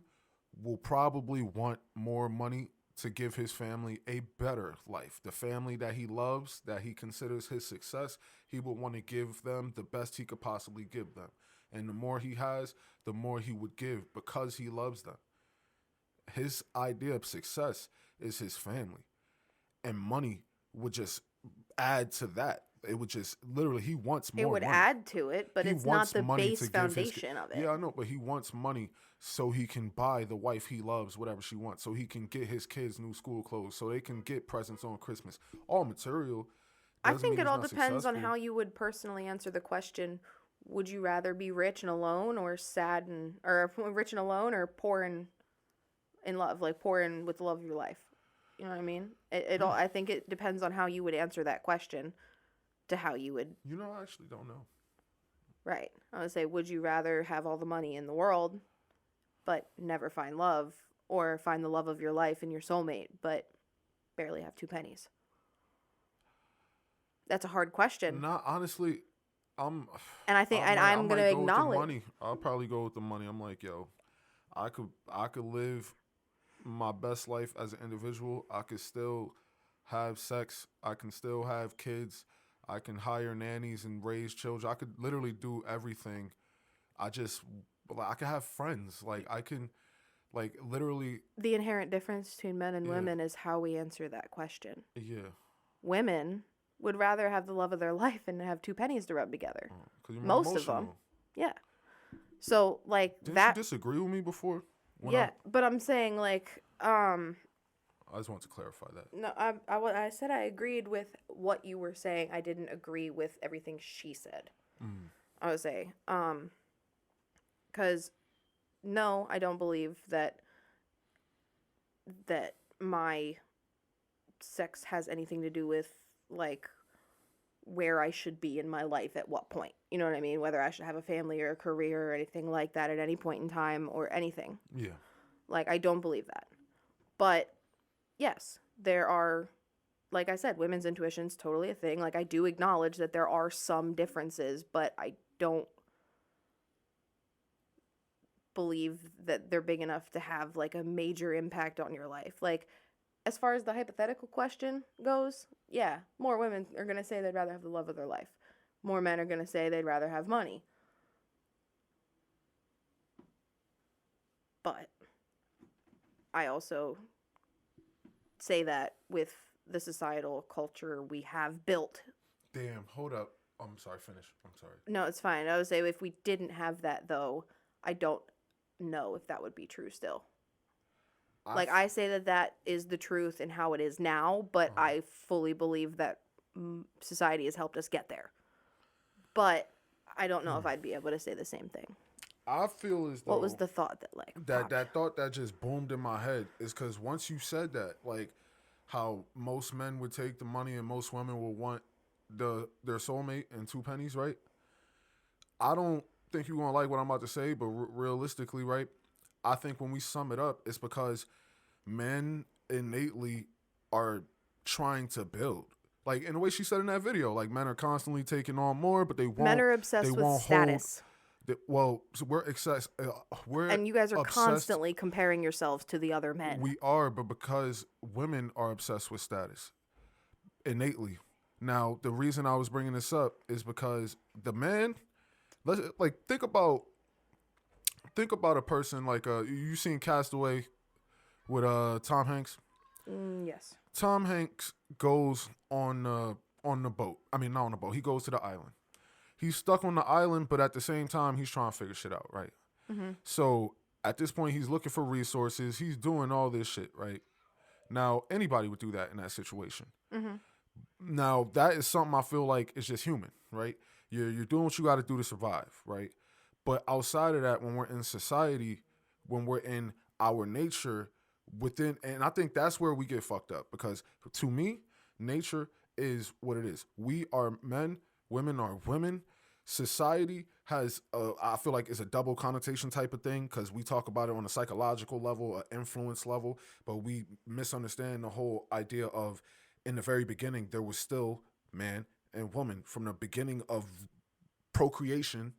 will probably want more money to give his family a better life. The family that he loves, that he considers his success, he would want to give them the best he could possibly give them. And the more he has, the more he would give because he loves them. His idea of success is his family. And money would just add to that. It would just literally, he wants more It would money. add to it, but He it's not wants the money base to give his foundation of it. Yeah, I know, but he wants money so he can buy the wife he loves, whatever she wants, so he can get his kids new school clothes, so they can get presents on Christmas. All material. I doesn't think mean it he's all not depends on successful. how you would personally answer the question. Would you rather be rich and alone, or sad and, or rich and alone, or poor and in love, like poor and with the love of your life? You know what I mean? It all. I think it depends on how you would answer that question, to how you would. I actually don't know. Right. I would say, would you rather have all the money in the world, but never find love, or find the love of your life and your soulmate, but barely have 2 pennies? That's a hard question. Not honestly. And I think, and I I'm might going to go with the acknowledge. money. I'll probably go with the money. I'm like, yo, I could live my best life as an individual. I could still have sex. I can still have kids. I can hire nannies and raise children. I could literally do everything. I could have friends. Like I can, like literally. The inherent difference between men and Yeah. women is how we answer that question. Yeah. Women would rather have the love of their life and have 2 pennies to rub together. 'Cause you're more Most of them. emotional. Yeah. So like Didn't that. you disagree with me before? Yeah, but I'm saying like I just want to clarify that. no, I said I agreed with what you were saying. I didn't agree with everything she said. I would say because no, I don't believe that my sex has anything to do with like where I should be in my life at what point. You know what I mean? Whether I should have a family or a career or anything like that at any point in time or anything. Yeah. Like I don't believe that. But yes, there are, like I said, women's intuition's totally a thing. Like I do acknowledge that there are some differences, but I don't believe that they're big enough to have like a major impact on your life. Like as far as the hypothetical question goes, yeah, more women are going to say they'd rather have the love of their life. More men are going to say they'd rather have money. But I also say that with the societal culture we have built. Damn, hold up. I'm sorry, finish. I'm sorry. No, it's fine. I would say if we didn't have that, though, I don't know if that would be true still. Like, I say that is the truth and how it is now, but I fully believe that society has helped us get there. But I don't know if I'd be able to say the same thing. I feel as though... What was the thought that, like, that thought that just boomed in my head is because once you said that, like, how most men would take the money and most women will want their soulmate and 2 pennies, right? I don't think you're going to like what I'm about to say, but realistically, right, I think when we sum it up, it's because men innately are trying to build. Like, in the way she said in that video, like, men are constantly taking on more, but they won't. Men are obsessed with status. So we're obsessed. And you guys are constantly comparing yourselves to the other men. We are, but because women are obsessed with status innately. Now, the reason I was bringing this up is because the man, think about a person like you seen Castaway with Tom Hanks. Yes. Tom Hanks goes on the boat. I mean, not on the boat. He goes to the island. He's stuck on the island, but at the same time, he's trying to figure shit out, right? Mm-hmm. So at this point, he's looking for resources. He's doing all this shit, right? Now, anybody would do that in that situation. Mm-hmm. Now, that is something I feel like is just human, right? You're doing what you got to do to survive, right? But outside of that, when we're in society, when we're in our nature, and I think that's where we get fucked up, because to me, nature is what it is. We are men, women are women. Society has, I feel like it's a double connotation type of thing, because we talk about it on a psychological level, an influence level, but we misunderstand the whole idea of, in the very beginning, there was still man and woman. From the beginning of procreation,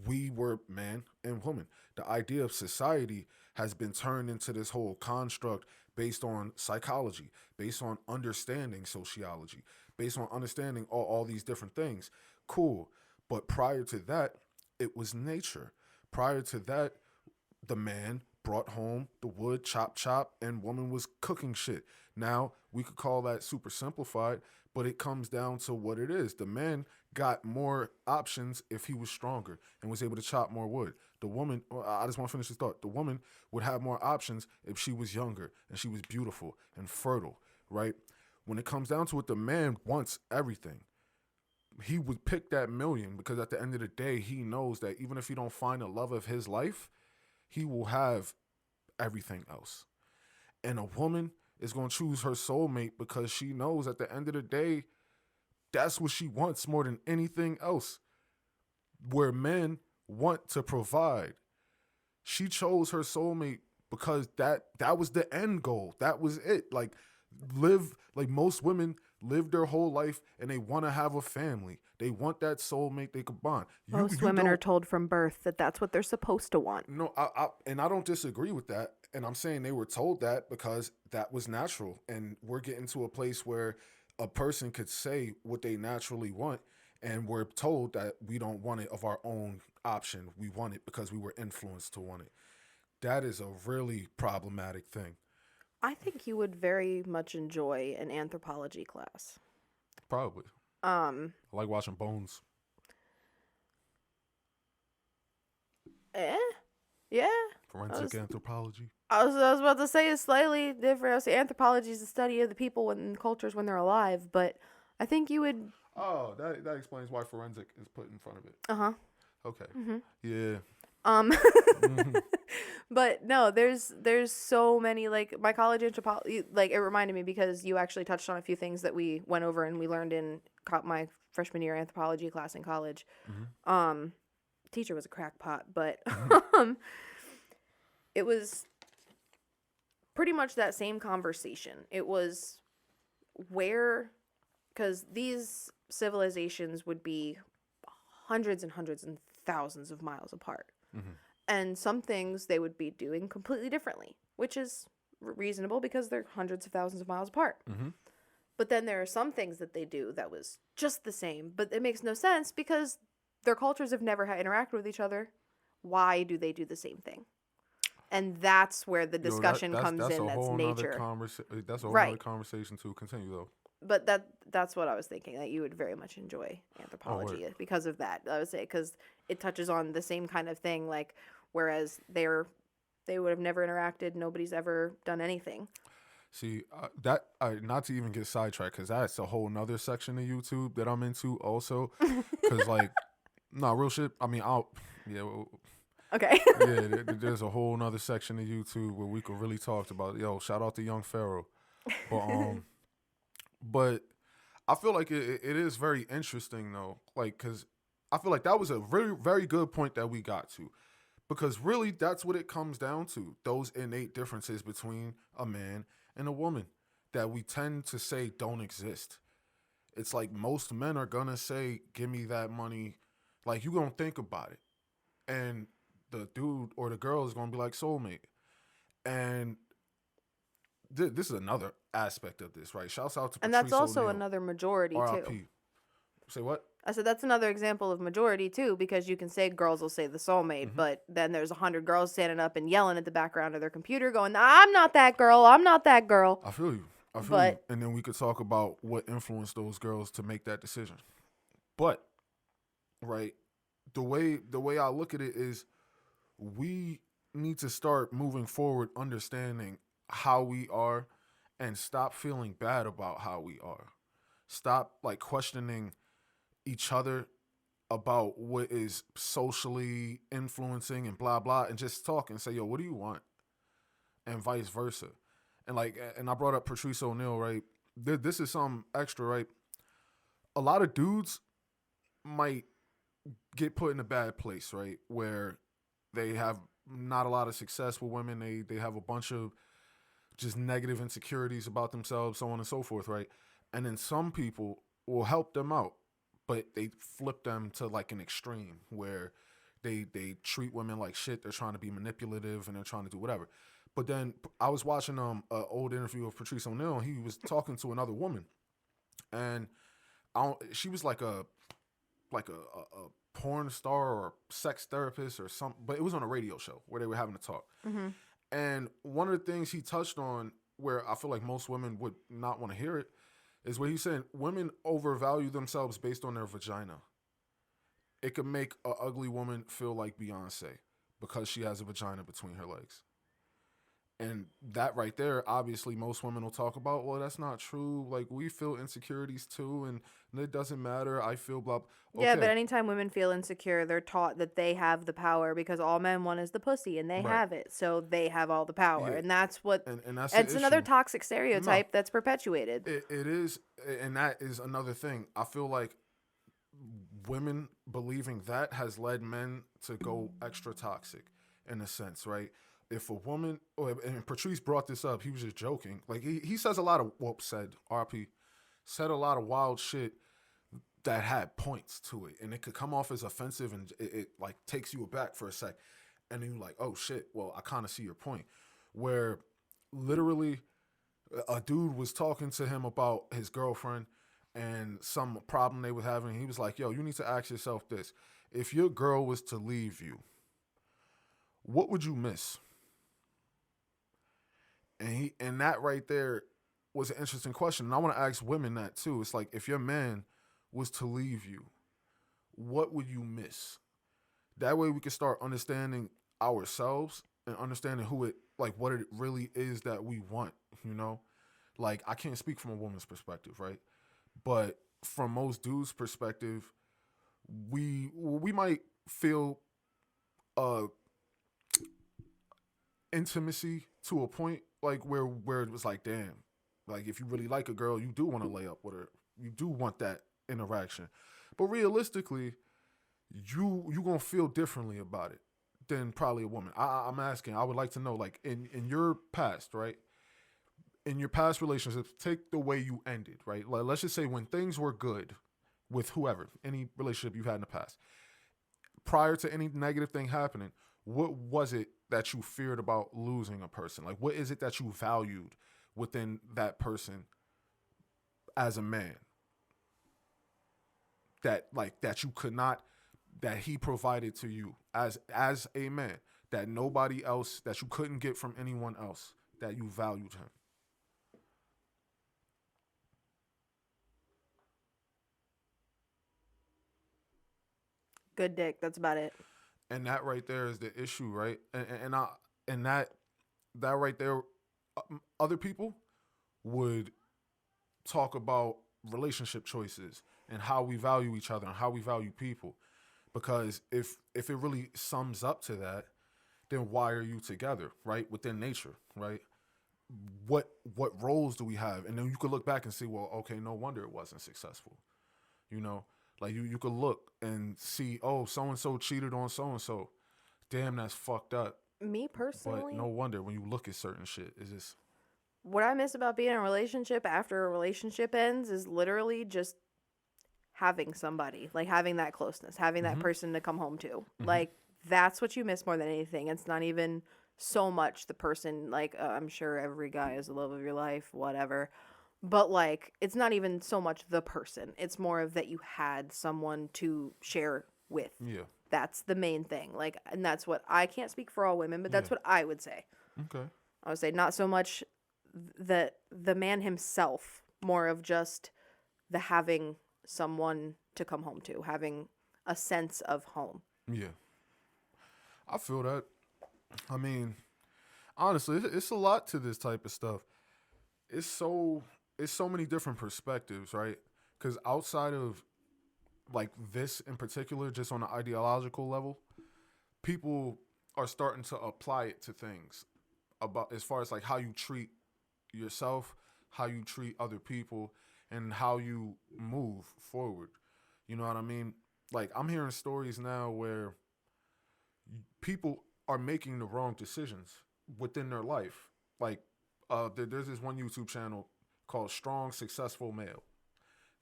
we were man and woman. The idea of society has been turned into this whole construct based on psychology, based on understanding sociology, based on understanding all these different things. Cool. But prior to that, it was nature. Prior to that, the man brought home the wood, chop, and woman was cooking shit. Now, we could call that super simplified, but it comes down to what it is. The man got more options if he was stronger and was able to chop more wood. The woman, I just want to finish this thought. The woman would have more options if she was younger and she was beautiful and fertile, right? When it comes down to it, the man wants everything. He would pick that million because at the end of the day, he knows that even if he don't find the love of his life, he will have everything else. And a woman is going to choose her soulmate because she knows at the end of the day, that's what she wants more than anything else. Where men want to provide, she chose her soulmate because that was the end goal. That was it. Like most women live their whole life and they want to have a family. They want that soulmate they could bond. Most women are told from birth that that's what they're supposed to want. No, I don't disagree with that. And I'm saying they were told that because that was natural. And we're getting to a place where a person could say what they naturally want, and we're told that we don't want it of our own option. We want it because we were influenced to want it. That is a really problematic thing. I think you would very much enjoy an anthropology class. Probably. I like watching bones. Yeah. Forensic anthropology. I was about to say it's slightly different. I was say anthropology is the study of the people and cultures when they're alive, but I think you would. Oh, that explains why forensic is put in front of it. Uh-huh. Okay. Yeah. Um, but no, there's so many, like, my college anthropology, like, it reminded me because you actually touched on a few things that we went over and we learned in my freshman year anthropology class in college. Teacher was a crackpot, but it was pretty much that same conversation. It was because these civilizations would be hundreds and thousands of miles apart. And some things they would be doing completely differently, which is reasonable because they're hundreds of thousands of miles apart. But then there are some things that they do that was just the same, but it makes no sense because their cultures have never interacted with each other. Why do they do the same thing? And that's where the discussion comes in. That's nature. That's a whole other conversation to continue, though. But that's what I was thinking, that you would very much enjoy anthropology because of that. I would say because it touches on the same kind of thing, like whereas they would have never interacted, nobody's ever done anything. See, not to even get sidetracked, because that's a whole nother section of YouTube that I'm into also. Because, like, real shit. I mean, Okay. yeah, there's a whole nother section of YouTube where we could really talk about, shout out to Young Pharaoh. But I feel like it is very interesting, though, like, because I feel like that was a very, very good point that we got to. Because really, that's what it comes down to. Those innate differences between a man and a woman that we tend to say don't exist. It's like most men are going to say, give me that money. Like, you going to think about it. And the dude or the girl is going to be like, soulmate. And this is another aspect of this, right? Shouts out to And Patrice that's also O'Neal, another majority, R.I.P. too. Say what? I said that's another example of majority, too, because you can say girls will say the soulmate, but then there's 100 girls standing up and yelling at the background of their computer going, I'm not that girl, I'm not that girl. I feel you. You. And then we could talk about what influenced those girls to make that decision. But, right, the way I look at it is we need to start moving forward understanding how we are and stop feeling bad about how we are. Stop, like, questioning each other about what is socially influencing and blah, blah, and just talk and say, yo, what do you want? And vice versa. And I brought up Patrice O'Neal, right? This is some extra, right? A lot of dudes might get put in a bad place, right? Where they have not a lot of success with women. They have a bunch of just negative insecurities about themselves, so on and so forth, right? And then some people will help them out, but they flip them to like an extreme where they treat women like shit. They're trying to be manipulative and they're trying to do whatever. But then I was watching an old interview of Patrice O'Neal, and he was talking to another woman, and she was like a porn star or sex therapist or something, but it was on a radio show where they were having a talk. And one of the things he touched on, where I feel like most women would not want to hear it, is what he said: women overvalue themselves based on their vagina. It could make an ugly woman feel like Beyonce because she has a vagina between her legs. And that right there, obviously, most women will talk about, well, that's not true. Like, we feel insecurities too, and it doesn't matter. I feel blah. Okay. Yeah, but anytime women feel insecure, they're taught that they have the power because all men want is the pussy, and they have it. So they have all the power. Yeah. And that's what... And that's it's another toxic stereotype that's perpetuated. It is, and that is another thing. I feel like women believing that has led men to go extra toxic in a sense, right? If a woman, and Patrice brought this up, he was just joking. Like, he says a lot of, said a lot of wild shit that had points to it. And it could come off as offensive and it like takes you aback for a sec. And then you're like, oh shit, well, I kind of see your point. Where literally a dude was talking to him about his girlfriend and some problem they were having. He was like, yo, you need to ask yourself this. If your girl was to leave you, what would you miss? And that right there was an interesting question. And I want to ask women that too. It's like, if your man was to leave you, what would you miss? That way we can start understanding ourselves and understanding who it, like, what it really is that we want, you know? Like, I can't speak from a woman's perspective, right? But from most dudes' perspective, we might feel uh intimacy to a point, like where it was like, damn, like if you really like a girl, you do want to lay up with her, you do want that interaction. But realistically, you gonna feel differently about it than probably a woman. I'm asking, I would like to know, like, in your past, right, in your past relationships, take the way you ended, right, like, let's just say when things were good with whoever, any relationship you've had in the past, prior to any negative thing happening, what was it that you feared about losing a person? Like, what is it that you valued within that person as a man that, like, that you could not, that he provided to you as a man, that nobody else, that you couldn't get from anyone else, that you valued him? Good dick. That's about it. And that right there is the issue, right? And that right there, other people would talk about relationship choices and how we value each other and how we value people. Because if it really sums up to that, then why are you together, right? Within nature, right? What roles do we have? And then you could look back and see, well, okay, no wonder it wasn't successful. You know, like you could look and see, oh, so and so cheated on so and so. Damn, that's fucked up. Me But personally, no wonder when you look at certain shit, it's just what I miss about being in a relationship after a relationship ends is literally just having somebody, like having that closeness, having that person to come home to. Like, that's what you miss more than anything. It's not even so much the person, like, I'm sure every guy is the love of your life, whatever. But, like, it's not even so much the person. It's more of that you had someone to share with. yeah. That's the main thing. Like, and that's what I can't speak for all women, but that's Yeah. what I would say. Okay. I would say not so much the man himself, more of just the having someone to come home to, having a sense of home. Yeah. I feel that. I mean, honestly, it's a lot to this type of stuff. It's so many different perspectives, right? Because outside of, like, this in particular, just on an ideological level, people are starting to apply it to things about, as far as like how you treat yourself, how you treat other people, and how you move forward. You know what I mean? Like, I'm hearing stories now where people are making the wrong decisions within their life. Like, there's this one YouTube channel called Strong Successful Male.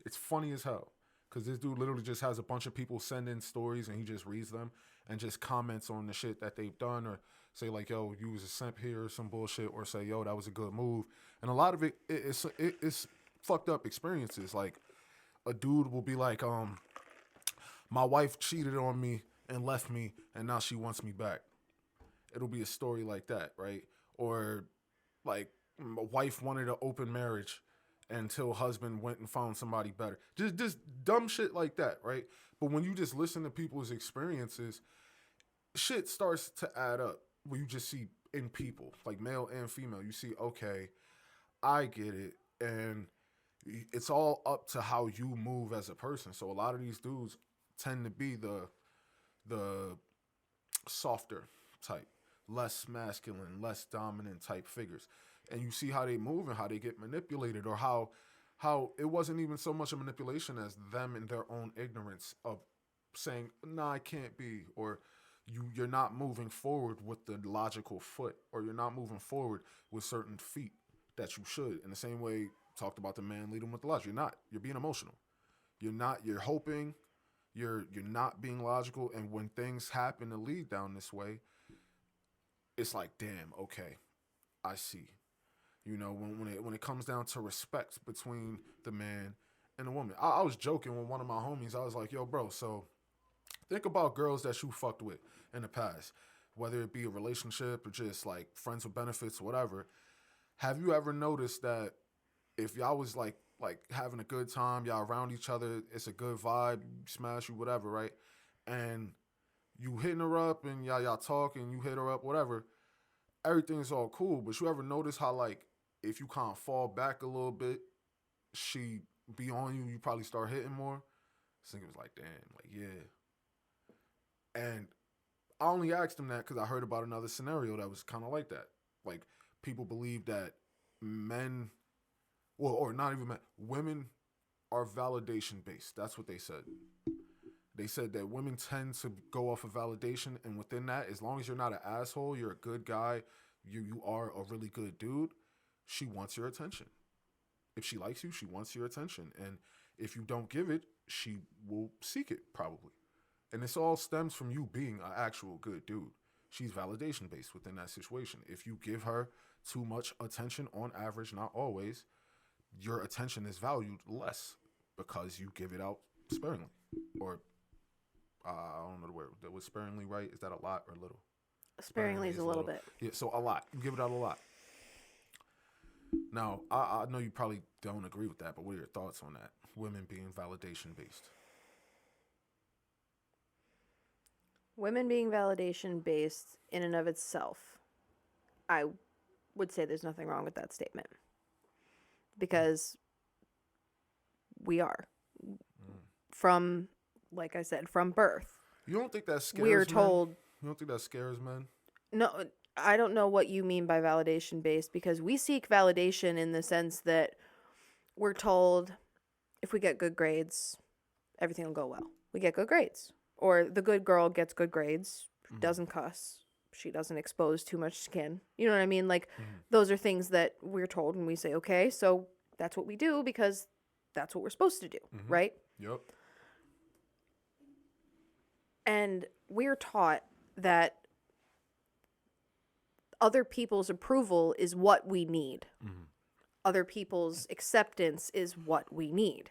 It's funny as hell because this dude literally just has a bunch of people send in stories and he just reads them and just comments on the shit that they've done, or say like, yo, you was a simp here or some bullshit, or say, yo, that was a good move. And a lot of it's fucked up experiences. Like, a dude will be like, my wife cheated on me and left me and now she wants me back. It'll be a story like that, right? Or like, my wife wanted an open marriage until husband went and found somebody better. Just dumb shit like that, right? But when you just listen to people's experiences, shit starts to add up. Where you just see in people, like male and female, you see, okay, I get it, and it's all up to how you move as a person. So a lot of these dudes tend to be the softer type, less masculine, less dominant type figures. And you see how they move and how they get manipulated, or how it wasn't even so much a manipulation as them in their own ignorance of saying, "Nah, I can't be," or you're not moving forward with the logical foot, or you're not moving forward with certain feet that you should. In the same way, talked about the man leading with the logic. You're not. You're being emotional. You're not. You're hoping. You're not being logical. And when things happen to lead down this way, it's like, damn, okay, I see. You know, when it comes down to respect between the man and the woman. I was joking with one of my homies. I was like, yo, bro, so think about girls that you fucked with in the past, whether it be a relationship or just like friends with benefits, whatever. Have you ever noticed that if y'all was like having a good time, y'all around each other, it's a good vibe, smash you, whatever, right? And you hitting her up and y'all talk and you hit her up, whatever, everything's all cool. But you ever notice how, like, if you kind of fall back a little bit, she be on you, you probably start hitting more? So it was like, damn, like, yeah. And I only asked him that because I heard about another scenario that was kind of like that. Like, people believe that men, well, or not even men, women are validation based. That's what they said. They said that women tend to go off of validation, and within that, as long as you're not an asshole, you're a good guy, you are a really good dude, she wants your attention. If she likes you, she wants your attention. And if you don't give it, she will seek it, probably. And this all stems from you being an actual good dude. She's validation based within that situation. If you give her too much attention, on average, not always, your attention is valued less because you give it out sparingly. Or, I don't know the word. Was sparingly right? Is that a lot or little? Sparingly is a little bit. Yeah, so a lot. You give it out a lot. Now, I know you probably don't agree with that, but what are your thoughts on that? Women being validation based. Women being validation based in and of itself, I would say there's nothing wrong with that statement. Because we are. From, like I said, from birth. You don't think that scares we are men? told. You don't think that scares men? No, I don't know what you mean by validation based, because we seek validation in the sense that we're told if we get good grades, everything will go well. We get good grades. Or the good girl gets good grades, doesn't cuss, she doesn't expose too much skin. You know what I mean? Like, those are things that we're told, and we say, okay, so that's what we do because that's what we're supposed to do, right? Yep. And we're taught that other people's approval is what we need. Other people's acceptance is what we need.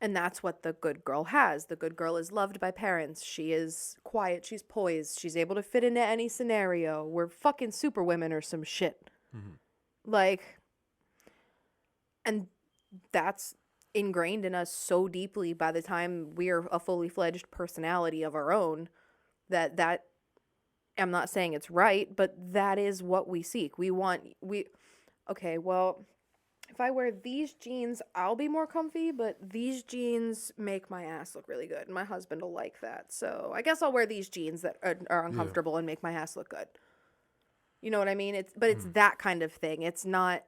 And that's what the good girl has. The good girl is loved by parents. She is quiet. She's poised. She's able to fit into any scenario. We're fucking super women or some shit. Like, and that's ingrained in us so deeply by the time we're a fully fledged personality of our own that I'm not saying it's right, but that is what we seek. Okay, well, if I wear these jeans, I'll be more comfy, but these jeans make my ass look really good. And my husband will like that. So I guess I'll wear these jeans that are uncomfortable and make my ass look good. You know what I mean? It's that kind of thing. It's not,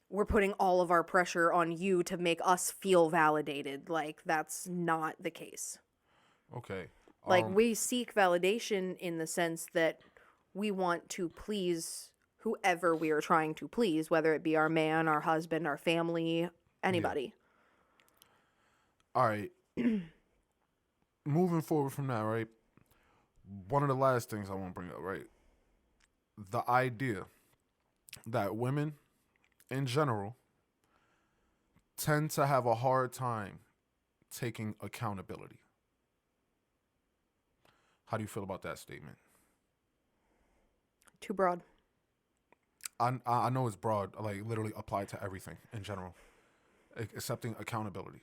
we're putting all of our pressure on you to make us feel validated. Like, that's not the case. Okay. Like, we seek validation in the sense that we want to please whoever we are trying to please, whether it be our man, our husband, our family, anybody. All right. Moving forward from that, right? One of the last things I want to bring up, right? The idea that women, in general, tend to have a hard time taking accountability. How do you feel about that statement? Too broad. I know it's broad, like literally applied to everything in general, accepting accountability.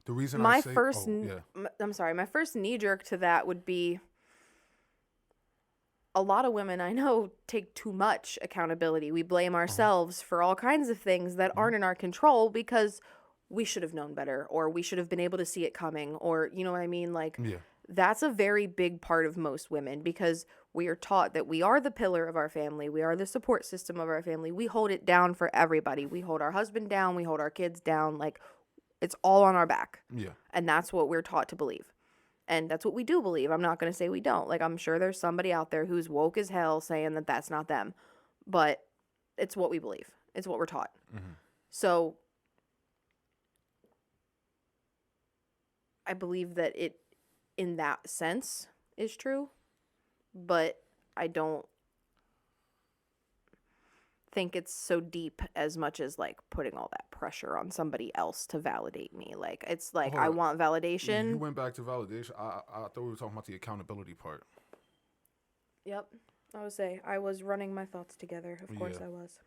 The reason my I say, first knee jerk to that would be a lot of women I know take too much accountability. We blame ourselves for all kinds of things that aren't in our control because we should have known better, or we should have been able to see it coming, or you know what I mean? Like, that's a very big part of most women, because we are taught that we are the pillar of our family. We are the support system of our family. We hold it down for everybody. We hold our husband down. We hold our kids down. Like, it's all on our back. Yeah. And that's what we're taught to believe. And that's what we do believe. I'm not going to say we don't. Like, I'm sure there's somebody out there who's woke as hell saying that that's not them. But it's what we believe. It's what we're taught. So I believe that it, in that sense, is true, but I don't think it's so deep as much as like putting all that pressure on somebody else to validate me. Like, it's like, I want validation. You went back to validation. I thought we were talking about the accountability part. Yep. I would say I was running my thoughts together. Of course I was.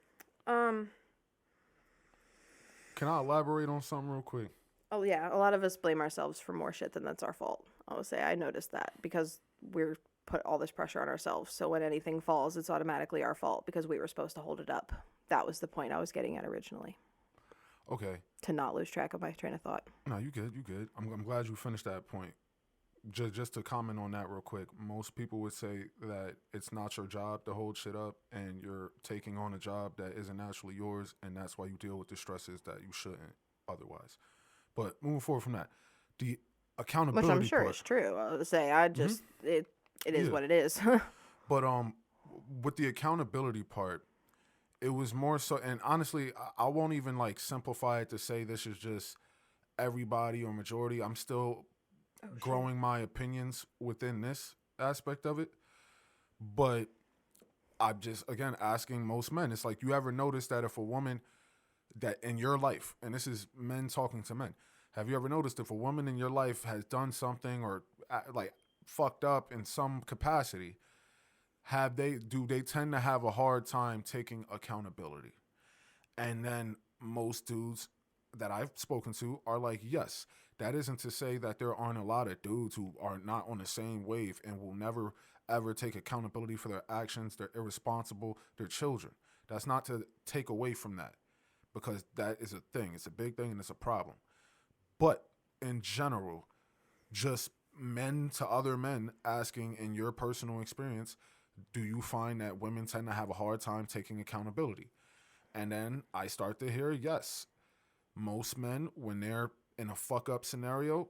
Can I elaborate on something real quick? Oh yeah, a lot of us blame ourselves for more shit than that's our fault. I would say I noticed that because we're put all this pressure on ourselves. So when anything falls, it's automatically our fault because we were supposed to hold it up. That was the point I was getting at originally. Okay. To not lose track of my train of thought. No, you good. You good. I'm glad you finished that point. Just to comment on that real quick, most people would say that it's not your job to hold shit up, and you're taking on a job that isn't naturally yours, and that's why you deal with the stresses that you shouldn't otherwise. But moving forward from that, the accountability Which I'm sure part, is true. I would say I just it is Yeah. what it is. but with the accountability part, it was more so, and honestly, I won't even like simplify it to say this is just everybody or majority. I'm still growing my opinions within this aspect of it. But I'm just, again, asking most men. It's like, you ever notice that if a woman that in your life, and this is men talking to men, have you ever noticed if a woman in your life has done something or like fucked up in some capacity, do they tend to have a hard time taking accountability? And then most dudes that I've spoken to are like, yes. That isn't to say that there aren't a lot of dudes who are not on the same wave and will never ever take accountability for their actions. They're irresponsible. They're children. That's not to take away from that, because that is a thing. It's a big thing and it's a problem. But in general, just men to other men asking, in your personal experience, do you find that women tend to have a hard time taking accountability? And then I start to hear, yes, most men, when they're in a fuck up scenario,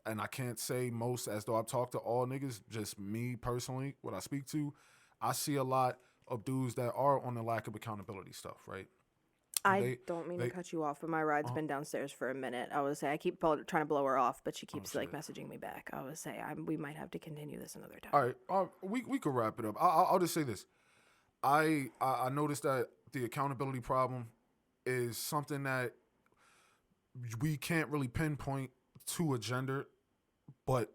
and I can't say most as though I've talked to all niggas, just me personally, what I speak to, I see a lot of dudes that are on the lack of accountability stuff, right? I don't mean to cut you off, but my ride's been downstairs for a minute. I would say I keep trying to blow her off, but she keeps like messaging me back. I would say we might have to continue this another time. All right, we could wrap it up. I'll just say this. I noticed that the accountability problem is something that we can't really pinpoint to a gender, but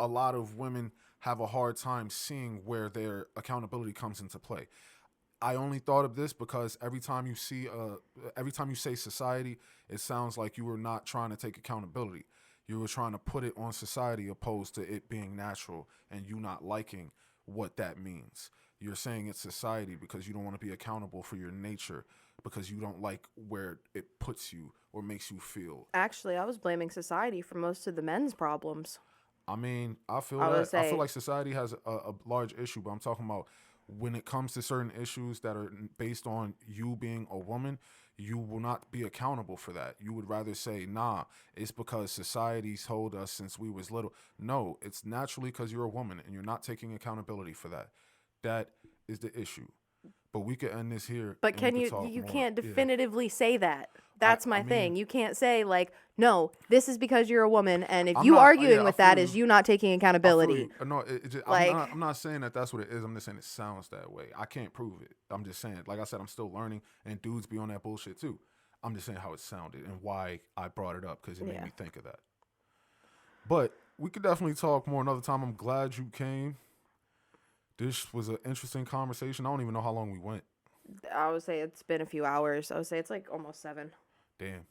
a lot of women have a hard time seeing where their accountability comes into play. I only thought of this because every time you say society, it sounds like you were not trying to take accountability. You were trying to put it on society opposed to it being natural and you not liking what that means. You're saying it's society because you don't want to be accountable for your nature, because you don't like where it puts you or makes you feel. Actually, I was blaming society for most of the men's problems. I mean, I feel like society has a large issue, but I'm talking about when it comes to certain issues that are based on you being a woman, you will not be accountable for that. You would rather say, nah, it's because society's told us since we was little. No, it's naturally because you're a woman and you're not taking accountability for that. That is the issue. But we could end this here. But can you can't definitively say that. That's my thing. You can't say like, no, this is because you're a woman, and if you arguing with that is you not taking accountability. No, I'm not saying that that's what it is. I'm just saying it sounds that way. I can't prove it. I'm just saying, like I said, I'm still learning, and dudes be on that bullshit too. I'm just saying how it sounded and why I brought it up, because it made me think of that. But we could definitely talk more another time. I'm glad you came. This was an interesting conversation. I don't even know how long we went. I would say it's been a few hours. I would say it's like almost 7. Damn.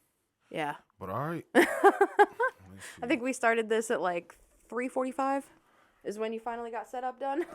Yeah. But all right. I think we started this at like 3:45 is when you finally got set up done.